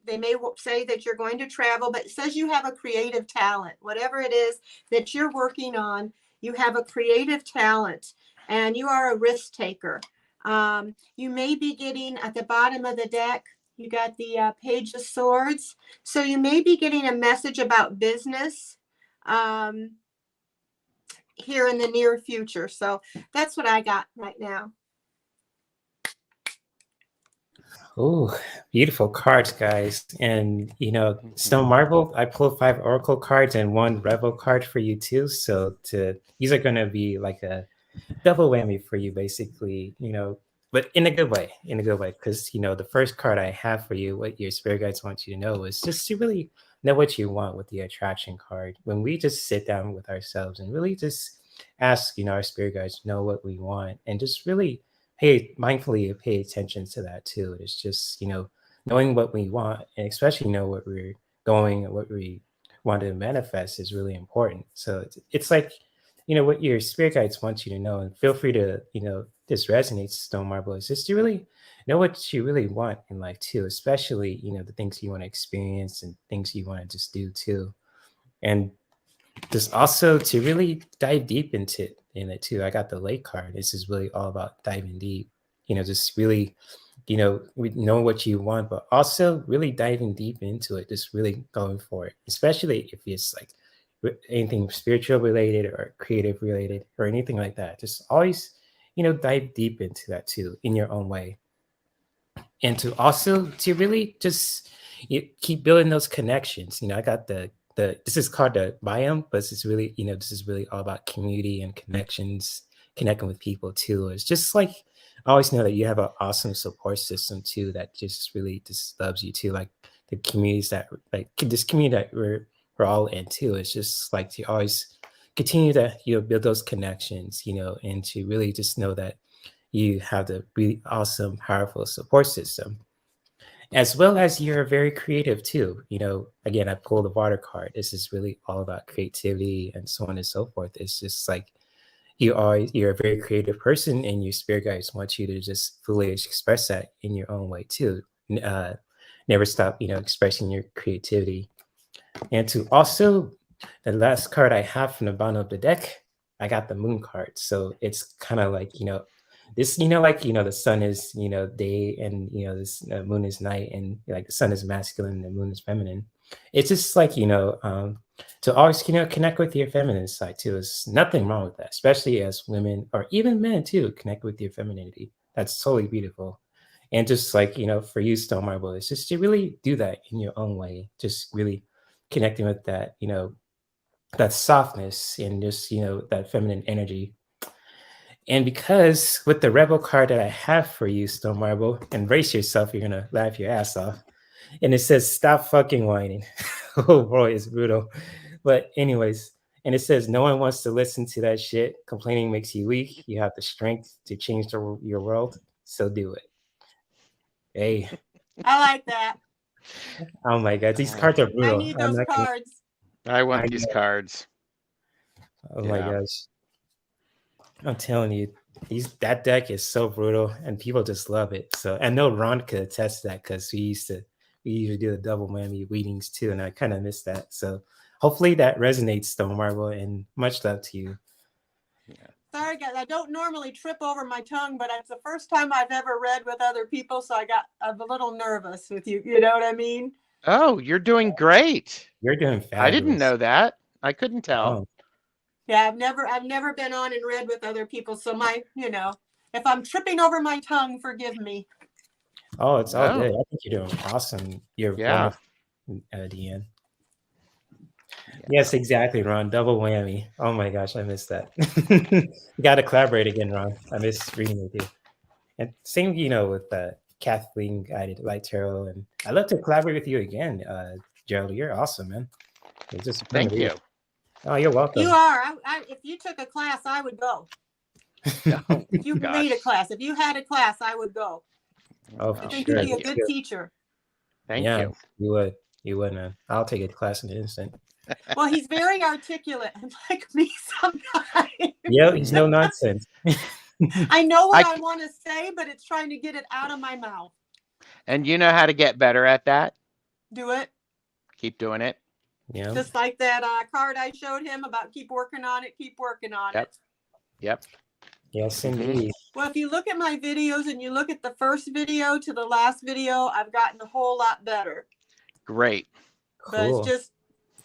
They may say that you're going to travel, but it says you have a creative talent. Whatever it is that you're working on, you have a creative talent. And you are a risk taker. You may be getting at the bottom of the deck, you got the Page of Swords. So you may be getting a message about business. here in the near future. So that's what I got right now. Oh, beautiful cards, guys. And, you know, Stone Marble, I pulled 5 Oracle cards and 1 Revel card for you too. So these are going to be like a double whammy for you, basically, you know, but in a good way, because, you know, the first card I have for you, what your spirit guides want you to know, is just to really know what you want with the attraction card. When we just sit down with ourselves and really just ask, you know, our spirit guides know what we want, and just really mindfully pay attention to that too. It's just, you know, knowing what we want, and especially know what we're going and what we want to manifest is really important. So it's like, you know, what your spirit guides want you to know, and feel free to, you know, this resonates, Stone Marble, is just to really know what you really want in life too, especially, you know, the things you want to experience and things you want to just do too. And just also to really dive deep into in it too. I got the lake card. This is really all about diving deep, you know, just really, you know what you want, but also really diving deep into it, just really going for it, especially if it's like anything spiritual related or creative related or anything like that. Just always, you know, dive deep into that too in your own way. And to also to really just keep building those connections. You know, I got the this is called the biome, but this is really, you know, this is really all about community and connections, connecting with people too. It's just like I always know that you have an awesome support system too that just really just loves you too. Like the communities that like this community that we're all in too. It's just like to always continue to, you know, build those connections, you know, and to really just know that you have the really awesome, powerful support system, as well as you're very creative too. You know, again, I pulled the water card. This is really all about creativity and so on and so forth. It's just like you're a very creative person, and your spirit guides want you to just fully express that in your own way too. Never stop, you know, expressing your creativity. And to also, the last card I have from the bottom of the deck, I got the moon card. So it's kind of like, you know, this, you know, like, you know, the sun is, you know, day, and, you know, this moon is night, and like the sun is masculine and the moon is feminine. It's just like, you know, to always, you know, connect with your feminine side too. There's nothing wrong with that, especially as women or even men too, connect with your femininity. That's totally beautiful. And just like, you know, for you, Stone Marble, it's just to really do that in your own way. Just really connecting with that, you know, that softness and just, you know, that feminine energy. And because with the Rebel card that I have for you, Stone Marble, and brace yourself, you're gonna laugh your ass off. And it says, "Stop fucking whining." Oh boy, it's brutal. But anyways, and it says, "No one wants to listen to that shit. Complaining makes you weak. You have the strength to change your world, so do it." Hey. I like that. Oh my god, these cards are brutal. I need those cards. I want these cards. Oh my gosh. I'm telling you, that deck is so brutal, and people just love it. So I know Ron could attest to that, because we usually do the double whammy readings too, and I kind of missed that. So hopefully that resonates, Stone Marble, and much love to you. Yeah. Sorry guys, I don't normally trip over my tongue, but it's the first time I've ever read with other people, so I'm a little nervous with you. You know what I mean? Oh, you're doing great. You're doing fabulous. I didn't know that. I couldn't tell. Oh. Yeah, I've never been on and read with other people, so you know, if I'm tripping over my tongue, forgive me. Oh, it's all good. I think you're doing awesome. You're wonderful, Deanne. Yes, exactly, Ron. Double whammy. Oh my gosh, I missed that. You got to collaborate again, Ron. I miss reading with you. And same, you know, with Kathleen Guided Light Tarot, and I'd love to collaborate with you again, Gerald. You're awesome, man. It's just thank you. Oh, you're welcome. You are. If you took a class, I would go. If you made a class, if you had a class, I would go. Oh, I think you'd be a good teacher. Thank you. You would, man. I'll take a class in an instant. Well, he's very articulate, like me sometimes. Yeah, he's no nonsense. I know what I want to say, but it's trying to get it out of my mouth. And you know how to get better at that? Do it. Keep doing it. Yeah. Just like that card I showed him about keep working on it, keep working on it. Yep. Yes, indeed. Well, if you look at my videos and you look at the first video to the last video, I've gotten a whole lot better. Great. But it's just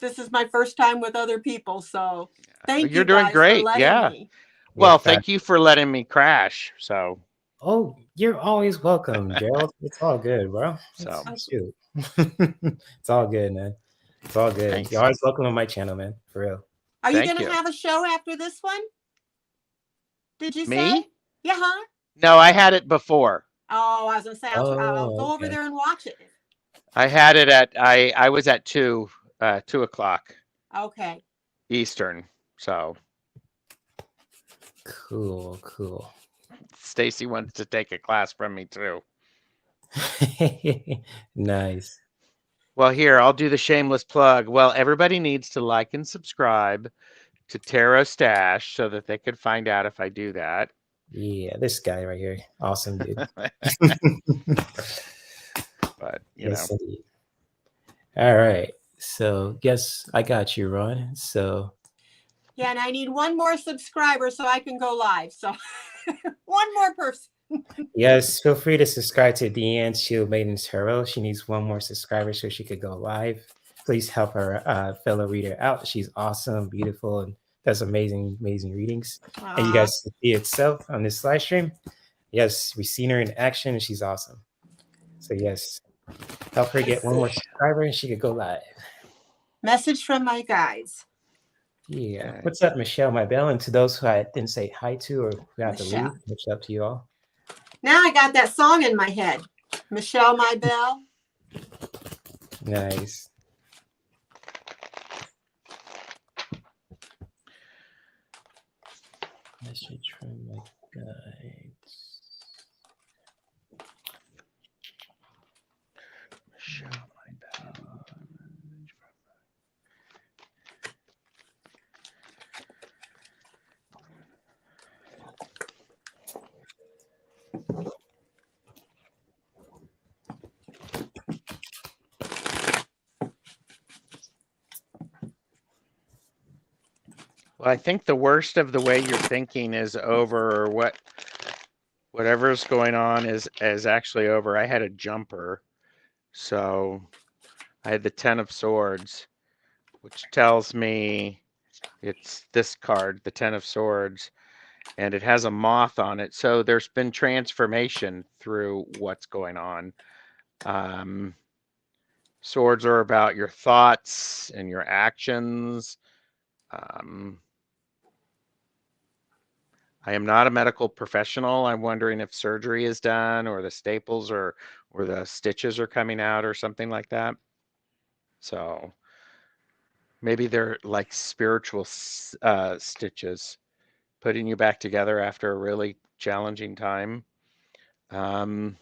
this is my first time with other people, so thank You're you doing guys great. for letting Yeah. me. Well, thank you for letting me crash. So. Oh, you're always welcome, Gerald. It's all good, bro. So. Shoot. It's all good, man. It's all good. Thanks. You're always welcome on my channel, man. For real. Are you going to have a show after this one? Did you say? Yeah, huh? No, I had it before. Oh, I was going to say, I'll go over there and watch it. I had it at, I was at 2 o'clock. Okay. Eastern. So. Cool, cool. Stacy wants to take a class from me too. Nice. Well, here, I'll do the shameless plug. Well, everybody needs to like and subscribe to Tarotstache so that they could find out if I do that. Yeah, this guy right here. Awesome, dude. But, yes, indeed. All right. So, yes, I got you, Ron. So, yeah, and I need one more subscriber so I can go live. So, one more person. Yes, feel free to subscribe to Deanne's Shield Maidens Tarot. She needs one more subscriber so she could go live. Please help her fellow reader out. She's awesome, beautiful, and does amazing readings. And you guys see itself on this live stream. Yes, we've seen her in action, and she's awesome. So yes, help her get one more subscriber, and she could go live. Message from my guides. Yeah. What's up, Michelle, my belle? And to those who I didn't say hi to or who have to leave, what's up to you all? Now I got that song in my head. Michelle, my belle. Nice. Message from my guides. Michelle, my belle. Well, I think the worst of the way you're thinking is over, or whatever's going on is actually over. I had a jumper, so I had the 10 of Swords, which tells me it's this card, the 10 of Swords, and it has a moth on it. So there's been transformation through what's going on. Swords are about your thoughts and your actions. I am not a medical professional. I'm wondering if surgery is done or the staples or the stitches are coming out or something like that. So maybe they're like spiritual stitches, putting you back together after a really challenging time. And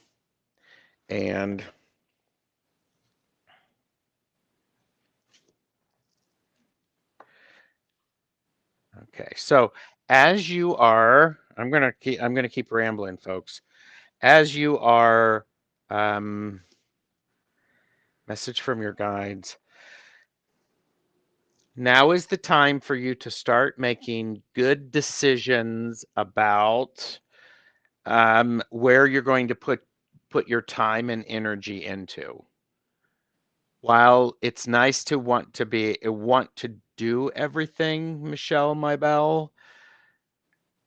okay, so as you are, I'm gonna keep rambling, folks. As you are, message from your guides. Now is the time for you to start making good decisions about where you're going to put your time and energy into. While it's nice to want to do everything, Michelle, my belle,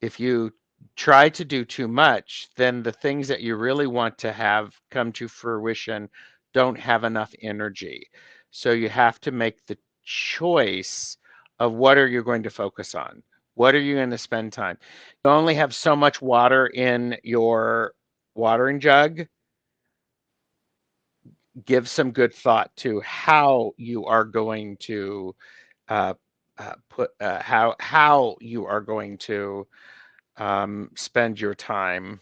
if you try to do too much, then the things that you really want to have come to fruition don't have enough energy. So you have to make the choice of what are you going to focus on? What are you going to spend time? You only have so much water in your watering jug. Give some good thought to how you are going to how you are going to spend your time,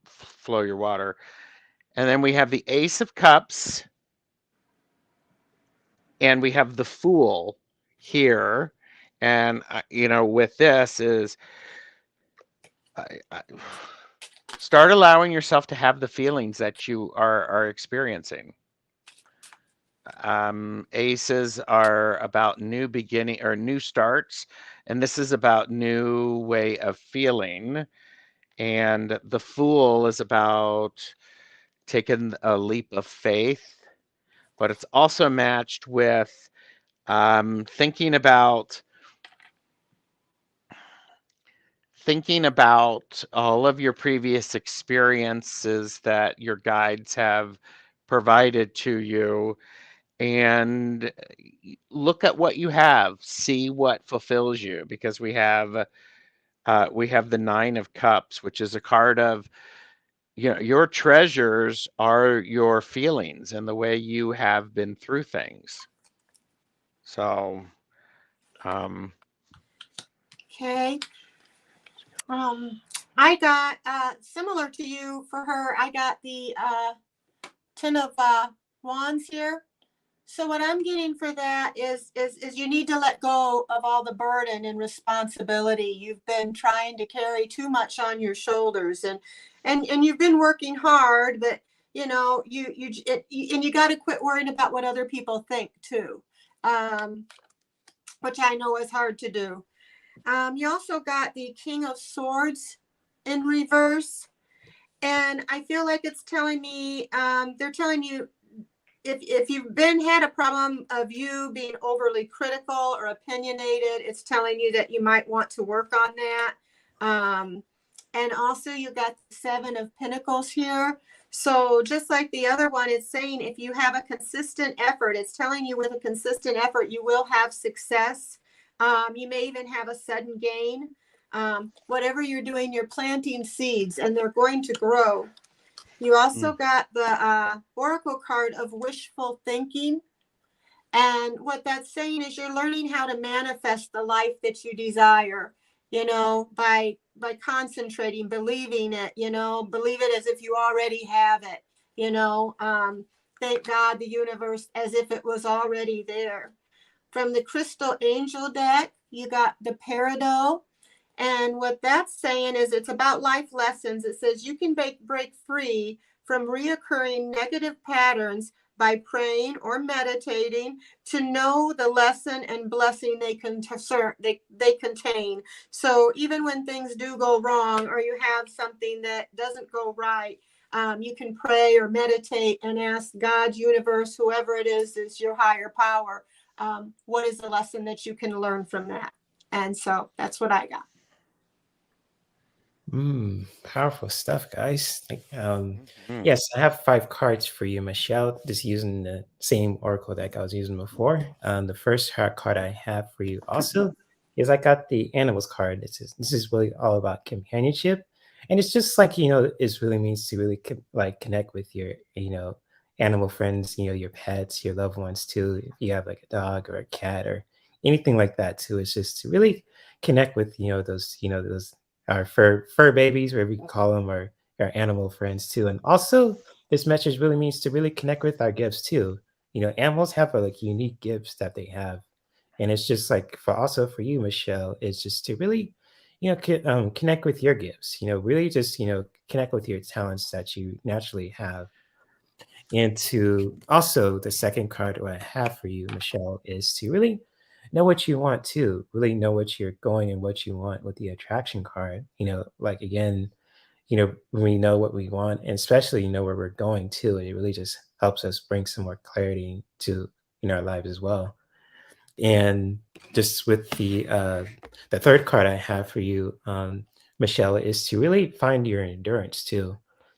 flow your water. And then we have the Ace of Cups, and we have the Fool here. And, with this is start allowing yourself to have the feelings that you are experiencing. Aces are about new beginning or new starts, and this is about new way of feeling. And the Fool is about taking a leap of faith, but it's also matched with thinking about all of your previous experiences that your guides have provided to you, and look at what you have, see what fulfills you, because we have the Nine of Cups, which is a card of, you know, your treasures are your feelings and the way you have been through things. So Okay. I got similar to you for her. I got the Ten of Wands here. So what I'm getting for that is you need to let go of all the burden and responsibility. You've been trying to carry too much on your shoulders, and you've been working hard, but you know you got to quit worrying about what other people think too, which I know is hard to do. You also got the King of Swords in reverse, and I feel like it's telling me they're telling you, if you've had a problem of you being overly critical or opinionated, it's telling you that you might want to work on that. And also you got the Seven of Pentacles here. So just like the other one, it's saying if you have a consistent effort, it's telling you with a consistent effort, you will have success. You may even have a sudden gain. Whatever you're doing, you're planting seeds and they're going to grow. You also got the Oracle card of wishful thinking. And what that's saying is you're learning how to manifest the life that you desire, you know, by concentrating, believing it, you know, believe it as if you already have it, you know, thank God, the universe, as if it was already there. From the Crystal Angel deck, you got the Peridot. And what that's saying is it's about life lessons. It says you can break free from reoccurring negative patterns by praying or meditating to know the lesson and blessing they contain. So even when things do go wrong or you have something that doesn't go right, you can pray or meditate and ask God, universe, whoever it is your higher power, what is the lesson that you can learn from that? And so that's what I got. Powerful stuff, guys. Yes, I have 5 cards for you, Michelle, just using the same oracle deck I was using before. The first card I have for you also is I got the Animals card. This is really all about companionship, and it's just like, you know, it really means to really connect with your, you know, animal friends, you know, your pets, your loved ones too. If you have like a dog or a cat or anything like that too, it's just to really connect with, you know, those our fur babies, whatever you can call them, or our animal friends too. And also, this message really means to really connect with our gifts too. You know, animals have like unique gifts that they have, and it's just like for you, Michelle, it's just to really, you know, connect with your gifts. You know, really just, you know, connect with your talents that you naturally have. And to also, the second card what I have for you, Michelle, is to really know what you want too. Really know what you're going and what you want with the attraction card. You know, like again, you know, when we know what we want, and especially know where we're going to, it really just helps us bring some more clarity to in our lives as well. And just with the third card I have for you, Michelle, is to really find your endurance too.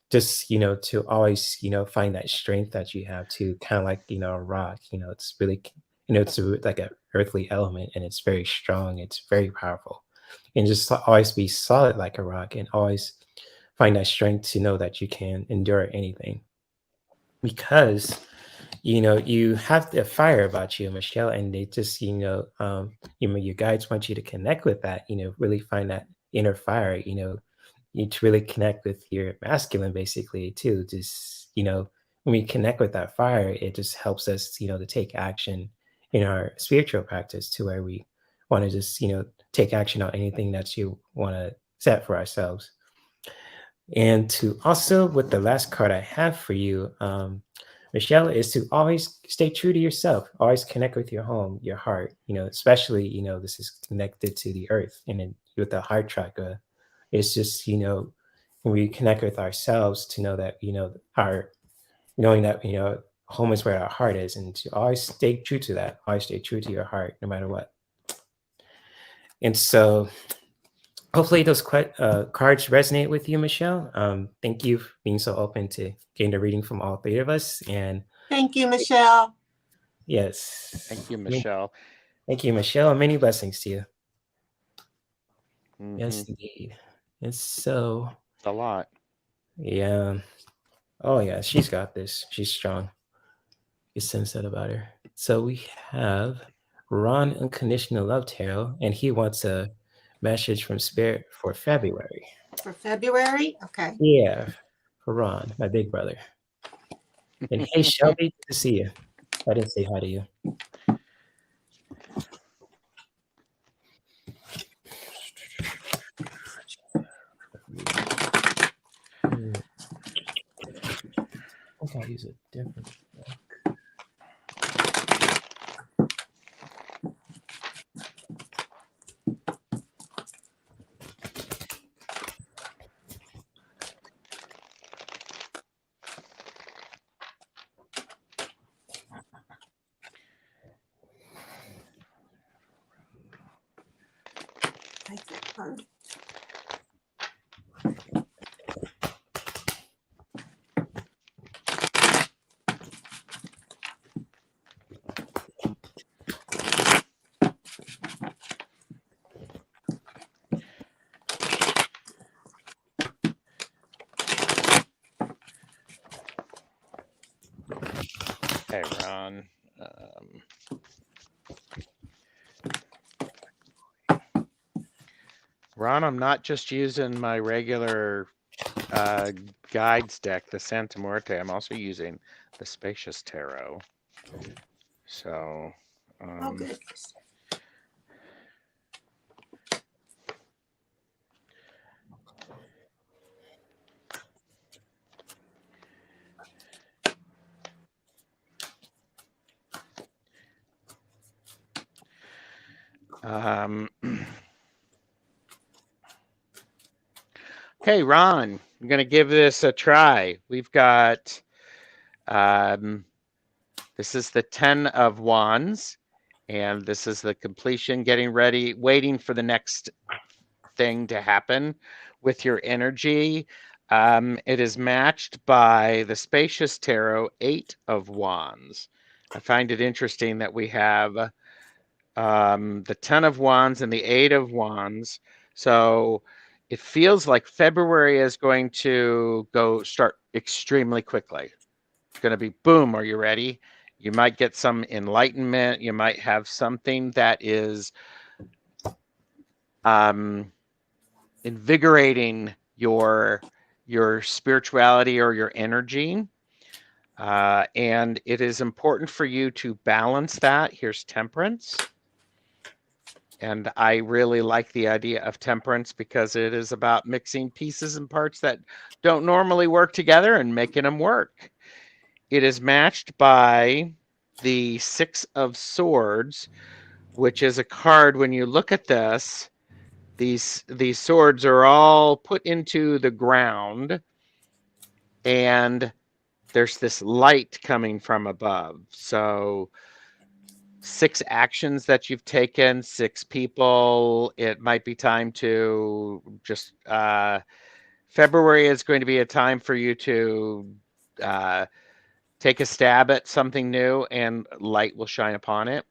Just, you know, to always, you know, find that strength that you have to kind of like, you know, a rock. You know, it's really, you know, like a earthly element, and it's very strong. It's very powerful, and just to always be solid like a rock, and always find that strength to know that you can endure anything, because you know, you have the fire about you, Michelle, and they just, you know, your guides want you to connect with that, you know, really find that inner fire, you know, you to really connect with your masculine basically too. Just, you know, when we connect with that fire, it just helps us, you know, to take action in our spiritual practice to where we want to just, you know, take action on anything that you want to set for ourselves. And to also, with the last card I have for you, Michelle, is to always stay true to yourself. Always connect with your home, your heart. You know, especially, you know, this is connected to the earth, and then with the heart chakra, it's just, you know, when we connect with ourselves to know that, you know, knowing that, you know, home is where our heart is, and to always stay true to that. Always stay true to your heart, no matter what. And so hopefully those cards resonate with you, Michelle. Thank you for being so open to getting the reading from all three of us. And Thank you, Michelle. yes. Thank you, Michelle. Thank you, Michelle. Many blessings to you. Mm-hmm. Yes, indeed. And so. It's a lot. Yeah. Oh, yeah. She's got this. She's strong. You sense that about her. So we have Ron Unconditional Love Tarot, and he wants a message from Spirit for February. For February? Okay. Yeah, for Ron, my big brother. And hey, Shelby, good to see you. I didn't say hi to you. I think I'll use a different book. Take that card. Hey, Ron. Ron, I'm not just using my regular guides deck, the Santa Muerte. I'm also using the Spacious Tarot. So, Oh, good. Okay, Ron, I'm going to give this a try. We've got, this is the 10 of Wands, and this is the completion, getting ready, waiting for the next thing to happen with your energy. It is matched by the Spacious Tarot, 8 of Wands. I find it interesting that we have the 10 of Wands and the 8 of Wands. So it feels like February is going to start extremely quickly. It's going to be boom. Are you ready? You might get some enlightenment. You might have something that is invigorating your spirituality or your energy. And it is important for you to balance that. Here's Temperance. And I really like the idea of Temperance because it is about mixing pieces and parts that don't normally work together and making them work. It is matched by the 6 of Swords, which is a card. When you look at this, these swords are all put into the ground, and there's this light coming from above. So 6 actions that you've taken, 6 people. It might be time to just February is going to be a time for you to take a stab at something new, and light will shine upon it.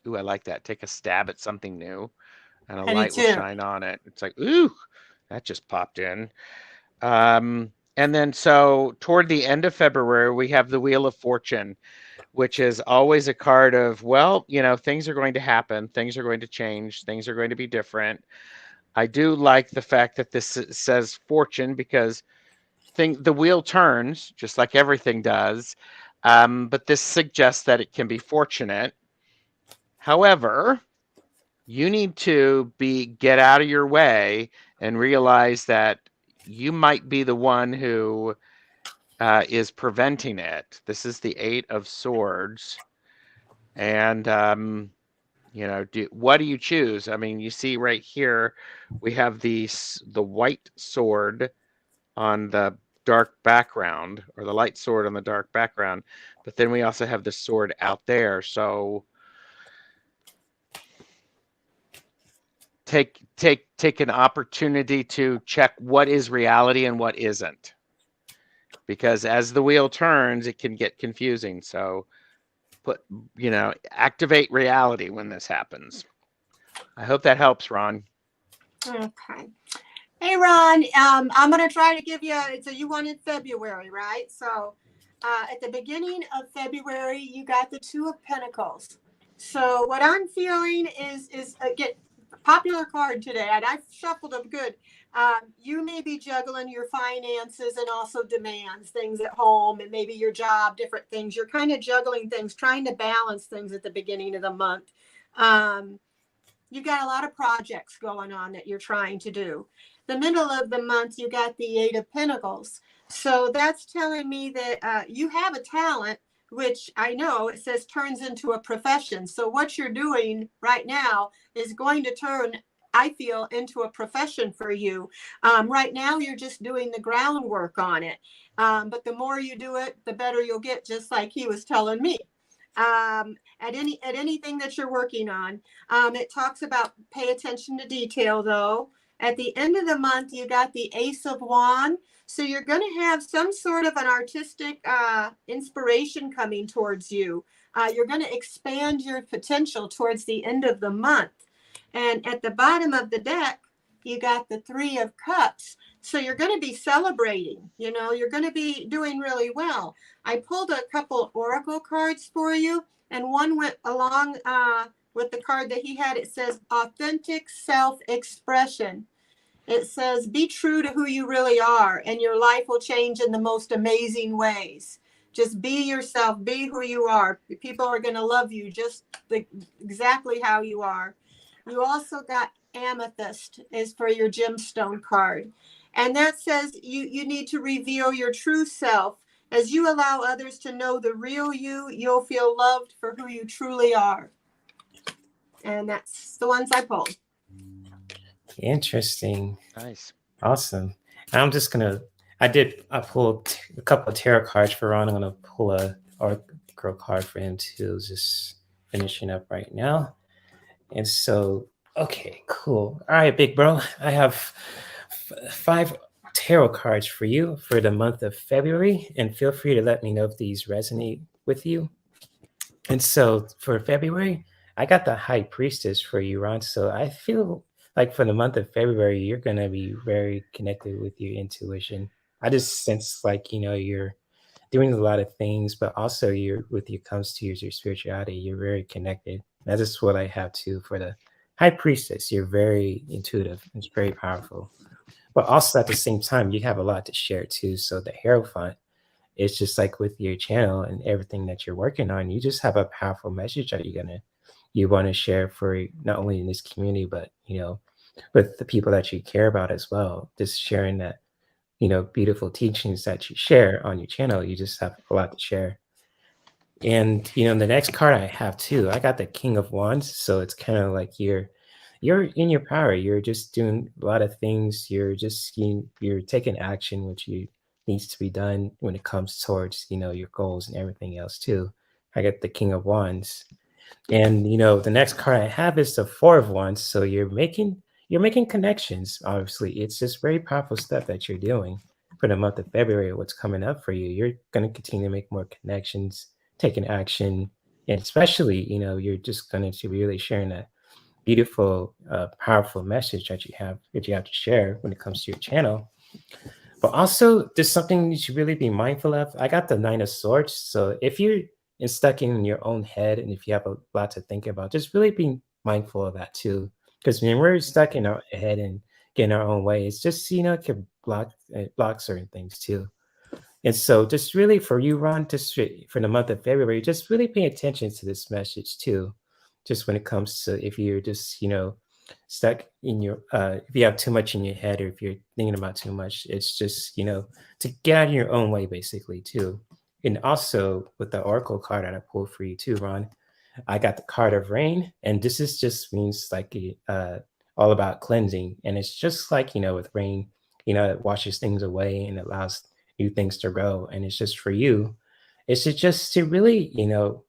Ooh, I like that. Take a stab at something new, and a light will shine on it. It's like, ooh, that just popped in. And then so toward the end of February, we have the Wheel of Fortune, which is always a card of, well, you know, things are going to happen. Things are going to change. Things are going to be different. I do like the fact that this says fortune because the wheel turns just like everything does. But this suggests that it can be fortunate. However, you need to get out of your way and realize that you might be the one who is preventing it. This is the 8 of Swords. And, you know, what do you choose? I mean, you see right here, we have the white sword on the dark background, or the light sword on the dark background, but then we also have the sword out there. So take an opportunity to check what is reality and what isn't, because as the wheel turns, it can get confusing. So activate reality when this happens. I hope that helps, Ron. Okay. Hey, Ron, I'm going to try to give you, so you wanted February, right? So at the beginning of February, you got the Two of Pentacles. So what I'm feeling is get a popular card today, and I've shuffled them good. You may be juggling your finances and also demands, things at home, and maybe your job, different things. You're kind of juggling things, trying to balance things at the beginning of the month. You've got a lot of projects going on that you're trying to do. The middle of the month, you got the Eight of Pentacles. So that's telling me that you have a talent, which I know it says turns into a profession. So what you're doing right now is going to turn, I feel, into a profession for you. Right now, you're just doing the groundwork on it. But the more you do it, the better you'll get, just like he was telling me. At anything that you're working on. It talks about pay attention to detail, though. At the end of the month, you got the Ace of Wands. So you're going to have some sort of an artistic inspiration coming towards you. You're going to expand your potential towards the end of the month. And at the bottom of the deck, you got the Three of Cups. So you're going to be celebrating, you're going to be doing really well. I pulled a couple oracle cards for you, and one went along with the card that he had. It says authentic self-expression. It says, be true to who you really are, and your life will change in the most amazing ways. Just be yourself, be who you are. People are going to love you just exactly how you are. You also got Amethyst is for your gemstone card. And that says you need to reveal your true self. As you allow others to know the real you, you'll feel loved for who you truly are. And that's the ones I pulled. Interesting. Nice. Awesome. I'm just gonna. I pulled a couple of tarot cards for Ron. I'm gonna pull a oracle card for him too. Just finishing up right now. And so, okay, cool. All right, big bro. I have 5 tarot cards for you for the month of February, and feel free to let me know if these resonate with you. And so for February, I got the High Priestess for you, Ron. So I feel like for the month of February, you're going to be very connected with your intuition. I just sense like, you're doing a lot of things, but also comes to your spirituality, you're very connected. That is what I have too for the High Priestess. You're very intuitive. It's very powerful. But also at the same time, you have a lot to share too. So the Hierophant, it's just like with your channel and everything that you're working on, you just have a powerful message that you want to share for not only in this community, but with the people that you care about as well. Just sharing that, beautiful teachings that you share on your channel, you just have a lot to share. And the next card I have too, I got the King of Wands. So it's kind of like you're in your power. You're just doing a lot of things. You're just you're taking action, which needs to be done when it comes towards your goals and everything else too. I got the King of Wands, and the next card I have is the Four of Wands. So you're making connections. Obviously, it's just very powerful stuff that you're doing for the month of February. What's coming up for you? You're going to continue to make more connections, taking action, and especially you're just going to be really sharing that beautiful, powerful message that you have to share when it comes to your channel. But also, there's something you should really be mindful of. I got the Nine of Swords. So if you're stuck in your own head and if you have a lot to think about, just really be mindful of that too. Because when we're stuck in our head and getting our own way, it's just, it can block certain things too. And so just really for you, Ron, just for the month of February, just really pay attention to this message too. Just when it comes to if you're just, stuck in your, if you have too much in your head or if you're thinking about too much, it's just, to get out of your own way basically too. And also with the Oracle card that I pulled for you too, Ron, I got the card of rain. And this is just means like all about cleansing. And it's just like, with rain, it washes things away and allows new things to grow. And it's just for you, it's just to really, you know,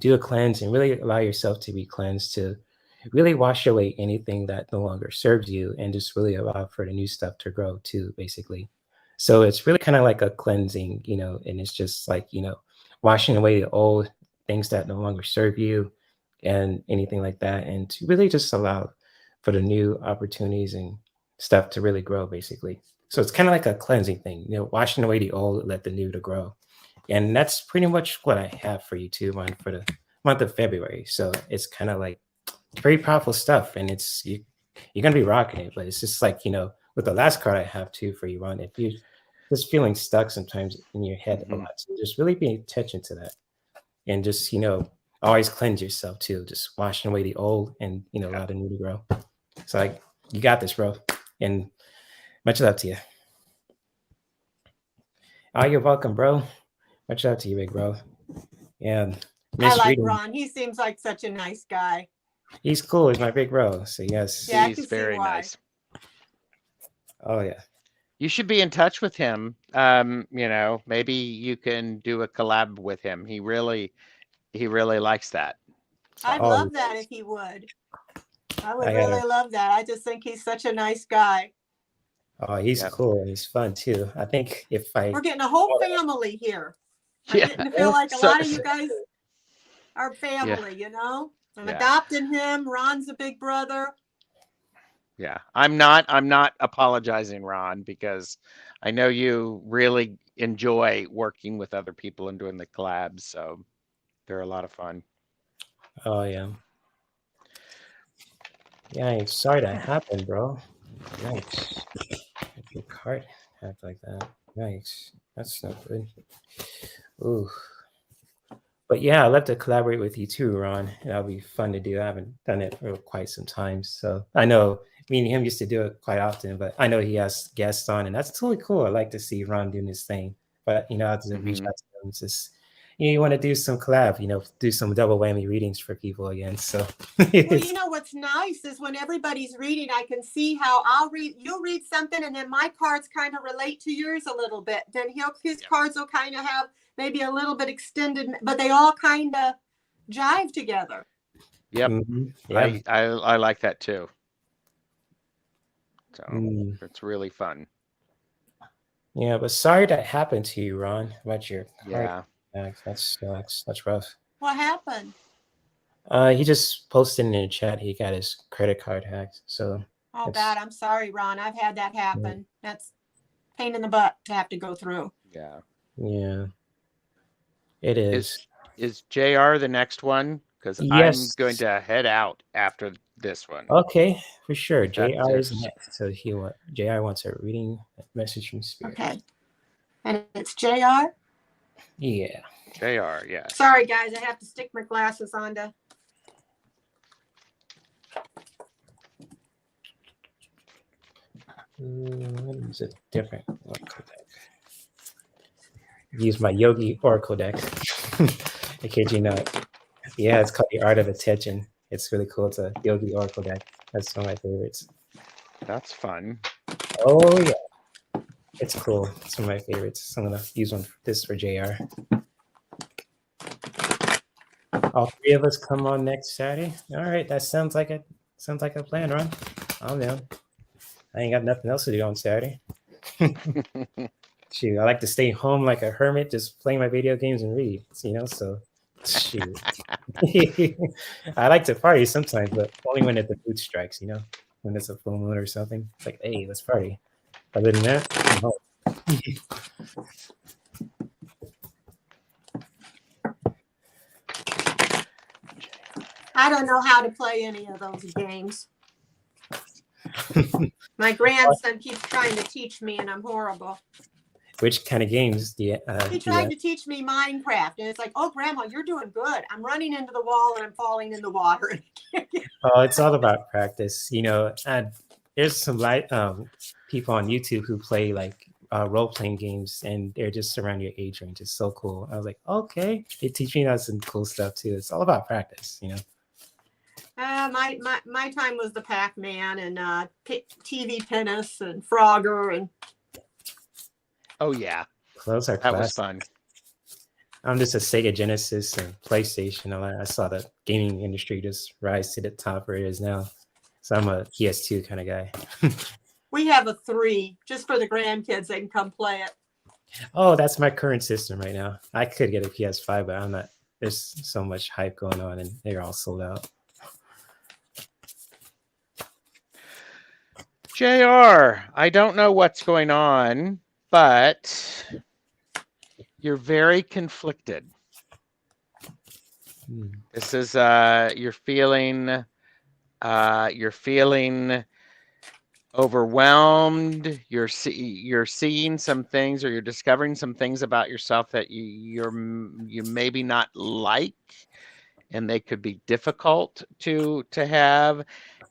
do a cleanse and really allow yourself to be cleansed, to really wash away anything that no longer serves you, and just really allow for the new stuff to grow too, basically. So it's really kind of like a cleansing, you know, and it's just like, you know, washing away the old things that no longer serve you and anything like that, and to really just allow for the new opportunities and stuff to really grow, basically. So it's kind of like a cleansing thing, you know, washing away the old, let the new to grow. And that's pretty much what I have for you too, man, for the month of February. So it's kind of like very powerful stuff, and it's you're gonna be rocking it. But it's just like, you know, with the last card I have too for you, Ron, if you're just feeling stuck sometimes in your head a lot, so just really pay attention to that, and just, you know, always cleanse yourself too, just washing away the old and, you know, allow the new to grow. So like, you got this, bro, and much love to you. Oh, you're welcome, bro. Much love to you, big bro. And I like Ron. He seems like such a nice guy. He's cool. He's my big bro. So yes. Yeah, he's very nice. Oh yeah. You should be in touch with him. You know, maybe you can do a collab with him. He really likes that. I'd love that if he would. I would really love that. I just think he's such a nice guy. Oh, he's cool and he's fun too. I think if we're getting a whole family here. I'm getting to feel like a lot of you guys are family, you know? I'm adopting him. Ron's a big brother. Yeah, I'm not apologizing, Ron, because I know you really enjoy working with other people and doing the collabs, so they're a lot of fun. Oh yeah. Yeah, I'm sorry that happened, bro. Yikes. If your card act like that. Yikes. That's not good. Ooh. But yeah, I'd love to collaborate with you too, Ron. That'll be fun to do. I haven't done it for quite some time. So I know me and him used to do it quite often, but I know he has guests on, and that's totally cool. I like to see Ron doing his thing. But, you know, I have to reach out to him. It's just, you know, you want to do some collab, you know, do some double whammy readings for people again. So well, you know what's nice is when everybody's reading, I can see how you'll read something, and then my cards kind of relate to yours a little bit. Then his cards will kind of have maybe a little bit extended, but they all kind of jive together. Yep. Yeah. I like that too. So it's really fun. Yeah, but sorry that happened to you, Ron. About your card. Yeah. That's rough. What happened? He just posted in the chat he got his credit card hacked. So God, I'm sorry, Ron. I've had that happen. That's pain in the butt to have to go through. Yeah. Yeah. It is. Is JR the next one? Because I'm going to head out after this one. Okay, for sure. JR is next. So JR wants a reading message from Spirit. Okay. And it's JR? Yeah. JR, yeah. Sorry, guys. I have to stick my glasses on to... It's a different Oracle deck. Use my Yogi Oracle deck. In case you know it. Yeah, it's called The Art of Attention. It's really cool. It's a Yogi Oracle deck. That's one of my favorites. That's fun. Oh yeah, it's cool. It's one of my favorites. So I'm gonna use this for JR. All three of us come on next Saturday. All right, that sounds like a plan, Ron. I'm down. I ain't got nothing else to do on Saturday. Shoot, I like to stay home like a hermit, just playing my video games and read. You know, so shoot. I like to party sometimes, but only when the mood strikes. You know, when it's a full moon or something. It's like, hey, let's party. Other than that, I'm home. I don't know how to play any of those games. My grandson keeps trying to teach me, and I'm horrible. Which kind of games do you? He tried to teach me Minecraft, and it's like, oh, Grandma, you're doing good. I'm running into the wall, and I'm falling in the water. Oh, it's all about practice. You know, there's some people on YouTube who play like role-playing games, and they're just around your age range. It's so cool. I was like, okay, they teach me some cool stuff too. It's all about practice, you know. My time was the Pac-Man and TV Tennis and Frogger and. Oh yeah, Those are that was classic. fun. I'm just a Sega Genesis and PlayStation. I saw the gaming industry just rise to the top where it is now. So I'm a PS2 kind of guy. We have a 3 just for the grandkids. They can come play it. Oh, that's my current system right now. I could get a PS5, but I'm not. There's so much hype going on, and they're all sold out. JR, I don't know what's going on, but you're very conflicted. This is you're feeling overwhelmed. You're seeing some things, or you're discovering some things about yourself that you maybe not like, and they could be difficult to have,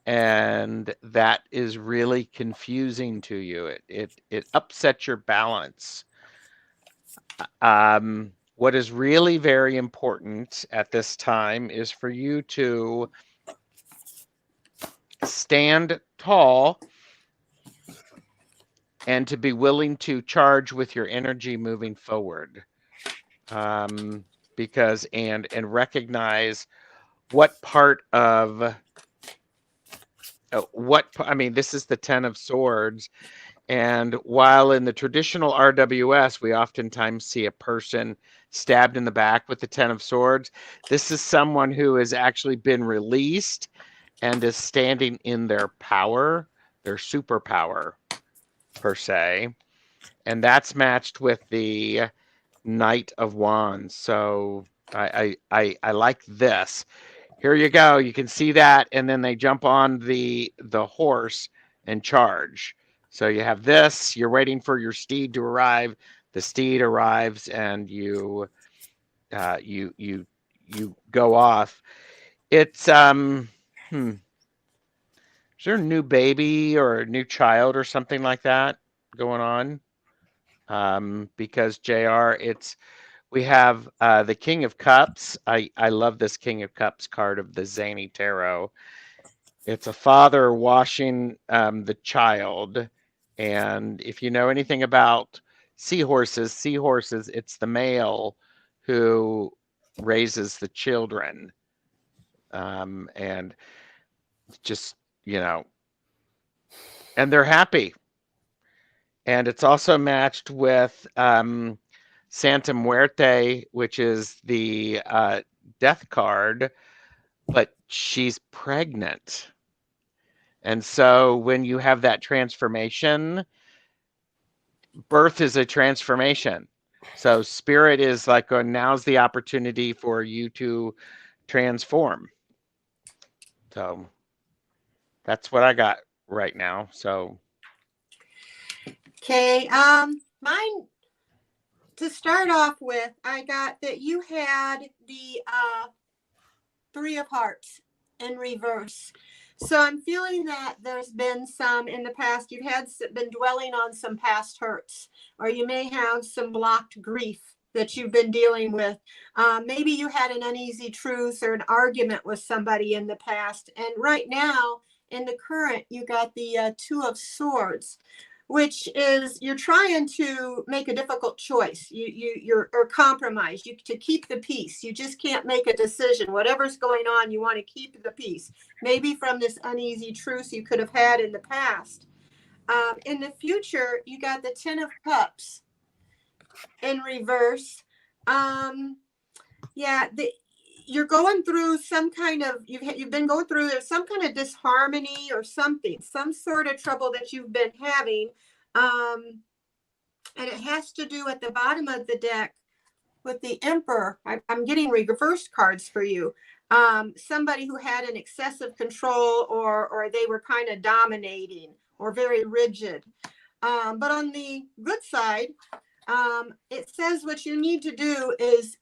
and that is really confusing to you. It upsets your balance. What is really very important at this time is for you to stand tall and to be willing to charge with your energy moving forward. Because and recognize what part of this is the 10 of Swords. And while in the traditional RWS, we oftentimes see a person stabbed in the back with the 10 of Swords, this is someone who has actually been released and is standing in their power, their superpower, per se. And that's matched with the Knight of Wands. So I like this. Here you go. You can see that. And then they jump on the horse and charge. So you have this, you're waiting for your steed to arrive. The steed arrives and you go off. It's is there a new baby or a new child or something like that going on? Because JR, we have the King of Cups. I love this King of Cups card of the Zany Tarot. It's a father washing the child. And if you know anything about seahorses, it's the male who raises the children. And just, and they're happy. And it's also matched with Santa Muerte, which is the death card, but she's pregnant. And so when you have that transformation, birth is a transformation. So spirit is like, now's the opportunity for you to transform. So that's what I got right now. So. Okay. Mine, to start off with, I got that you had the 3 of Hearts in reverse. So I'm feeling that there's been some in the past, you've been dwelling on some past hurts, or you may have some blocked grief that you've been dealing with. Maybe you had an uneasy truce or an argument with somebody in the past. And right now, in the current, you got the 2 of Swords, which is you're trying to make a difficult choice. You're or compromise. To keep the peace. You just can't make a decision. Whatever's going on, you want to keep the peace. Maybe from this uneasy truce you could have had in the past. In the future, you got the 10 of Cups in reverse. You're going through some kind of, you've been going through some kind of disharmony or something, some sort of trouble that you've been having. And it has to do at the bottom of the deck with the Emperor. I'm getting reversed cards for you. Somebody who had an excessive control, or they were kind of dominating or very rigid. But on the good side, it says what you need to do is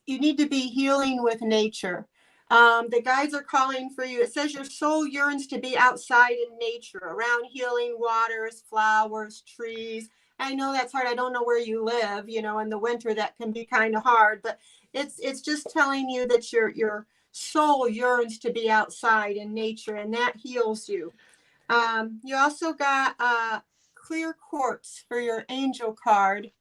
you need to be healing with nature. The guides are calling for you. It says your soul yearns to be outside in nature, around healing waters, flowers, trees. I know that's hard. I don't know where you live, in the winter that can be kind of hard, but it's just telling you that your soul yearns to be outside in nature, and that heals you. You also got clear quartz for your angel card,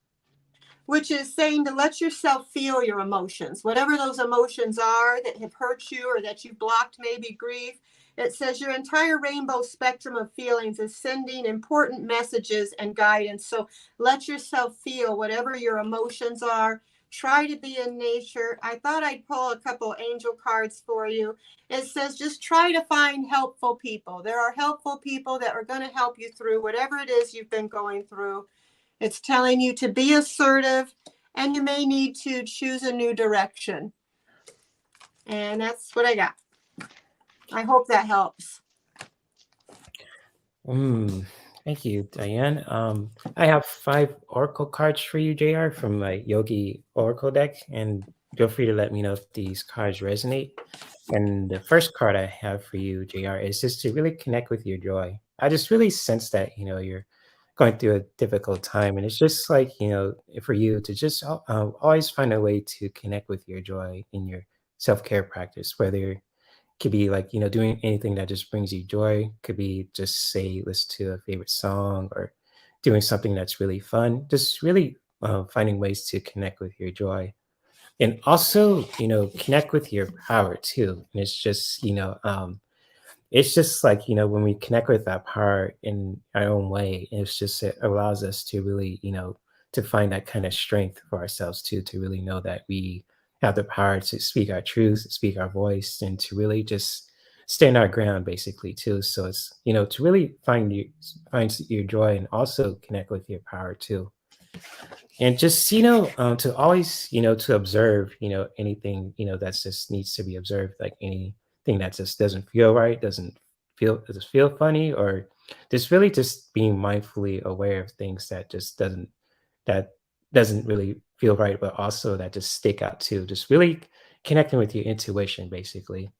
which is saying to let yourself feel your emotions, whatever those emotions are that have hurt you or that you've blocked, maybe grief. It says your entire rainbow spectrum of feelings is sending important messages and guidance. So let yourself feel whatever your emotions are. Try to be in nature. I thought I'd pull a couple angel cards for you. It says just try to find helpful people. There are helpful people that are going to help you through whatever it is you've been going through. It's telling you to be assertive, and you may need to choose a new direction. And that's what I got. I hope that helps. Thank you, Diane. I have 5 Oracle cards for you, JR, from my Yogi Oracle deck, and feel free to let me know if these cards resonate. And the first card I have for you, JR, is just to really connect with your joy. I just really sense that, you're going through a difficult time, and it's just like, for you to just always find a way to connect with your joy in your self-care practice, whether could be like, doing anything that just brings you joy. Could be just say, listen to a favorite song or doing something that's really fun. Just really finding ways to connect with your joy. And also, connect with your power too. And it's just like, when we connect with that power in our own way, it allows us to really, to find that kind of strength for ourselves too, to really know that we have the power to speak our truth, speak our voice, and to really just stand our ground basically too. So it's, to really find your joy and also connect with your power too. And just, to always, to observe, anything, that just needs to be observed, like anything that just doesn't feel right, doesn't feel funny, or just really just being mindfully aware of things that doesn't really feel right, but also that just stick out too. Just really connecting with your intuition, basically.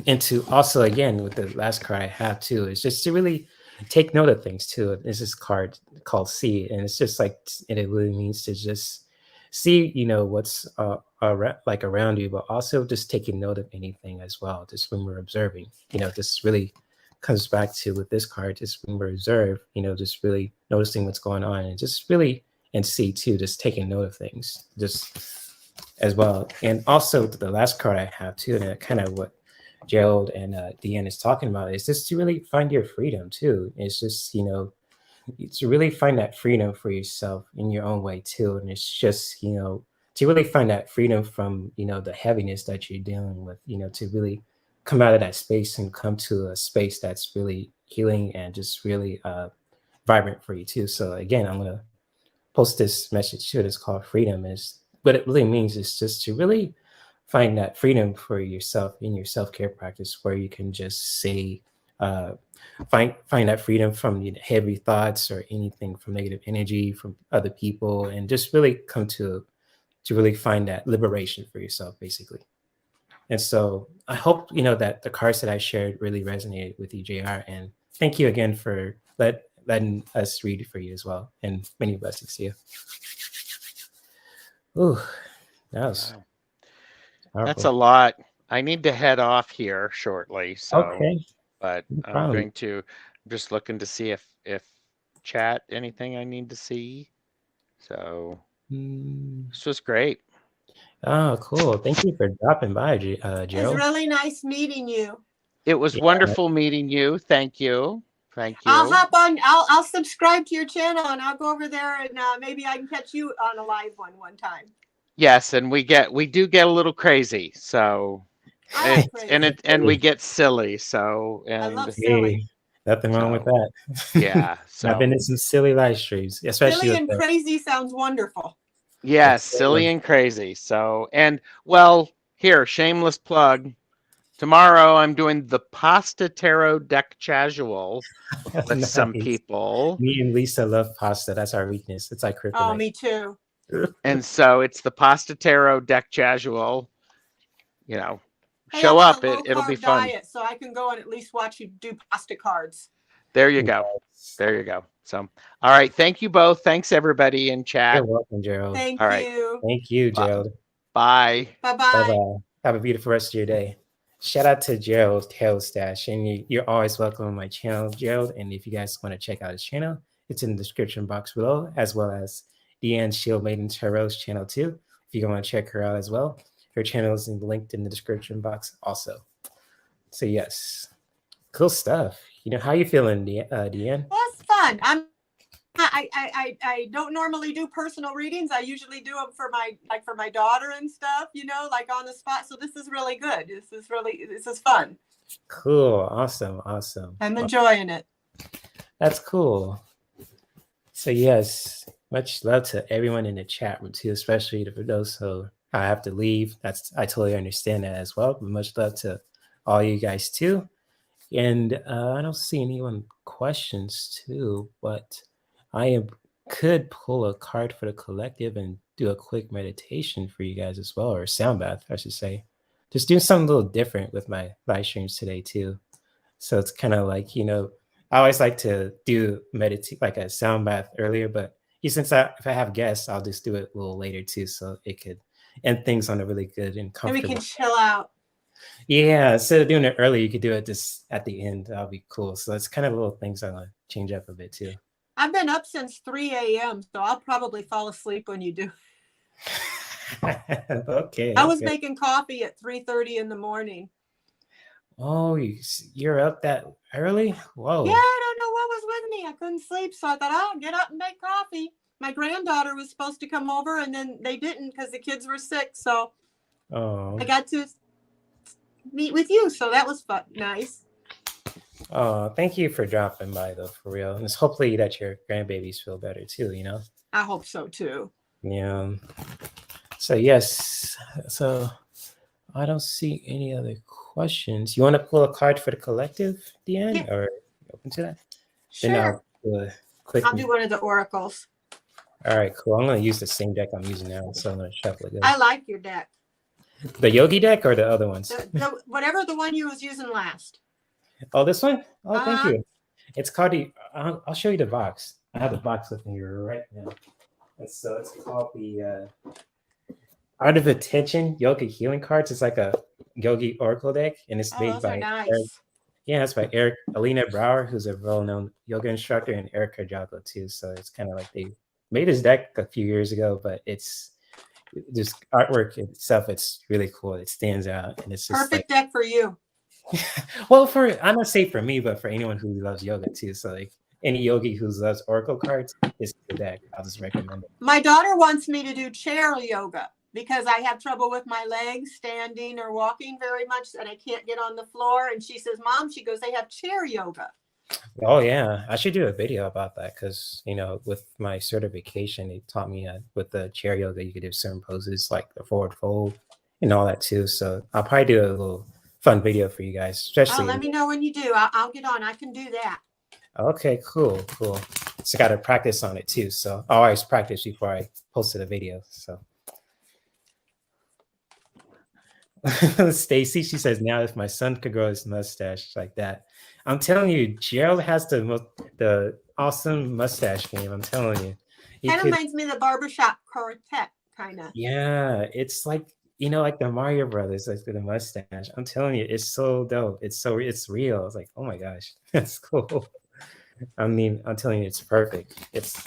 And to also, again, with the last card I have too, is just to really take note of things too. There's this card called See, and it's just like, and it really means to just see, what's around you, but also just taking note of anything as well. Just when we're observing, this really comes back to with this card, just when we're observe, just really noticing what's going on, and just really, and see too, just taking note of things just as well. And also the last card I have too, and kind of what Gerald and Deanne is talking about, is just to really find your freedom too. It's just, to really find that freedom for yourself in your own way too. And it's just, to really find that freedom from, the heaviness that you're dealing with, to really come out of that space and come to a space that's really healing and just really vibrant for you too. So again, I'm going to post this message too. It's called Freedom. Is what it really means is just to really find that freedom for yourself in your self-care practice, where you can just say, find that freedom from heavy thoughts or anything from negative energy from other people, and just really come to really find that liberation for yourself, basically. And so I hope, that the cards that I shared really resonated with you, JR. And thank you again for letting us read for you as well. And many blessings to you. Ooh, that was powerful. That's a lot. I need to head off here shortly. So, okay. But No I'm problem. just looking to see if chat anything I need to see. So this was great. Oh, cool. Thank you for dropping by, It was Gerald. really nice meeting you. It was wonderful meeting you. Thank you. Thank you. I'll hop on. I'll subscribe to your channel, and I'll go over there, and maybe I can catch you on a live one time. Yes, and we do get a little crazy. So and we get silly. So I love and silly. Nothing wrong with that. Yeah. So I've been in some silly live streams, especially silly and crazy sounds wonderful. yes, silly and crazy. So, and well, here, shameless plug. Tomorrow I'm doing the Pasta Tarot deck casual with Nice. some people. Me and Lisa love pasta. That's our weakness. It's like kryptonite. Oh, me too. And so it's the Pasta Tarot deck casual. Hey, show I'm up. on a It'll be low-carb fun. diet, so I can go and at least watch you do pasta cards. There you go. There you go. So, all right. Thank you both. Thanks everybody in chat. You're welcome, Gerald. Thank All right. you. Thank you, Gerald. Bye. Bye-bye. Bye-bye. Have a beautiful rest of your day. Shout out to Gerald Tarotstache, and you're always welcome on my channel, Gerald. And if you guys want to check out his channel, It's in the description box below, as well as Deanne's Shield Maiden Tarot's channel too. If you want to check her out as well, her channel is linked in the description box also. So yes, cool stuff. How you feeling, Deanne? Well, it's fun. I don't normally do personal readings. I usually do them for my daughter and stuff, like on the spot. So this is really good. This is fun. Cool. Awesome. I'm enjoying it. That's cool. So yes, much love to everyone in the chat room too, especially for those who I have to leave. I totally understand that as well. But much love to all you guys too. And I don't see anyone questions too, but could pull a card for the collective and do a quick meditation for you guys as well, or a sound bath, I should say. Just doing something a little different with my live streams today too. So it's kind of like, I always like to do meditate, like a sound bath earlier, but since if I have guests, I'll just do it a little later too, so it could end things on a really good and comfortable. And we can chill out. Yeah, instead of doing it early, you could do it just at the end. That'll be cool. So it's kind of little things I want to change up a bit too. I've been up since 3 a.m., so I'll probably fall asleep when you do. Okay. I was making coffee at 3:30 in the morning. Oh, you're up that early? Whoa. Yeah, I don't know what was with me. I couldn't sleep, so I thought, I'll get up and make coffee. My granddaughter was supposed to come over, and then they didn't because the kids were sick. So I got to meet with you, so that was fun. Nice. Oh, thank you for dropping by, though, for real. And it's hopefully that your grandbabies feel better too, I hope so too. Yeah. So yes. So I don't see any other questions. You want to pull a card for the collective, Deanne? Yeah. Or open to that? Sure. Then I'll do one of the oracles. All right, cool. I'm going to use the same deck I'm using now, so I'm going to shuffle it. I like your deck. The Yogi deck or the other ones? Whatever the one you was using last. Oh, this one? Oh, thank you. It's called I'll show you the box. I have the box with me right now. And so it's called the Art of Attention Yoga Healing Cards. It's like a Yogi Oracle deck, and it's made by nice. It's by Alina Brower, who's a well-known yoga instructor, and Erica Jago too. So it's kind of like they made this deck a few years ago, but it's just artwork itself. It's really cool. It stands out, and it's just perfect deck for you. Well, I'm not say for me, but for anyone who loves yoga too. So like any yogi who loves oracle cards, it's the deck. I'll just recommend it. My daughter wants me to do chair yoga because I have trouble with my legs standing or walking very much, and I can't get on the floor. And she says, Mom, she goes, they have chair yoga. Oh yeah, I should do a video about that because with my certification, they taught me with the chair yoga you could do certain poses like the forward fold and all that too. So I'll probably do a little fun video for you guys, especially. Let me know when you do. I'll get on. I can do that. Okay, cool. So got to practice on it too. So I always practice before I posted a video. So Stacy, she says, now if my son could grow his mustache like that, I'm telling you, Gerald has the awesome mustache game. I'm telling you. Kind of reminds me of the barbershop quartet, kind of. Yeah, it's like like the Mario Brothers, like the mustache. I'm telling you, it's so dope. It's real. It's like, oh my gosh, that's cool. I mean, I'm telling you, it's perfect. It's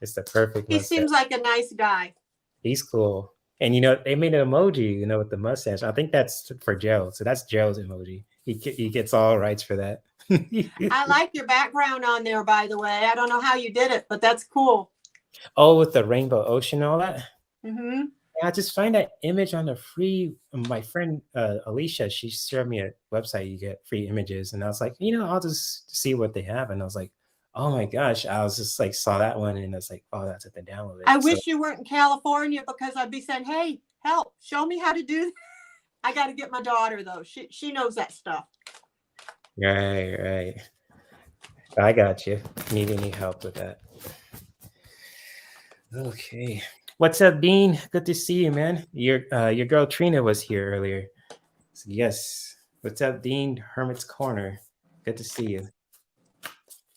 the perfect. He seems like a nice guy. He's cool, and they made an emoji, with the mustache. I think that's for Gerald. So that's Gerald's emoji. He gets all rights for that. I like your background on there, by the way. I don't know how you did it, but that's cool. Oh, with the rainbow ocean and all that. Mm-hmm. I just find that image on the free. My friend Alicia, she shared me a website you get free images, and I was like, I'll just see what they have, and I was like, oh my gosh, I was just like saw that one, and I was like, oh, that's at the download. I wish you weren't in California because I'd be saying, hey, help, show me how to do that. I got to get my daughter though. She knows that stuff. Right. I got you. Need any help with that? Okay. What's up, Dean? Good to see you, man. Your girl Trina was here earlier. So yes. What's up, Dean? Hermits Corner. Good to see you.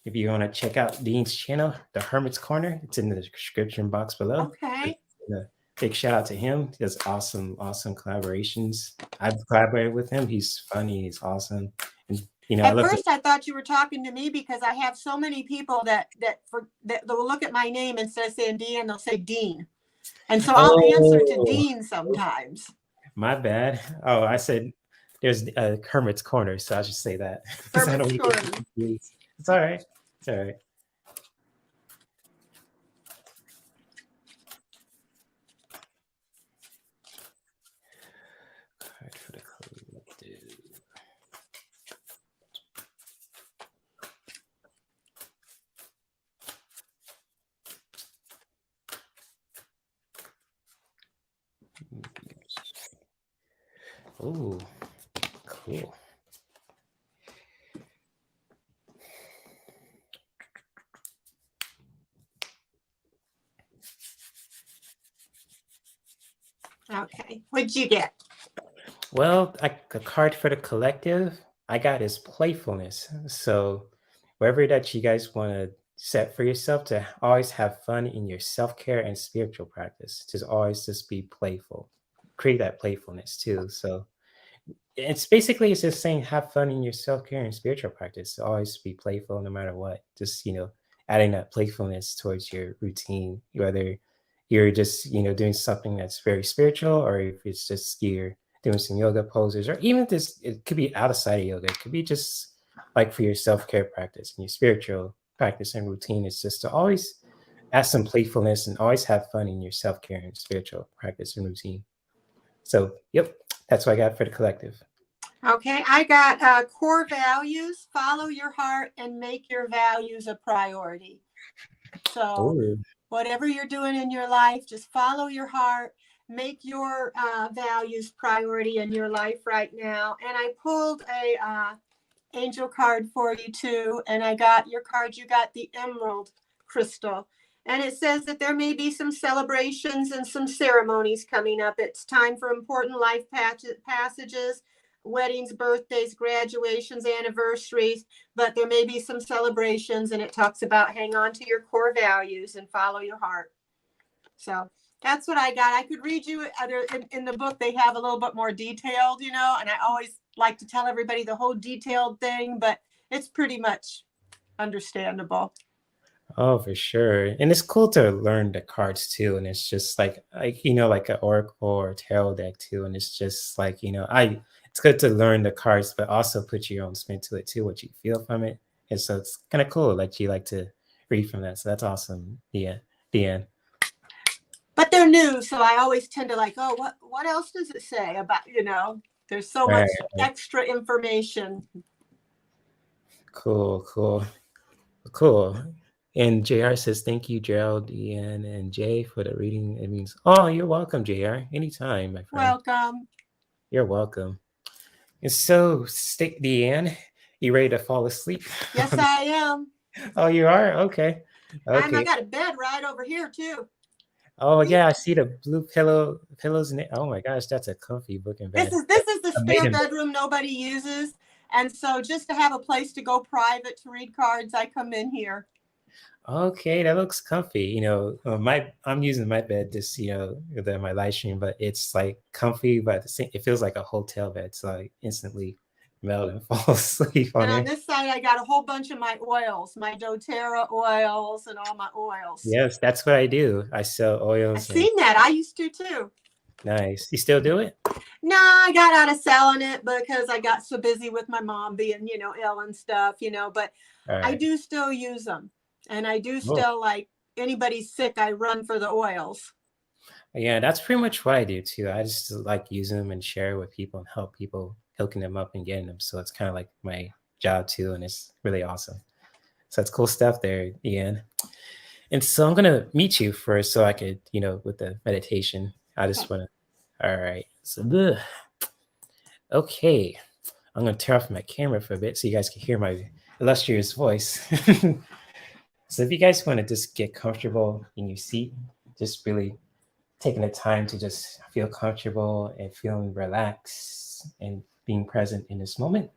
If you want to check out Dean's channel, the Hermits Corner, it's in the description box below. Okay. Big shout out to him. He does awesome collaborations. I've collaborated with him. He's funny. He's awesome. And You know, At first, I thought you were talking to me because I have so many people that will look at my name instead of saying Dean, they'll say Dean, and so I'll answer to Dean sometimes. My bad. Oh, I said there's a Hermits Corner, so I should say that. Hermits Corner. It's all right. It's all right. Card for the collective. Oh, cool. Okay, what'd you get? Well, a card for the collective I got is playfulness. So wherever that you guys want to set for yourself, to always have fun in your self-care and spiritual practice. Just always just be playful. Create that playfulness too. So it's basically, it's just saying have fun in your self-care and spiritual practice. Always be playful no matter what. Just, adding that playfulness towards your routine, whether you're just, doing something that's very spiritual, or if it's just you're doing some yoga poses, or even this, it could be outside of yoga. It could be just like for your self-care practice and your spiritual practice and routine. It's just to always add some playfulness and always have fun in your self-care and spiritual practice and routine. So, yep, that's what I got for the collective. Okay, I got core values, follow your heart and make your values a priority. So whatever you're doing in your life, just follow your heart, make your values priority in your life right now. And I pulled a angel card for you too. And I got your card, you got the emerald crystal. And it says that there may be some celebrations and some ceremonies coming up. It's time for important life passages, weddings, birthdays, graduations, anniversaries, but there may be some celebrations, and it talks about hang on to your core values and follow your heart. So that's what I got. I could read you in the book. They have a little bit more detailed, and I always like to tell everybody the whole detailed thing, but it's pretty much understandable. Oh, for sure. And it's cool to learn the cards too. And it's just like like an oracle or tarot deck too. And it's just like, it's good to learn the cards, but also put your own spin to it too, what you feel from it. And so it's kind of cool that you like to read from that. So that's awesome. Yeah. The end. But they're new, so I always tend to like, oh, what else does it say about, there's so much extra information. Cool. And JR says, thank you, Gerald, Ian, and Jay for the reading. It means, oh, you're welcome, JR. Anytime, my friend. Welcome. You're welcome. And so, Deanne, you ready to fall asleep? Yes, I am. Oh, you are? Okay. I got a bed right over here, too. Oh, yeah, I see the blue pillows. Oh, my gosh, that's a comfy looking bed. This is the spare bedroom nobody uses. And so just to have a place to go private to read cards, I come in here. Okay, that looks comfy. I'm using my bed just, my live stream, but it's like comfy, but it feels like a hotel bed. So I instantly melt and fall asleep on it. And on this side, I got a whole bunch of my oils, my doTERRA oils and all my oils. Yes, that's what I do. I sell oils. I've seen that. I used to too. Nice. You still do it? No, I got out of selling it because I got so busy with my mom being, ill and stuff, but I do still use them. And I do still, like, anybody's sick, I run for the oils. Yeah, that's pretty much what I do too. I just like using them and share with people and help people hooking them up and getting them. So it's kind of like my job too. And it's really awesome. So that's cool stuff there, Ian. And so I'm going to meet you first so I could, with the meditation. I just want to, all right. So, okay. I'm going to turn off my camera for a bit so you guys can hear my illustrious voice. So if you guys want to just get comfortable in your seat, just really taking the time to just feel comfortable and feeling relaxed and being present in this moment.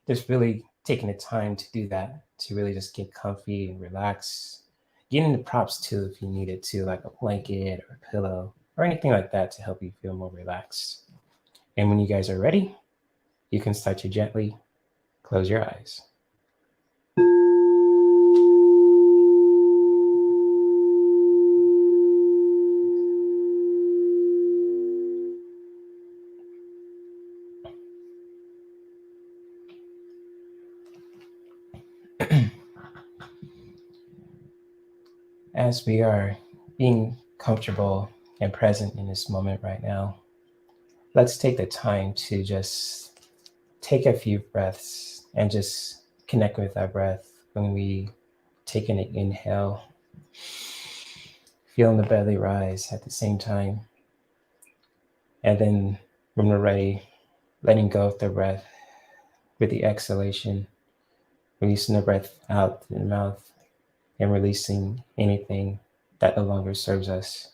Just really taking the time to do that, to really just get comfy and relax. Getting the props too if you need it to, like a blanket or a pillow or anything like that to help you feel more relaxed. And when you guys are ready, you can start to gently close your eyes. As we are being comfortable and present in this moment right now, let's take the time to just take a few breaths and just connect with our breath. When we take an inhale, feeling the belly rise at the same time. And then when we're ready, letting go of the breath with the exhalation, releasing the breath out in the mouth and releasing anything that no longer serves us.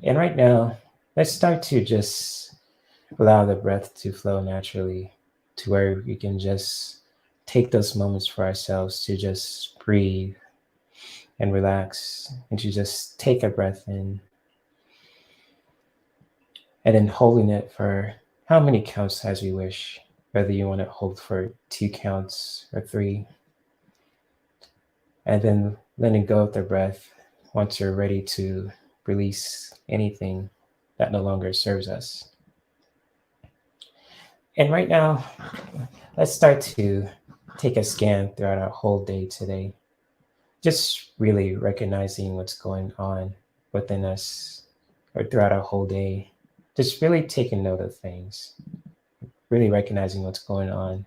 And right now, let's start to just allow the breath to flow naturally to where we can just take those moments for ourselves to just breathe and relax and to just take a breath in and then holding it for how many counts as you wish, whether you want to hold for 2 counts or 3, and then letting go of the breath once you're ready to release anything that no longer serves us. And right now, let's start to take a scan throughout our whole day today. Just really recognizing what's going on within us or throughout our whole day. Just really taking note of things, really recognizing what's going on,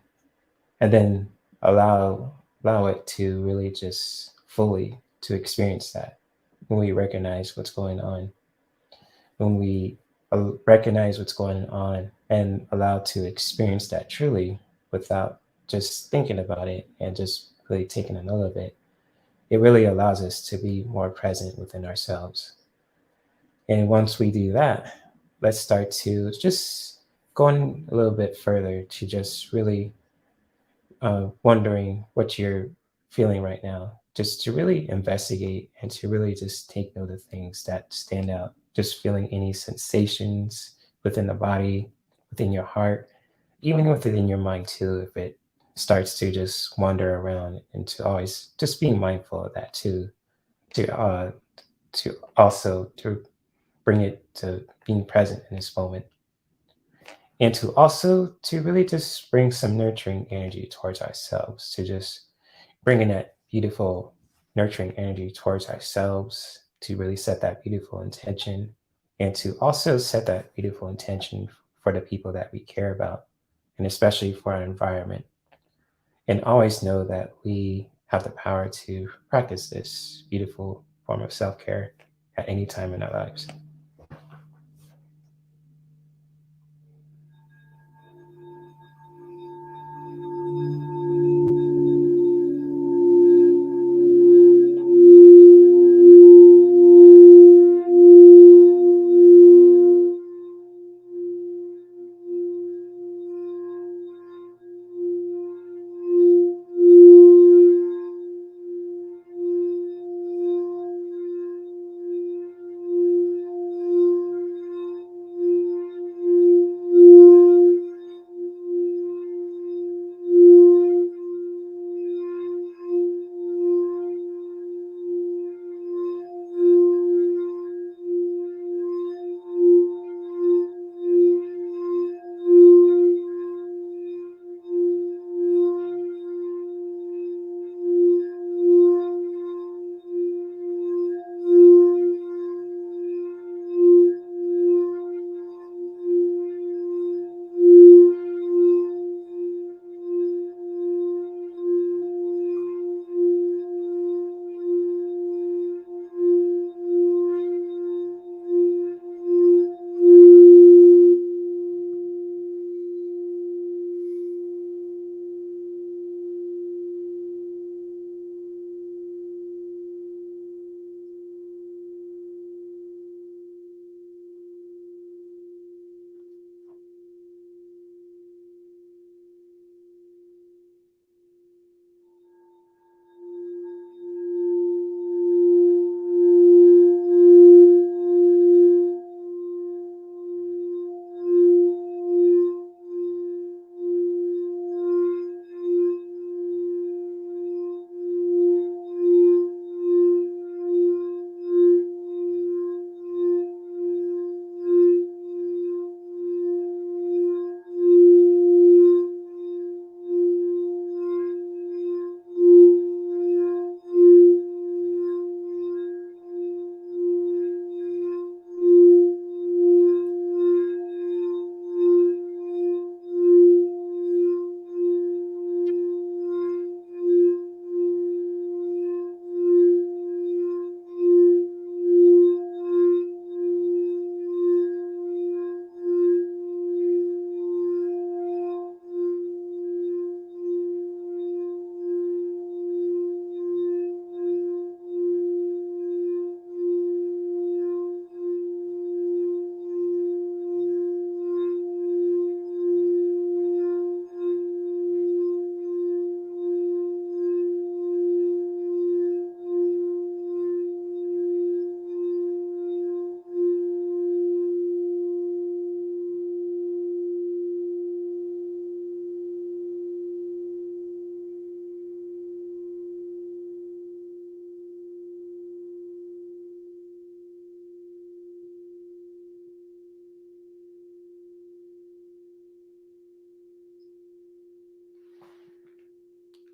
and then allow it to really just fully to experience that. When we recognize what's going on, when we recognize what's going on and allow to experience that truly without just thinking about it and just really taking a note of it, it really allows us to be more present within ourselves. And once we do that, let's start to just going a little bit further to just really wondering what you're feeling right now, just to really investigate and to really just take note of things that stand out, just feeling any sensations within the body, within your heart, even within your mind too, if it starts to just wander around, and to always just being mindful of that too, to also to bring it to being present in this moment, and to also to really just bring some nurturing energy towards ourselves, to just bringing that beautiful nurturing energy towards ourselves, to really set that beautiful intention, and to also set that beautiful intention for the people that we care about, and especially for our environment. And always know that we have the power to practice this beautiful form of self-care at any time in our lives.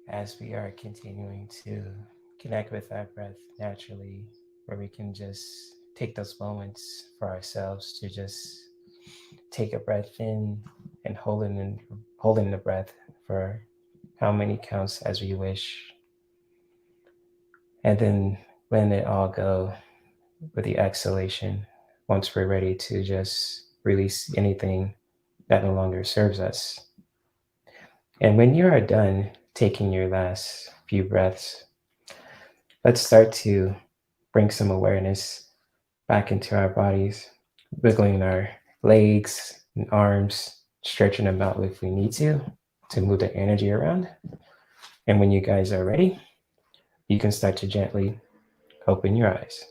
as we are continuing to connect with our breath naturally, where we can just take those moments for ourselves to just take a breath in and holding the breath for how many counts as we wish. And then letting it all go with the exhalation once we're ready to just release anything that no longer serves us. And when you are done taking your last few breaths, let's start to bring some awareness back into our bodies, wiggling our legs and arms, stretching them out if we need to move the energy around. And when you guys are ready, you can start to gently open your eyes.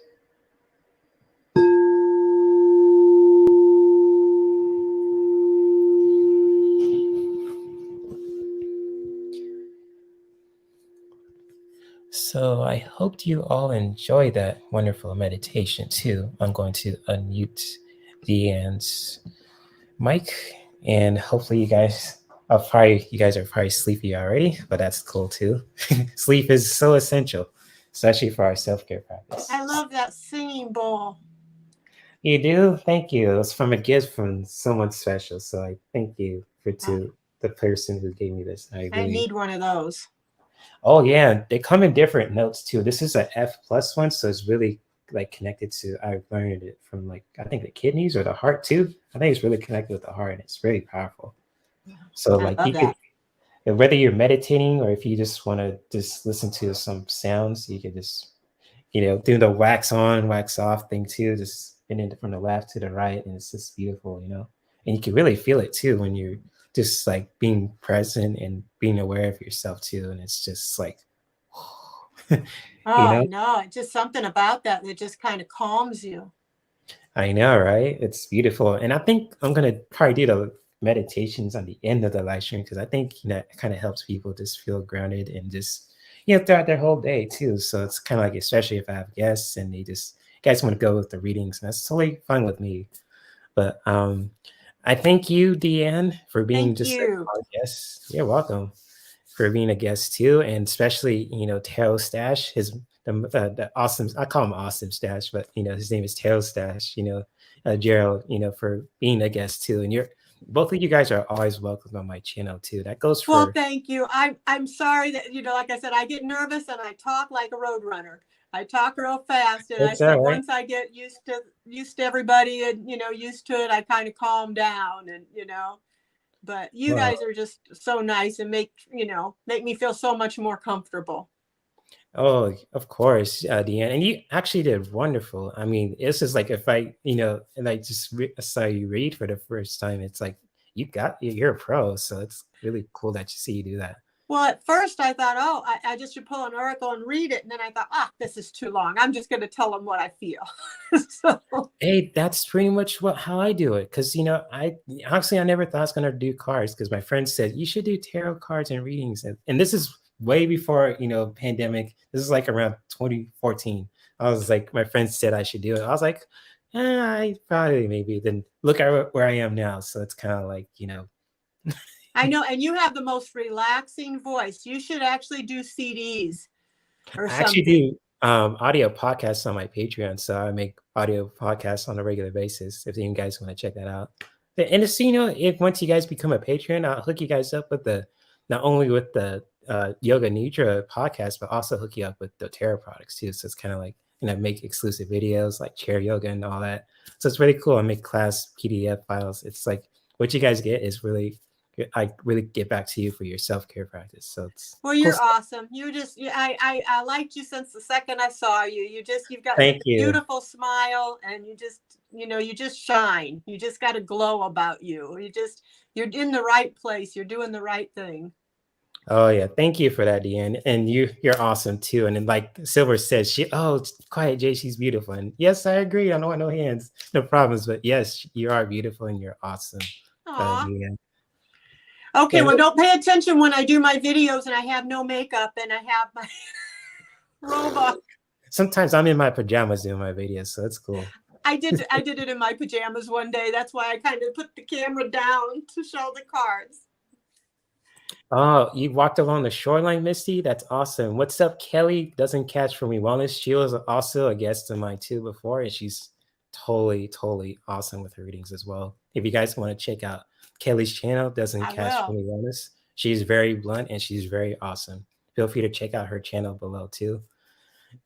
So I hoped you all enjoyed that wonderful meditation too. I'm going to unmute Deanne's mic, and hopefully you guys are probably sleepy already, but that's cool too. Sleep is so essential, especially for our self-care practice. I love that singing bowl. You do? Thank you. It was from a gift from someone special, so I thank you to the person who gave me this. I need one of those. Oh yeah, they come in different notes too. This is a F+ one, so it's really like connected to. I learned it from like I think the kidneys or the heart too. I think it's really connected with the heart, and it's really powerful. So like you could, whether you're meditating or if you just want to just listen to some sounds, you can just do the wax on, wax off thing too. Just spinning from the left to the right, and it's just beautiful, and you can really feel it too when you're just like being present and being aware of yourself too, and it's just like no, just something about that just kind of calms you. I know, right? It's beautiful. And I think I'm gonna probably do the meditations on the end of the live stream, because I think it kind of helps people just feel grounded and just throughout their whole day too. So it's kind of like, especially if I have guests and guys want to go with the readings, and that's totally fine with me. But I thank you, Deanne, for being a guest. You're welcome for being a guest too, and especially Tarotstache, the awesome. I call him Awesome Stash, but his name is Tarotstache. Gerald, for being a guest too, and both of you guys are always welcome on my channel too. That goes for. Well, thank you. I'm sorry that like I said, I get nervous and I talk like a road runner. I talk real fast, and I said once I get used to everybody and used to it, I kind of calm down, and But you guys are just so nice and make me feel so much more comfortable. Oh, of course, Deanne, and you actually did wonderful. I mean, it's just like if I, and I just saw you read for the first time, it's like you're a pro. So it's really cool that you do that. Well, at first I thought, I just should pull an oracle and read it. And then I thought, this is too long. I'm just going to tell them what I feel. Hey, that's pretty much how I do it. Because, I never thought I was going to do cards, because my friend said, you should do tarot cards and readings. And this is way before, pandemic. This is like around 2014. I was like, my friend said I should do it. I was like, I probably maybe. Then look at where I am now. So it's kind of like, I know, and you have the most relaxing voice. You should actually do CDs or something. I actually do audio podcasts on my Patreon, so I make audio podcasts on a regular basis. If you guys want to check that out, and it's if once you guys become a Patreon, I'll hook you guys up with not only with the Yoga Nidra podcast, but also hook you up with the tarot products too. So it's kind of like make exclusive videos like chair yoga and all that. So it's really cool. I make class PDF files. It's like what you guys get is really. I really get back to you for your self-care practice. So it's you're awesome. You just I liked you since the second I saw you. You've got a beautiful smile, and you just shine. You just got a glow about you. You're in the right place. You're doing the right thing. Oh yeah, thank you for that, Deanne. And you're awesome too. And then like Silver says, quiet Jay, she's beautiful. And yes, I agree. I don't want no hands, no problems. But yes, you are beautiful and you're awesome. Deanne. Okay, well, don't pay attention when I do my videos and I have no makeup and I have my robot. Sometimes I'm in my pajamas doing my videos, so it's cool. I did it in my pajamas one day. That's why I kind of put the camera down to show the cards. Oh, you walked along the shoreline, Misty? That's awesome. What's up, Kelly? Doesn't catch from me wellness. She was also a guest of mine too before, and she's totally awesome with her readings as well. If you guys want to check out Kelly's channel, Doesn't I Catch from will. me wellness, she's very blunt and she's very awesome. Feel free to check out her channel below too.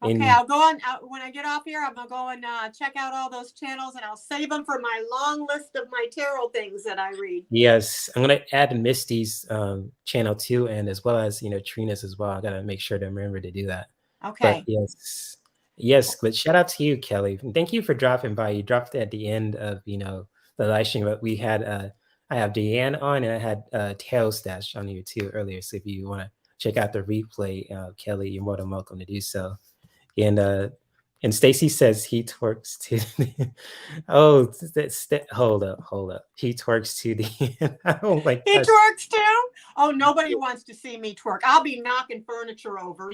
Okay, I'll go on when I get off here. I'm gonna go and check out all those channels, and I'll save them for my long list of my tarot things that I read. Yes, I'm gonna add Misty's channel too, and as well as Trina's as well. I gotta make sure to remember to do that. Okay. But yes. But shout out to you, Kelly. And thank you for dropping by. You dropped at the end of the live stream, but we had I have Deanne on, and I had Tarotstache on here too earlier. So if you want to check out the replay, Kelly, you're more than welcome to do so. And Stacy says he twerks to oh, hold up. He twerks to the oh my He gosh. twerks too? Oh, nobody wants to see me twerk. I'll be knocking furniture over.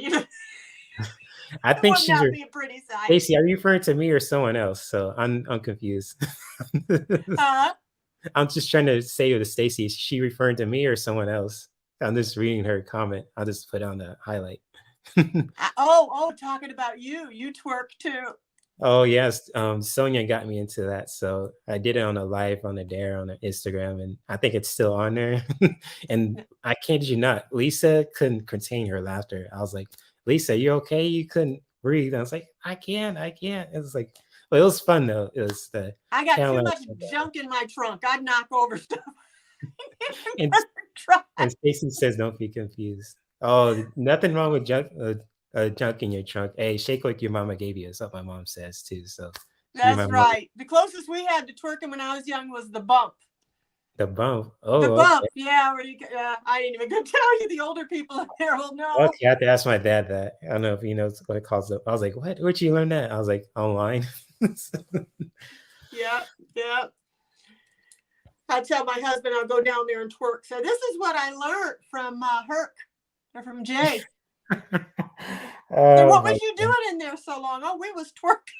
I think would she's not be a pretty sight. Stacy, are you referring to me or someone else? So I'm confused. I'm just trying to say to Stacy, is she referring to me or someone else? I'm just reading her comment. I'll just put on the highlight. Talking about you twerk too. Oh yes, Sonja got me into that, so I did it on a live on the Dare on the Instagram, and I think it's still on there. And I kid you not, Lisa couldn't contain her laughter. I was like, Lisa, you okay? You couldn't breathe. I was like, I can't. It was like, well, it was fun though. It was the I got too much junk in my trunk. I'd knock over stuff. And Stacy says, don't be confused. Oh, nothing wrong with junk in your trunk. Hey, shake like your mama gave you. That's what my mom says too. So that's right. The closest we had to twerking when I was young was the bump. The bump. Oh, the bump. Okay. Yeah, where I ain't even gonna tell you. The older people up there will know. Okay, I have to ask my dad that. I don't know if he knows what it calls it. I was like, what? Where'd you learn that? I was like, online. Yeah. I tell my husband I'll go down there and twerk. So this is what I learned from Herc or from Jay. So what was you doing in there so long? Oh, we was twerking.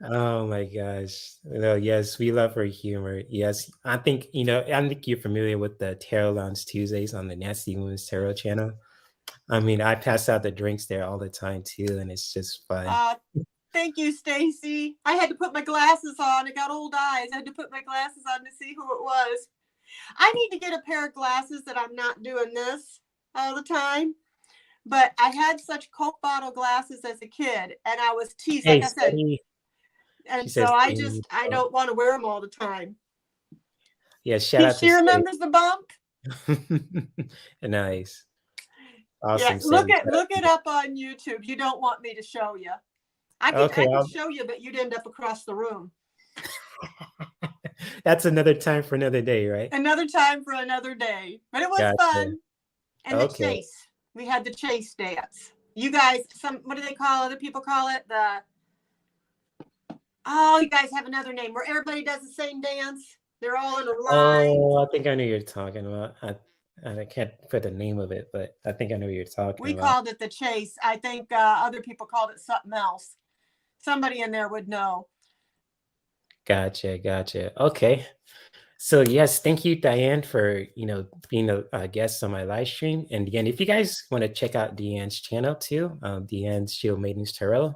Oh my gosh. Yes, we love her humor. Yes. I think you're familiar with the Tarot Lounge Tuesdays on the Nasty Women's Tarot channel. I mean, I pass out the drinks there all the time too, and it's just fun. Thank you, Stacy. I had to put my glasses on. I got old eyes. I had to put my glasses on to see who it was. I need to get a pair of glasses that I'm not doing this all the time. But I had such Coke bottle glasses as a kid, and I was teased, like I said. And so I don't want to wear them all the time. Yeah, shout out to she remembers the bump. Nice. Awesome. Yeah, look it up on YouTube. You don't want me to show you. I can show you, but you'd end up across the room. That's another time for another day, right? Another time for another day. But it was fun. And the chase. We had the chase dance. You guys, what do they call it? Other people call it you guys have another name where everybody does the same dance. They're all in a line. Oh, I think I know what you're talking about. I can't put the name of it, but I think I know what you're talking about. We called it the chase. I think other people called it something else. Somebody in there would know. Gotcha. Okay. So yes, thank you, Diane, for being a guest on my live stream. And again, if you guys want to check out Deanne's channel too, Deanne's Shield Maidens Tarot,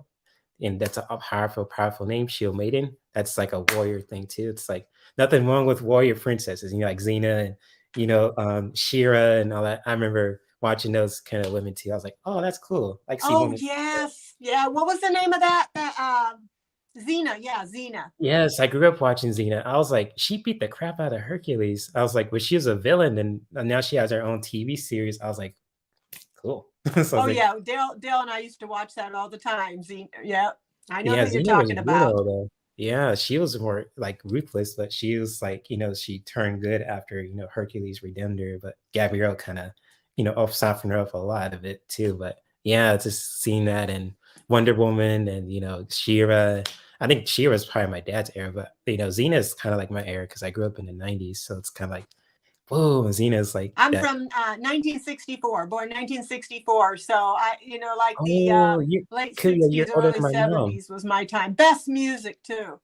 and that's a powerful name, Shield Maiden. That's like a warrior thing too. It's like nothing wrong with warrior princesses, like Xena and Shira and all that. I remember watching those kind of women too. I was like, oh, that's cool. Like, yes, yeah. What was the name of that? Xena, yeah, Xena. Yes, I grew up watching Xena. I was like, she beat the crap out of Hercules. I was like, well, she was a villain, and now she has her own TV series. I was like, cool. So yeah, Dale and I used to watch that all the time. Xena, yeah, I know who you're talking about. Yeah, she was more like ruthless, but she was like, she turned good after Hercules redeemed her. But Gabrielle kind of softened her up a lot of it too. But yeah, just seeing that and Wonder Woman and Shira. I think Shira's probably my dad's era, but Xena is kind of like my era because I grew up in the 90s. So it's kind of like, whoa, Xena's like I'm from 1964, born 1964. So I, like the late 60s, early 70s was my time. Best music too.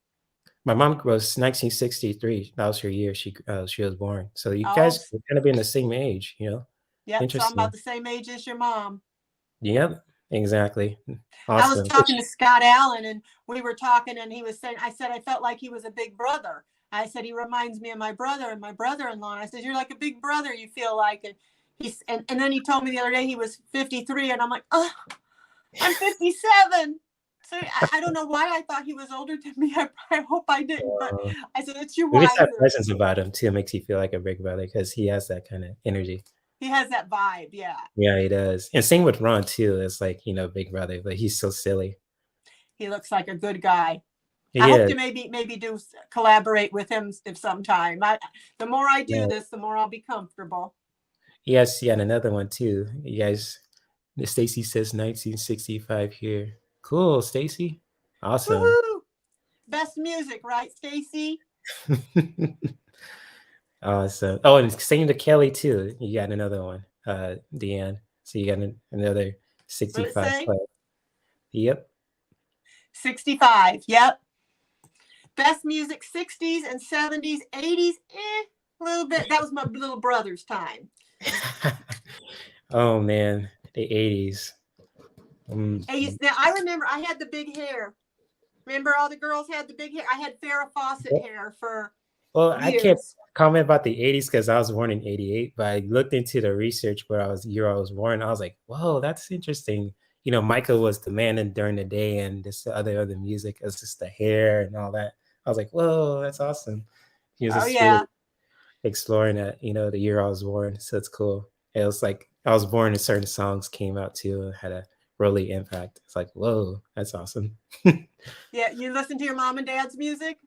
My mom was 1963. That was her year she was born. So you Oh, guys kind of be in the same age, you know? yep. So I'm about Interesting. the same age as your mom. Yep, exactly. I was Awesome. talking to Scott Allen, and we were talking, and he was saying, I said, I felt like he was a big brother. I said, he reminds me of my brother and my brother-in-law. And I said, you're like a big brother, you feel like. And he's, and then he told me the other day he was 53, and I'm like, oh, I'm 57. So I don't know why I thought he was older than me. I hope I didn't, but I said, it's your We just have wiser. presence about him too. It makes you feel like a big brother because he has that kind of energy. He has that vibe, yeah. Yeah, he does. And same with Ron too. It's like, you know, big brother, but he's so silly. He looks like a good guy. He I hope is. to maybe do collaborate with him if sometime. The more I do this, the more I'll be comfortable. Yes, yeah, and another one too. You guys, Stacy says 1965 here. Cool, Stacy. Awesome. Woo-hoo! Best music, right, Stacy? Awesome. Oh, and same to Kelly too. You got another one, Deanne. So you got another 65 play. Yep. 65. Yep. Best music, 60s and 70s, 80s, a little bit. That was my little brother's time. Oh man, the 80s. Now I remember I had the big hair. Remember all the girls had the big hair? I had Farrah Fawcett hair for years. I can't comment about the 80s because I was born in 88, but I looked into the research where I was born. I was like, whoa, that's interesting. You know, Michael was the man during the day, and this other music is just the hair and all that. I was like, whoa, that's awesome. He was really exploring that, you know, the year I was born. So it's cool. It was like I was born and certain songs came out too and had a really impact. It's like, whoa, that's awesome. Yeah, you listen to your mom and dad's music?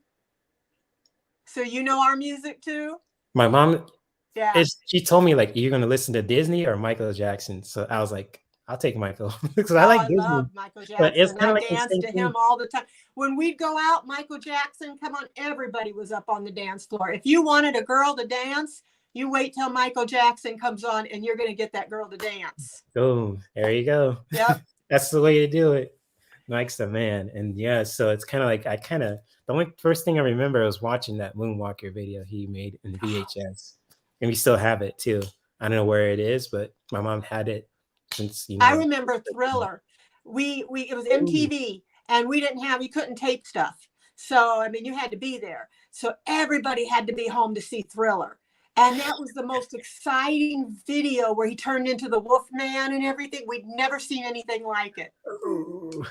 So you know our music too? My mom, yeah, she told me like, you're gonna listen to Disney or Michael Jackson. So I was like, I'll take Michael because I like Disney. Love Michael Jackson. But it's kind of I like danced to him all the time. When we'd go out, Michael Jackson, come on, everybody was up on the dance floor. If you wanted a girl to dance, you wait till Michael Jackson comes on and you're going to get that girl to dance. Boom. There you go. Yep. That's the way to do it. Mike's the man. And yeah, so it's kind of like, the only first thing I remember was watching that Moonwalker video he made in VHS. And we still have it too. I don't know where it is, but my mom had it since, you know. I remember Thriller. It was MTV, and you couldn't tape stuff. So, I mean, you had to be there. So everybody had to be home to see Thriller. And that was the most exciting video where he turned into the Wolf Man and everything. We'd never seen anything like it.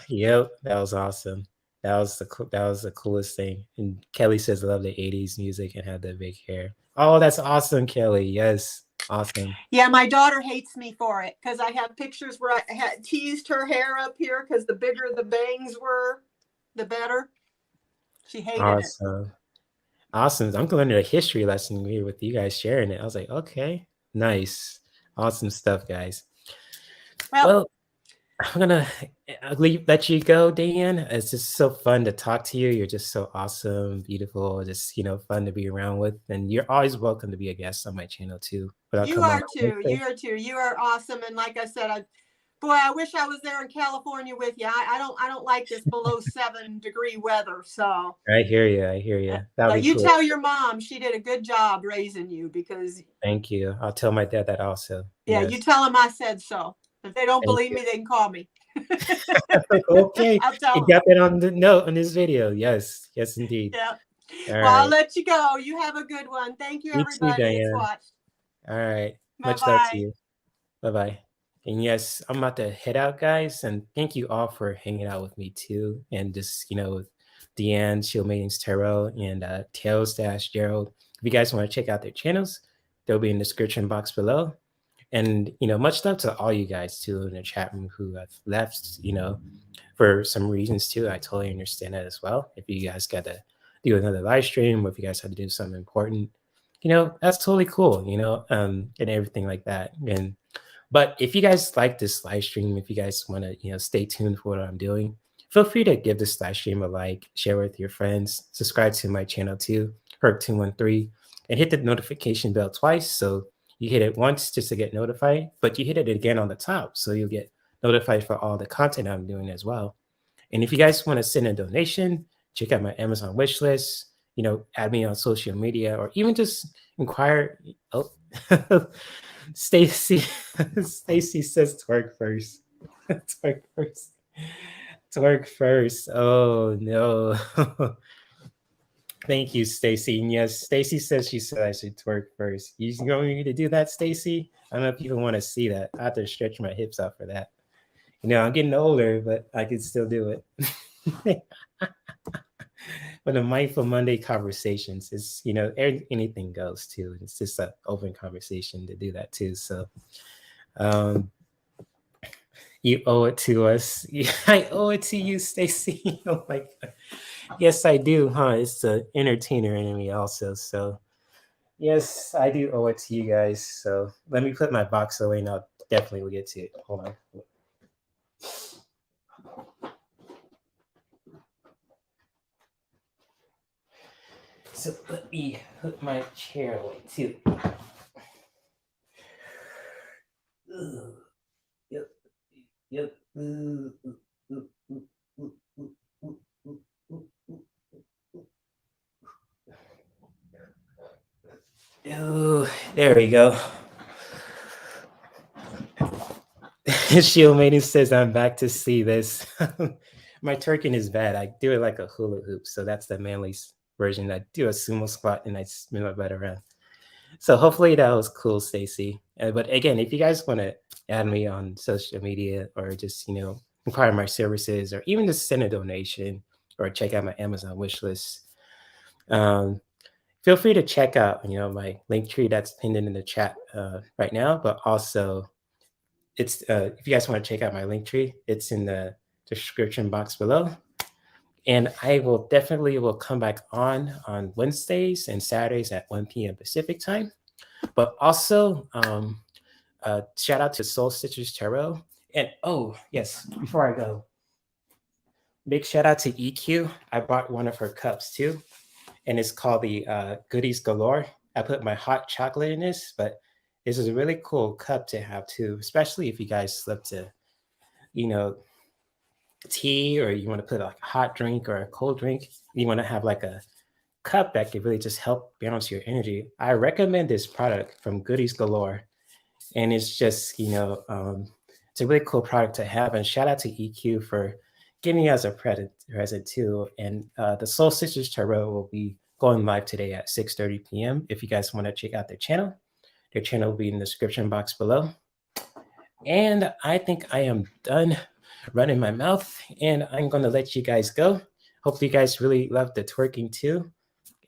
Yep, that was awesome. That was the coolest thing. And Kelly says, I love the 80s music and had the big hair. Oh, that's awesome, Kelly. Yes, awesome. Yeah, my daughter hates me for it because I have pictures where I had teased her hair up here because the bigger the bangs were, the better. She hated it. Awesome. I'm learning a history lesson here with you guys sharing it. I was like, okay, nice. Awesome stuff, guys. Well I'm gonna let you go, Dan. It's just so fun to talk to you. You're just so awesome, beautiful, just fun to be around with. And you're always welcome to be a guest on my channel too. You are too. You are awesome. And like I said, I wish I was there in California with you. I don't like this below 7-degree weather. So I hear you. But you tell your mom she did a good job raising you because. Thank you. I'll tell my dad that also. Yeah, yes. You tell him I said so. If they don't believe me, they can call me. Okay. You got that on the note on this video. Yes, indeed. Yeah. Well, I'll let you go. You have a good one. Thank you, everybody that's watched. All right. Bye-bye. Much love to you. Bye-bye. And yes, I'm about to head out, guys. And thank you all for hanging out with me too. And just, with Deanne, Shield Maidens Tarot, and Tarotstache, Gerald. If you guys want to check out their channels, they'll be in the description box below. And, much love to all you guys too in the chat room who have left, for some reasons too. I totally understand that as well. If you guys got to do another live stream or if you guys had to do something important, that's totally cool, and everything like that. But if you guys like this live stream, if you guys want to, stay tuned for what I'm doing, feel free to give this live stream a like, share with your friends, subscribe to my channel too, Herc213, and hit the notification bell twice. So you hit it once just to get notified, but you hit it again on the top. So you'll get notified for all the content I'm doing as well. And if you guys want to send a donation, check out my Amazon wish list, you know, add me on social media, or even just inquire. Oh, Stacy says twerk first. Twerk first. Twerk first. Oh no. Thank you, Stacy. And yes, Stacy says she said I should twerk first. You want me to do that, Stacy? I don't know if people want to see that. I have to stretch my hips out for that. You know, I'm getting older, but I can still do it. But the Mindful Monday conversations is, you know, anything goes too. It's just an open conversation to do that too. So you owe it to us. I owe it to you, Stacy. Oh my God. Yes, I do, huh? It's the entertainer in me also. So yes, I do owe it to you guys. So let me put my box away and I'll definitely will get to it. Hold on. So let me put my chair away too. Yep. Yep. Oh, there we go. Shield Maiden says, I'm back to see this. My twerking is bad. I do it like a hula hoop. So that's the manly version. I do a sumo squat and I spin my butt around. So hopefully that was cool, Stacy. But again, if you guys want to add me on social media or just, you know, inquire my services or even just send a donation or check out my Amazon wish list, feel free to check out, you know, my link tree that's pinned in the chat right now. But also, it's if you guys want to check out my link tree, it's in the description box below. And I will definitely come back on Wednesdays and Saturdays at 1 p.m. Pacific time. But also, shout out to Soulstitchers Tarot. And oh, yes, before I go, big shout out to EQ. I bought one of her cups too. And it's called the Goodies Galore. I put my hot chocolate in this, but this is a really cool cup to have too, especially if you guys slip to, you know, tea, or you want to put like a hot drink or a cold drink. You want to have like a cup that could really just help balance your energy. I recommend this product from Goodies Galore. And it's just, you know, it's a really cool product to have. And shout out to EQ for giving us a present too. And the Soulstitchers Tarot will be going live today at 6:30 p.m. If you guys want to check out their channel will be in the description box below. And I think I am done running my mouth, and I'm going to let you guys go. Hopefully you guys really love the twerking too.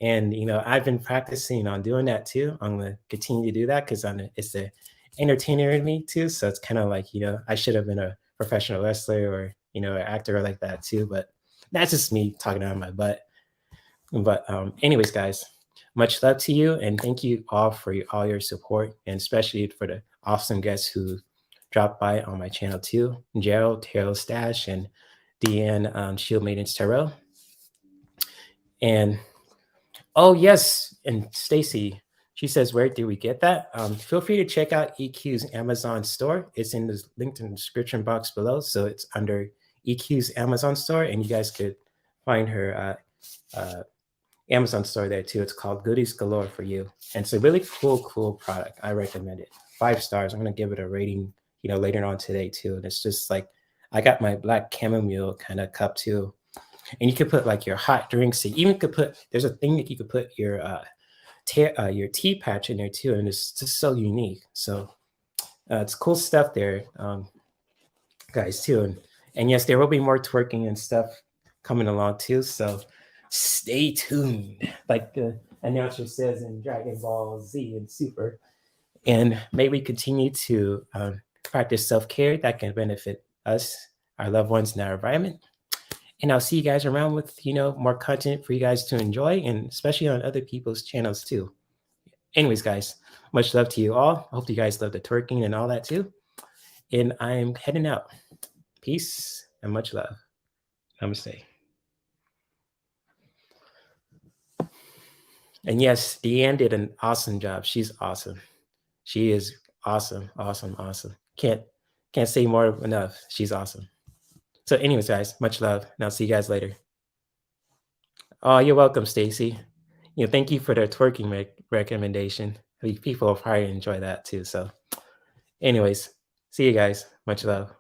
And, you know, I've been practicing on doing that too. I'm going to continue to do that because it's the entertainer in me too. So it's kind of like, you know, I should have been a professional wrestler or, you know, an actor like that too. But that's just me talking out of my butt. But anyways, guys, much love to you. And thank you all for all your support, and especially for the awesome guests who dropped by on my channel too. Gerald, Tarotstache, and Deanne, Shield Maidens Tarot. And oh yes, and Stacy, she says, where do we get that? Feel free to check out EQ's Amazon store. It's in the link in the description box below. So it's under EQ's Amazon store, and you guys could find her Amazon store there too. It's called Goodies Galore for you. And it's a really cool product. I recommend it. 5 stars. I'm going to give it a rating, you know, later on today too. And it's just like, I got my black chamomile kind of cup too. And you could put like your hot drinks. You even could put, there's a thing that you could put your tea patch in there too. And it's just so unique. So it's cool stuff there, guys too. And yes, there will be more twerking and stuff coming along too. So stay tuned, like the announcer says in Dragon Ball Z and Super. And may we continue to practice self-care that can benefit us, our loved ones, and our environment. And I'll see you guys around with, you know, more content for you guys to enjoy, and especially on other people's channels too. Anyways, guys, much love to you all. I hope you guys love the twerking and all that too. And I'm heading out. Peace and much love. Namaste. And yes, Deanne did an awesome job. She's awesome. She is awesome. Can't say more enough. She's awesome. So anyways, guys, much love. And I'll see you guys later. Oh, you're welcome, Stacy. Thank you for the twerking recommendation. I think people will probably enjoy that too. So anyways, see you guys. Much love.